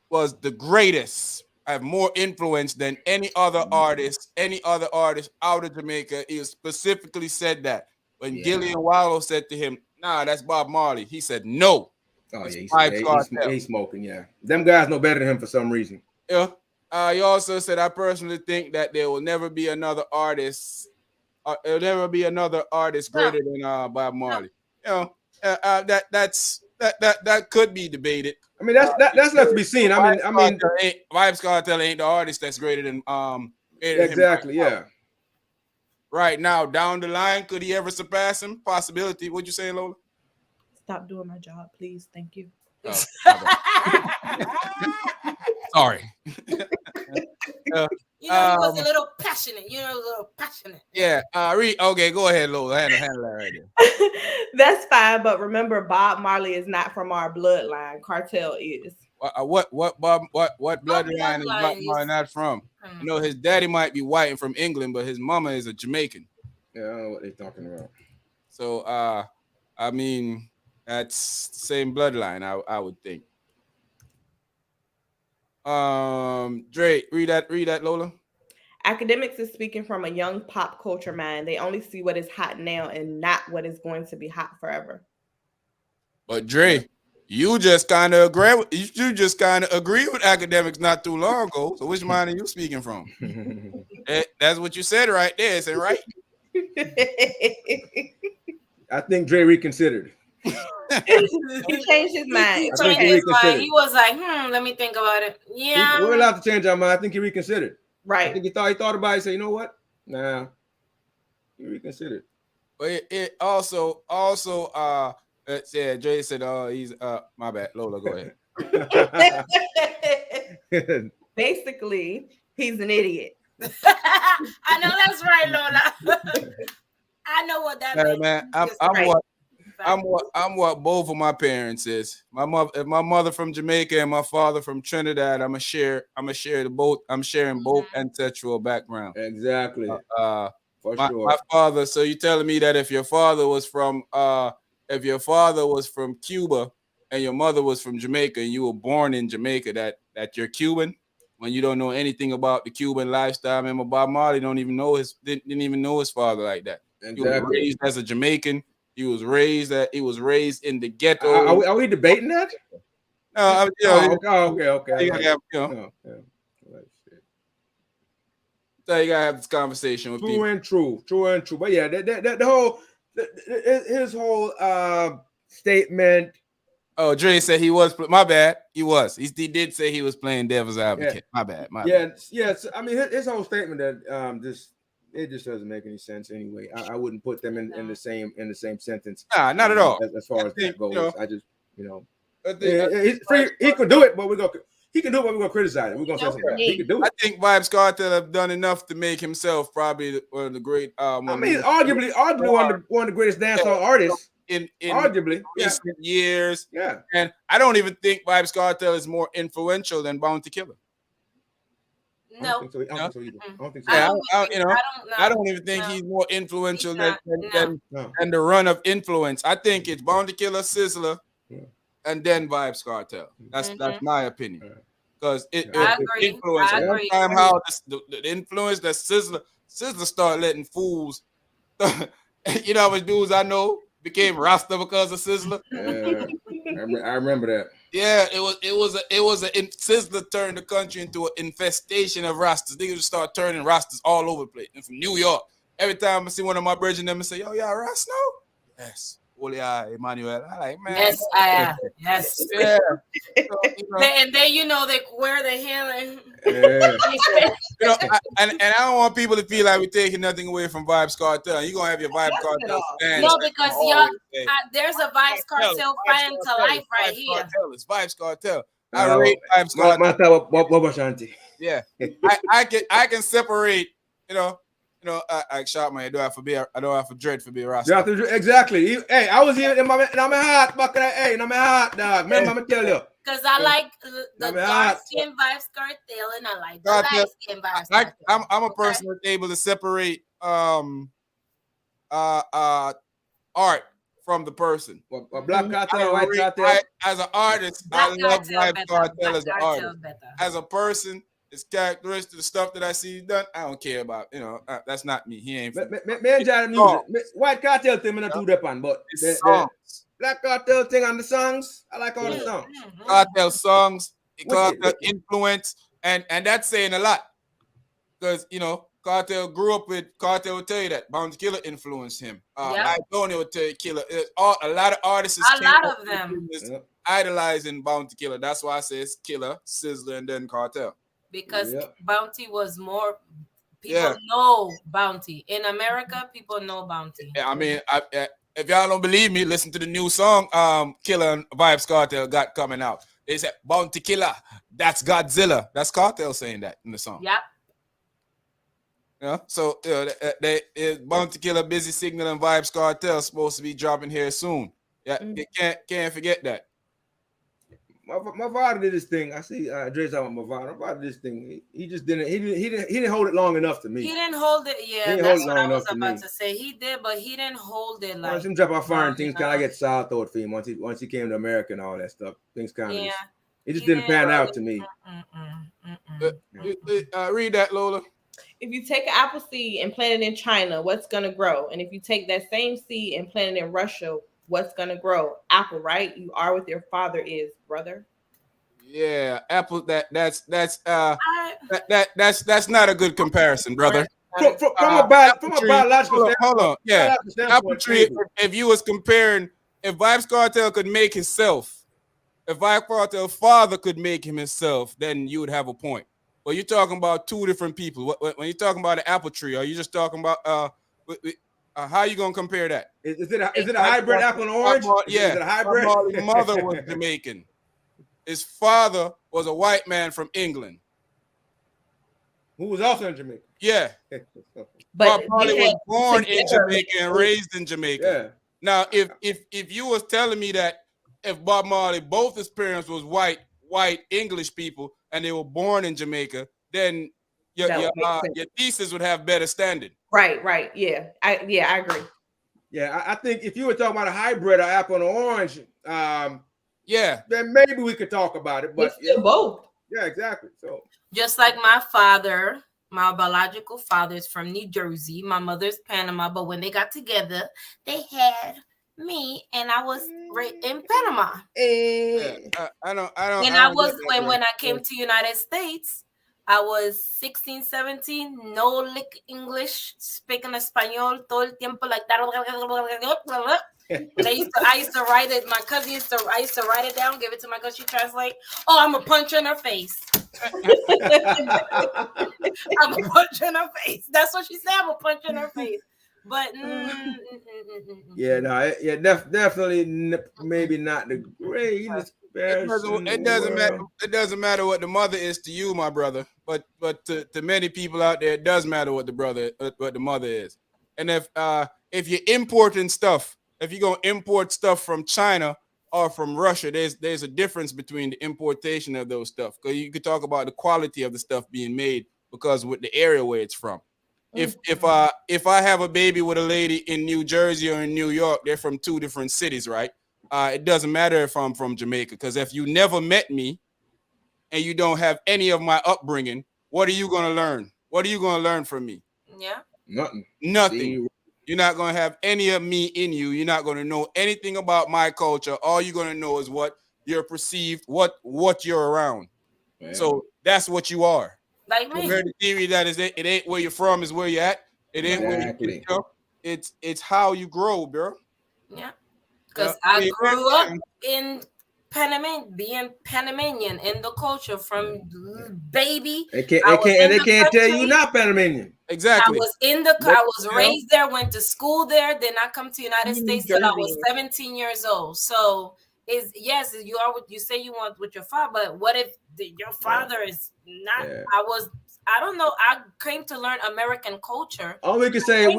the greatest. Have more influence than any other artist out of Jamaica. He specifically said that. When Gillian Wallow said to him, nah, that's Bob Marley, he said no. Oh yeah, he's smoking. Yeah, them guys know better than him for some reason. Yeah. He also said, I personally think that there will never be another artist. There'll never be another artist greater than Bob Marley. You know, that could be debated. I mean, that's left to be seen. I mean, Vybz Kartel ain't the artist that's greater than exactly. Yeah. Right now, down the line, could he ever surpass him? Possibility. What'd you say, Lola? Stop doing my job, please. Thank you. Oh, sorry. He was a little passionate. Yeah. Okay, go ahead, Lola. Handle that right there. That's fine, but remember, Bob Marley is not from our bloodline. Kartel is. What bloodline is Bob Marley not from? You know, his daddy might be white and from England, but his mama is a Jamaican. Yeah, I don't know what they're talking about. So, I mean, that's the same bloodline, I would think. Dre, read that, Lola. Akademiks is speaking from a young pop culture mind. They only see what is hot now and not what is going to be hot forever. But Dre, you just kind of agree with Akademiks not too long ago. So which mind are you speaking from? That's what you said right there. Is it right? I think Dre reconsidered. He changed his mind. He was like, let me think about it. Yeah. We're allowed to change our mind. I think he reconsidered. Right. I think he thought about it and said, you know what? Nah. He reconsidered. But it also Jay said, he's my bad. Lola, go ahead. Basically, he's an idiot. I know that's right, Lola. I know what that means. Man, I'm what both of my parents is. My mother from Jamaica and my father from Trinidad. I'm sharing both ancestral background. Exactly. For my sure. father. So you're telling me that if your father was from Cuba and your mother was from Jamaica and you were born in Jamaica, that you're Cuban when you don't know anything about the Cuban lifestyle. Remember, Bob Marley didn't even know his father like that. Exactly. He was raised as a Jamaican. He was raised in the ghetto. Are we debating that? No, okay. So you gotta have this conversation with people. True and true. But yeah, his whole statement. Oh, Dre said he was. My bad. He was. He did say he was playing devil's advocate. Yeah. My bad. Yes. I mean, his whole statement that it just doesn't make any sense anyway. I wouldn't put them in the same sentence. Nah, not at all. As far as that goes, I just he's free. He can do it, but he can do it, but we're gonna criticize it. We're gonna say something. He can do it. I think Vybz Kartel have done enough to make himself probably one of the great. Arguably one of the greatest dancehall artists. In arguably recent years. Yeah. And I don't even think Vybz Kartel is more influential than Bounty Killer. No. I don't think so either. I don't think so. I don't even think he's more influential than the run of influence. I think it's Bounty Killer, Sizzler, and then Vybz Kartel. That's my opinion. Because influence. One time how the influence that Sizzler started letting fools, you know how much dudes I know became Rasta because of Sizzler. Yeah, I remember that. Yeah, Sizzler turned the country into an infestation of Rastas. They just start turning Rastas all over the place. And from New York, every time I see one of my brethren, them and say, "Yo, y'all Rasta?" Yes. Holy Emmanuel. I like, man. Yes, I am. Yes. Yeah. So, and then they wear the hand. Yeah. And I don't want people to feel like we're taking nothing away from Vybz Kartel. You're gonna have your Vybz Kartel fans. No, because there's a Vybz Kartel fan to life right here. It's Vybz Kartel. I rate Vybz Kartel. Yeah. I can separate, I shot my. I don't have to dread for being Rasta. Exactly. Hey, I was here in my heart back in that. In my heart, dog. Remember, I'm tell you. Because I like the dark skin Vybz Kartel and I like the light skin Vybz Kartel. I'm a person that's able to separate art from the person. Black Kartel, White Kartel. As an artist, I love Vybz Kartel as an artist. As a person, it's characteristic, the stuff that I see done, I don't care about. That's not me. He ain't. Music. White Kartel thing, I'm not too deep on, but the Black Kartel thing on the songs, I like all the songs. Kartel songs, Kartel influence, and that's saying a lot. Because, Kartel grew up with, Kartel will tell you that Bounty Killer influenced him. Tony will tell you Killer. A lot of artists. A lot of them. Idolizing Bounty Killer. That's why I say it's Killer, Sizzler, and then Kartel. Because Bounty was more, people know Bounty. In America, people know Bounty. Yeah, I mean, if y'all don't believe me, listen to the new song Killer and Vybz Kartel got coming out. They said, Bounty Killer, that's Godzilla. That's Kartel saying that in the song. Yep. So Bounty Killer, Busy Signal, and Vybz Kartel supposed to be dropping here soon. Yeah, you can't forget that. My father did this thing. I see Dre's talking about my father. My father did this thing. He just didn't. He didn't hold it long enough to me. He didn't hold it. Yeah, that's what I was about to say. He did, but he didn't hold it like. Once him drop off foreign things, kind of get soured out for him. Once he came to America and all that stuff, things kind of. It just didn't pan out to me. Read that, Lola. If you take an apple seed and plant it in China, what's gonna grow? And if you take that same seed and plant it in Russia, what's gonna grow? Apple, right? You are what your father is, brother. Yeah, apple. That's not a good comparison, brother. From a biological standpoint. Hold on. Yeah, apple tree. If you was comparing, if Vybz Kartel could make himself, if Vybz Kartel's father could make him himself, then you would have a point. But you're talking about two different people. When you're talking about an apple tree, are you just talking about how are you gonna compare that? Is it a hybrid apple and orange? Yeah, is it a hybrid? His mother was Jamaican. His father was a white man from England, who was also in Jamaica. Yeah, but Bob Marley was born in Jamaica and raised in Jamaica. Now, if you was telling me that if Bob Marley, both his parents was white English people, and they were born in Jamaica, then your thesis would have better standing. Right. Yeah, I agree. Yeah, I think if you were talking about a hybrid, an apple and an orange, then maybe we could talk about it. But it's still both. Yeah, exactly. So just like my father, my biological father is from New Jersey. My mother's Panama, but when they got together, they had me, and I was in Panama. I don't. When I came to United States, I was 16, 17, no lick English, speaking Espanol todo el tiempo like that. I used to write it. My cousin I used to write it down, give it to my cousin. She translate. Oh, I'm a punch in her face. I'm a punch in her face. That's what she said. I'm a punch in her face. But definitely maybe not the greatest. It doesn't matter what the mother is to you, my brother. But to many people out there, it does matter what the mother is. And if you're importing stuff, if you're gonna import stuff from China or from Russia, there's a difference between the importation of those stuff. Because you could talk about the quality of the stuff being made because with the area where it's from. If I have a baby with a lady in New Jersey or in New York, they're from two different cities, right? It doesn't matter if I'm from Jamaica, because if you never met me and you don't have any of my upbringing, what are you going to learn? What are you going to learn from me? Yeah. Nothing. You're not going to have any of me in you. You're not going to know anything about my culture. All you're going to know is what you're perceived, what you're around. Man. So that's what you are. Like me. The theory that is it ain't where you're from, is where you're at. It ain't where you go. It's how you grow, bro. Yeah. Because I grew up in being Panamanian in the culture from baby. They can't tell you not Panamanian. Exactly. I was raised there, went to school there. Then I come to United States till I was 17 years old. So you are what you say you want with your father, but what if your father is not? Yeah. I don't know. I came to learn American culture. All we can say,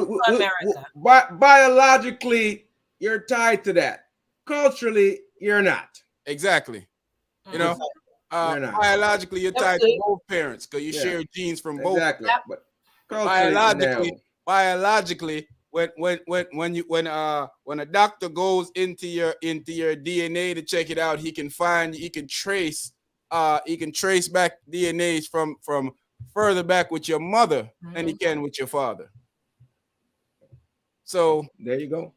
biologically, you're tied to that. Culturally, you're not. Exactly. You know, biologically, you're tied to both parents because you share genes from both. Exactly. Yep. But biologically, when a doctor goes into your DNA to check it out, he can trace back DNAs from further back with your mother than he can with your father. So there you go.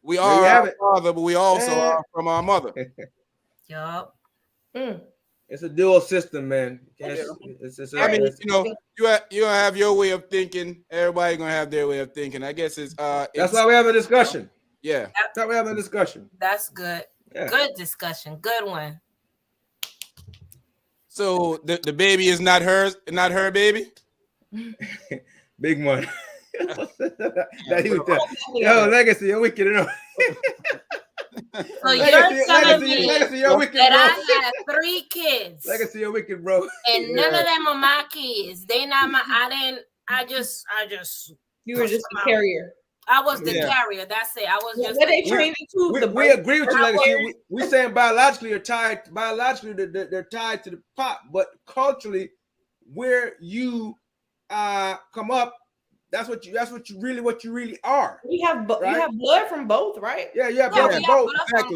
We are our father, but we also are from our mother. Yup. It's a dual system, man. You have your way of thinking. Everybody gonna have their way of thinking. I guess it's that's why we have a discussion. Yeah, that's why we have a discussion. That's good. Yeah. Good discussion. Good one. So the baby is not hers, not her baby. Big one. Legacy, you're wicked enough. So you're telling me that I had 3 kids. Legacy, you're wicked, bro. And none of them are my kids. They not my. I just. You were just the carrier. I was the carrier. That's it. I was just. What they trained to? We agree with you, Legacy. We saying biologically you're tied. Biologically they're tied to the pop, but culturally, where you come up. That's what you really are. You have blood from both, right? Yeah, you have blood from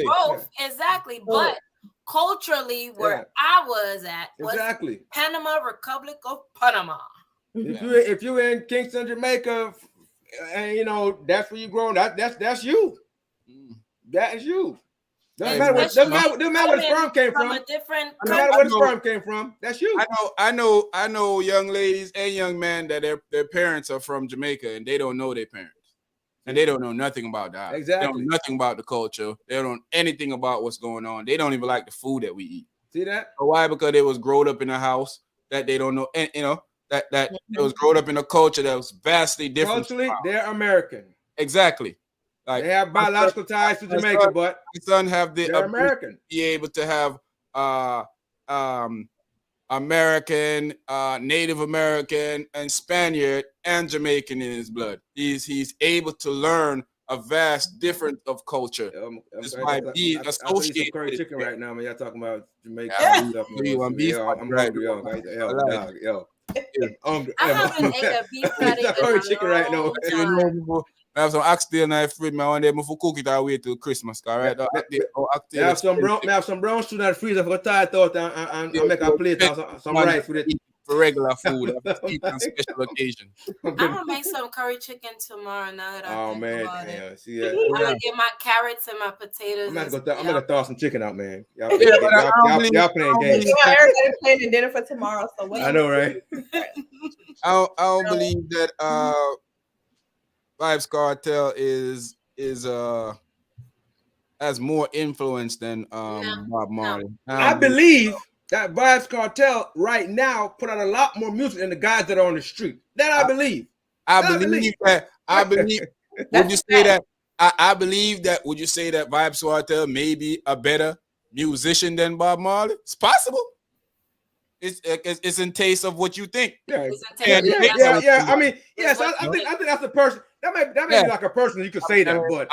both. Exactly. But culturally, where I was at was Panama, Republic of Panama. If you in Kingston, Jamaica, and that's where you grown, that's you. That is you. Doesn't matter where the sperm came from. No matter where the sperm came from, that's you. I know young ladies and young men that their parents are from Jamaica and they don't know their parents. And they don't know nothing about that. Exactly. They don't know nothing about the culture. They don't know anything about what's going on. They don't even like the food that we eat. See that? Why? Because they was growing up in a house that they don't know, and that it was growing up in a culture that was vastly different. Culturally, they're American. Exactly. Like they have biological ties to Jamaica, but my son have the American. Be able to have American, Native American, and Spaniard and Jamaican in his blood. He's able to learn a vast difference of culture. Just by being associated curry with chicken it. right now, man. Y'all talking about Jamaica Yeah. stuff. I'm hungry, yo. I haven't ate a beef patty in curry a chicken right now. long time. I have some oxtail in my fridge, man. One day I cook it all way till Christmas. All right, I have some brown stew in the freezer for tired out and make a plate of some rice with it. For regular food, on special occasion. I'm gonna make some curry chicken tomorrow. Now that I think about it, see, I'm gonna get my carrots and my potatoes. I'm gonna throw some chicken out, man. Y'all playing games. Everybody's planning dinner for tomorrow, so what? I know, right? I don't believe that Vybz Kartel is has more influence than Bob Marley. I believe that Vybz Kartel right now put out a lot more music than the guys that are on the street. That I believe. I believe that. Would you say that? I believe that. Would you say that Vybz Kartel may be a better musician than Bob Marley? It's possible. It's in taste of what you think. Yeah. Yeah. I mean, yes. I think that's a person. That may be like a person you could say that, but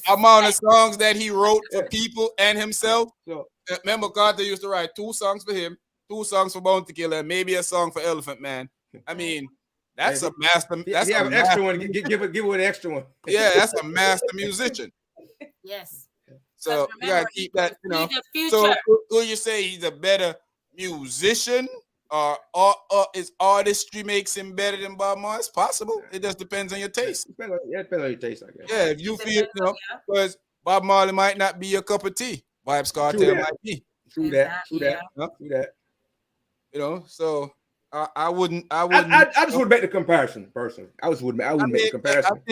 amount of songs that he wrote for people and himself. So remember, Carter used to write 2 songs for him, 2 songs for Bounty Killer, and maybe a song for Elephant Man. I mean, that's a master. That's an extra one. Give it an extra one. Yeah, that's a master musician. Yes. So you gotta keep that. So will you say he's a better musician? Or his artistry makes him better than Bob Marley? It's possible. It just depends on your taste. Depends on your taste, I guess. Yeah, if you feel, because Bob Marley might not be your cup of tea. Vybz Kartel might be. True that. So I wouldn't. I just would make the comparison, personally. I wouldn't make the comparison.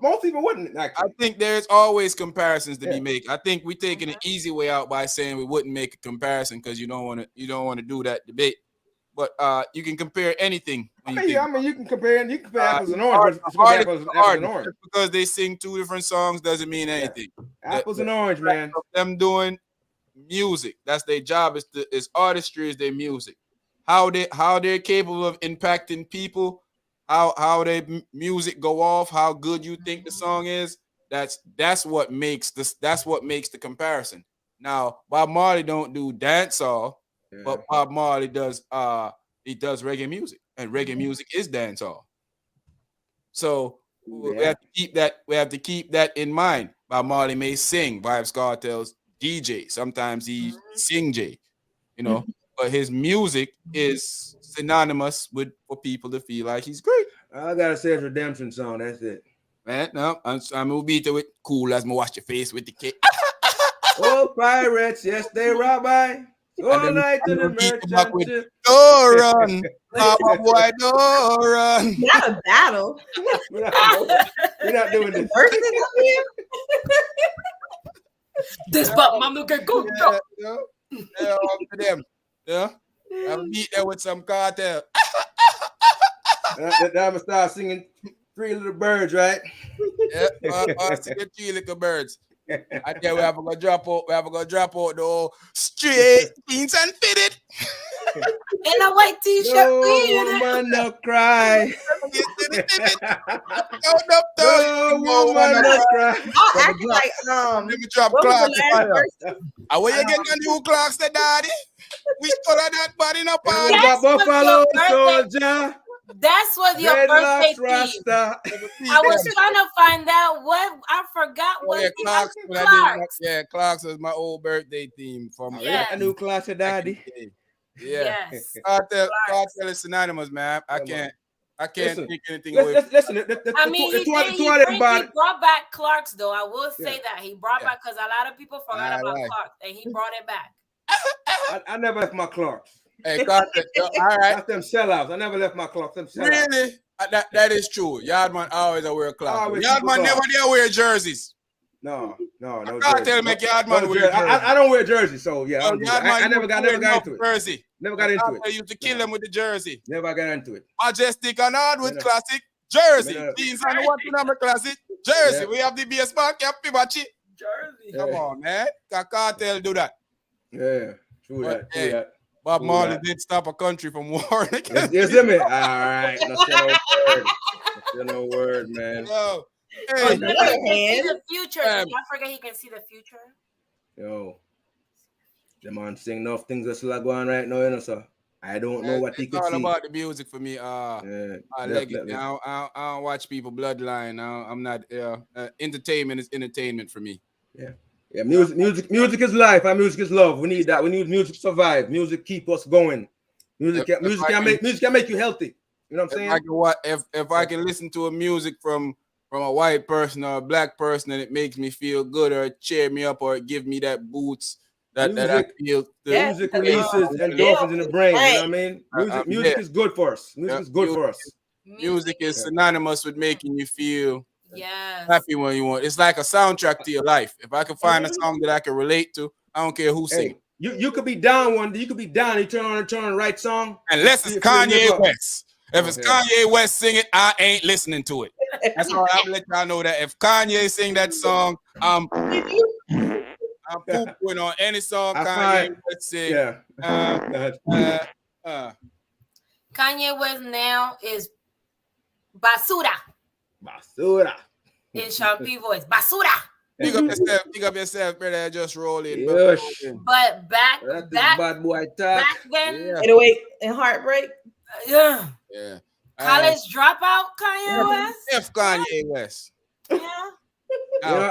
Most people wouldn't. Actually. I think there's always comparisons to be made. I think we're taking an easy way out by saying we wouldn't make a comparison because you don't want to do that debate. But you can compare anything. I mean, you can compare apples and oranges. Apples and orange. Just because they sing 2 different songs doesn't mean anything. Apples and orange, man. Them doing music. That's their job. Is artistry is their music. How they're capable of impacting people, how their music go off, how good you think the song is. That's what makes the comparison. Now, Bob Marley don't do dancehall, but Bob Marley does reggae music, and reggae music is dancehall. So we have to keep that in mind. Bob Marley may sing, Vybz Kartel's DJ. Sometimes he sing J, but his music is synonymous for people to feel like he's great. I gotta say, it's a redemption song. That's it. Man, no, I'm gonna beat it with cool as me wash your face with the cake. Oh, pirates, yes, they rob by. All night to the merchant. Don't run, Papa boy, don't run. Not a battle. We're not doing this. This but mama can go. Yeah, up to them. Yeah, I'll beat them with some cartel. I'm gonna start singing 3 Little Birds, right? Yeah, I'll sing 3 Little Birds. And then we have to go drop out. We have to go drop out the whole straight jeans and fitted. In a white t-shirt. No woman, no cry. No woman, no cry. I'll act like Let me drop Clarks. Where you get the new Clarks, the daddy? We color that body in a party. Buffalo soldier. That's what your birthday theme. I was trying to find out what I forgot. Clarks. Clarks was my old birthday theme from a new class of daddy. Yeah, yes. Cartel is synonymous, man. I can't take anything away. Listen. I mean, he brought back Clarks, though. I will say that he brought back because a lot of people forgot about Clarks, and he brought it back. I never left my Clarks. Hey, Carter, all right. That's them sellouts. I never left my Clarks. Them sellouts. Really? That is true. Yardman always wear Clarks. Yardman never dare wear jerseys. No. Cartel make Yardman wear jerseys. I don't wear jerseys, so yeah. I never got into it. Jersey. Never got into it. I used to kill them with the jersey. Never got into it. Majestic and Hardwood classic jersey. Jeans and what number classic jersey. Yeah. We have the baseball cap, Pibachi. Jersey. Come on, man. Cartel do that. Yeah, true that. Bob Marley did stop a country from war. Yes, man. All right. Let's You know, word, man. Yo, Oh, hey, On the he other can see hand, the future. Don't forget he can see the future. Yo, the man saying enough things that's like going right now, you know, so I don't know what he it's could all see. about the music for me. Yeah, Legacy. definitely. I don't watch people bloodline. I'm not. Entertainment is entertainment for me. Yeah, music is life and music is love. We need that. We need music to survive. Music keep us going. Music can make you healthy. You know what I'm saying? If I can listen to a music from a white person or a black person and it makes me feel good or cheer me up or give me that boots that I feel. Music releases endorphins in the brain. You know what I mean? Music is good for us. Music is good for us. Music is synonymous with making you feel yes happy when you want. It's like a soundtrack to your life. If I can find a song that I can relate to, I don't care who sings. You could be down one day. You could be down. You turn on the right song. Unless it's Kanye West. If it's Kanye West singing, I ain't listening to it. That's all I'm let y'all know that if Kanye sing that song, I'm pooping on any song Kanye West sing. Kanye West now is basura in Champi voice. Basura. Pick up yourself, brother. Just roll in. But back bad boy talk. back then, in heartbreak. yeah. College Uh, dropout Kanye West. F Kanye West. Yeah.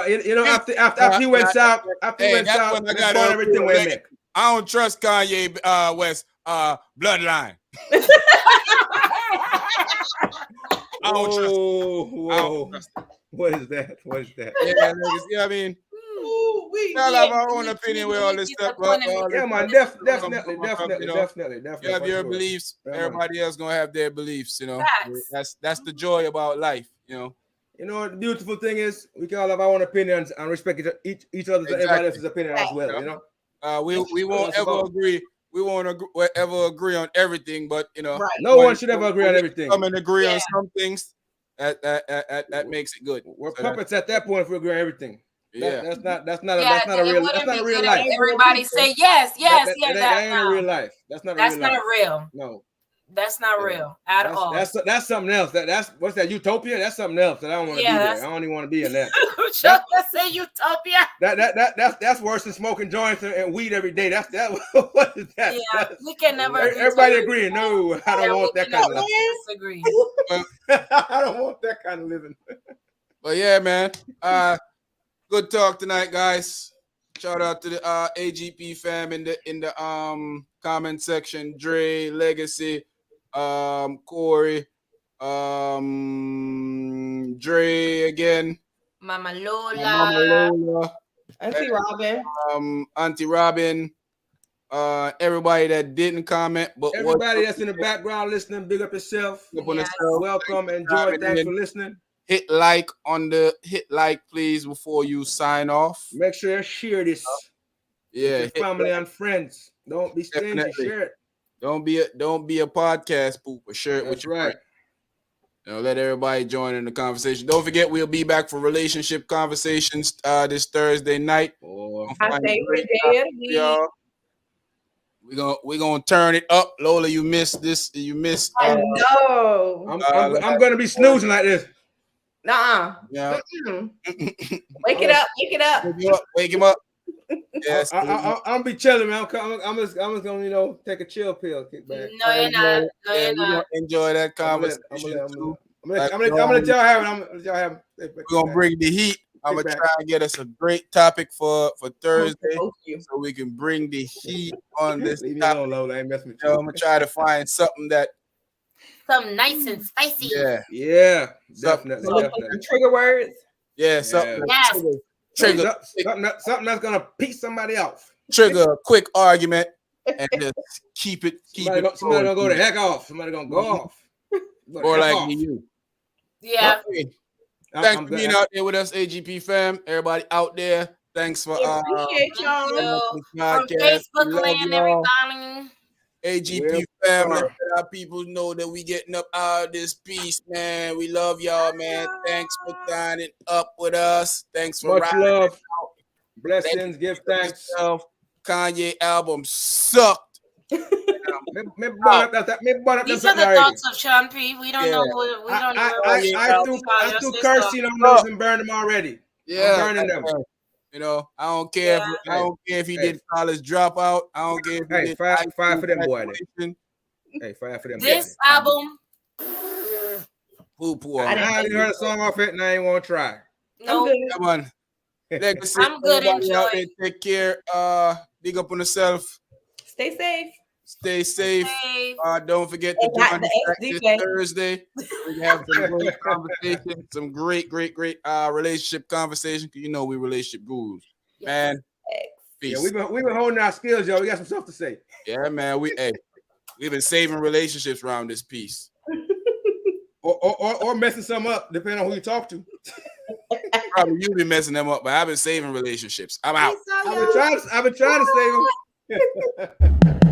You know, after he went south, everything went back. I don't trust Kanye West bloodline. I don't trust him. What is that? What is that? Yeah, niggas, you know what I mean? We have our own opinion with all this stuff. Yeah, man, definitely. You have your beliefs. Everybody else gonna have their beliefs. You know, that's the joy about life. You know. You know, the beautiful thing is we can all have our own opinions and respect each other's and everybody else's opinion as well. You know, we won't ever agree. We won't ever agree on everything, but you know, no one should ever agree on everything. Come and agree on some things. That makes it good. We're puppets at that point if we agree on everything. Yeah, that's not a real life. Everybody say yes. That ain't a real life. That's not real. No. That's not real at all. That's something else. That's what's that? Utopia? That's something else that I don't want to be there. I don't even want to be in that. Say utopia. That's worse than smoking joints and weed every day. That's what is that? Yeah, we can never. Everybody agree. No, I don't want that kind of living. Disagree. I don't want that kind of living. But yeah, man. Good talk tonight, guys. Shout out to the AGP fam in the comment section. Dre, Legacy, Corey, Dre again. Mama Lola. Auntie Robin. Everybody that didn't comment, but everybody that's in the background listening, big up yourself. Welcome, enjoy. Thanks for listening. Hit like, please, before you sign off. Make sure you share this. Yeah, family and friends. Don't be stingy. Share it. Don't be a podcast pooper. Share it with your friend. You know, let everybody join in the conversation. Don't forget, we'll be back for relationship conversations this Thursday night. My favorite day of the week. We're gonna turn it up. Lola, you missed this. You missed. I know. I'm gonna be snoozing like this. Nuh-uh. Yeah. Wake it up. Wake him up. Yes. I'm be chilling, man. I'm just gonna, take a chill pill. Kick back. No, you're not. We're gonna enjoy that conversation. I'm gonna let y'all have it. We're gonna bring the heat. I'm gonna try and get us a great topic for Thursday, so we can bring the heat on this topic. Lola. I ain't messing with you. I'm gonna try to find something nice and spicy. Yeah, definitely. Trigger words. Yeah, something. Yes. Trigger something that's gonna piss somebody off. Trigger a quick argument and just keep it. Somebody gonna go the heck off. Somebody gonna go off. Or like you. Yeah. Okay. Thanks for being out there with us, AGP fam. Everybody out there, thanks for appreciate y'all. From Facebook land, everybody. AGP fam, let our people know that we getting up out of this piece, man. We love y'all, man. Thanks for signing up with us. Thanks for much love. Blessings, give thanks. Kanye album sucked. Me brought up These are the thoughts of Sean P. We don't know. We don't know. I threw kerosene on those and burned them already. Yeah, I'm burning them. You know, I don't care. I don't care if he did college dropout. I don't care if he did five for them boy. Hey, 5 for them. This album. Poo. I haven't heard a song off it, and I ain't want to try. No, come on. Legacy, I'm good. Enjoy. Take care. Big up on yourself. Stay safe. Stay safe. Don't forget to join us this Thursday. We have some great conversation, some great relationship conversation. Cause you know we relationship gurus, man. Peace. Yeah, we've been holding our skills, y'all. We got some stuff to say. Yeah, man. We've been saving relationships around this piece. or messing some up, depending on who you talk to. Probably you be messing them up, but I've been saving relationships. I'm out. I've been trying to save them.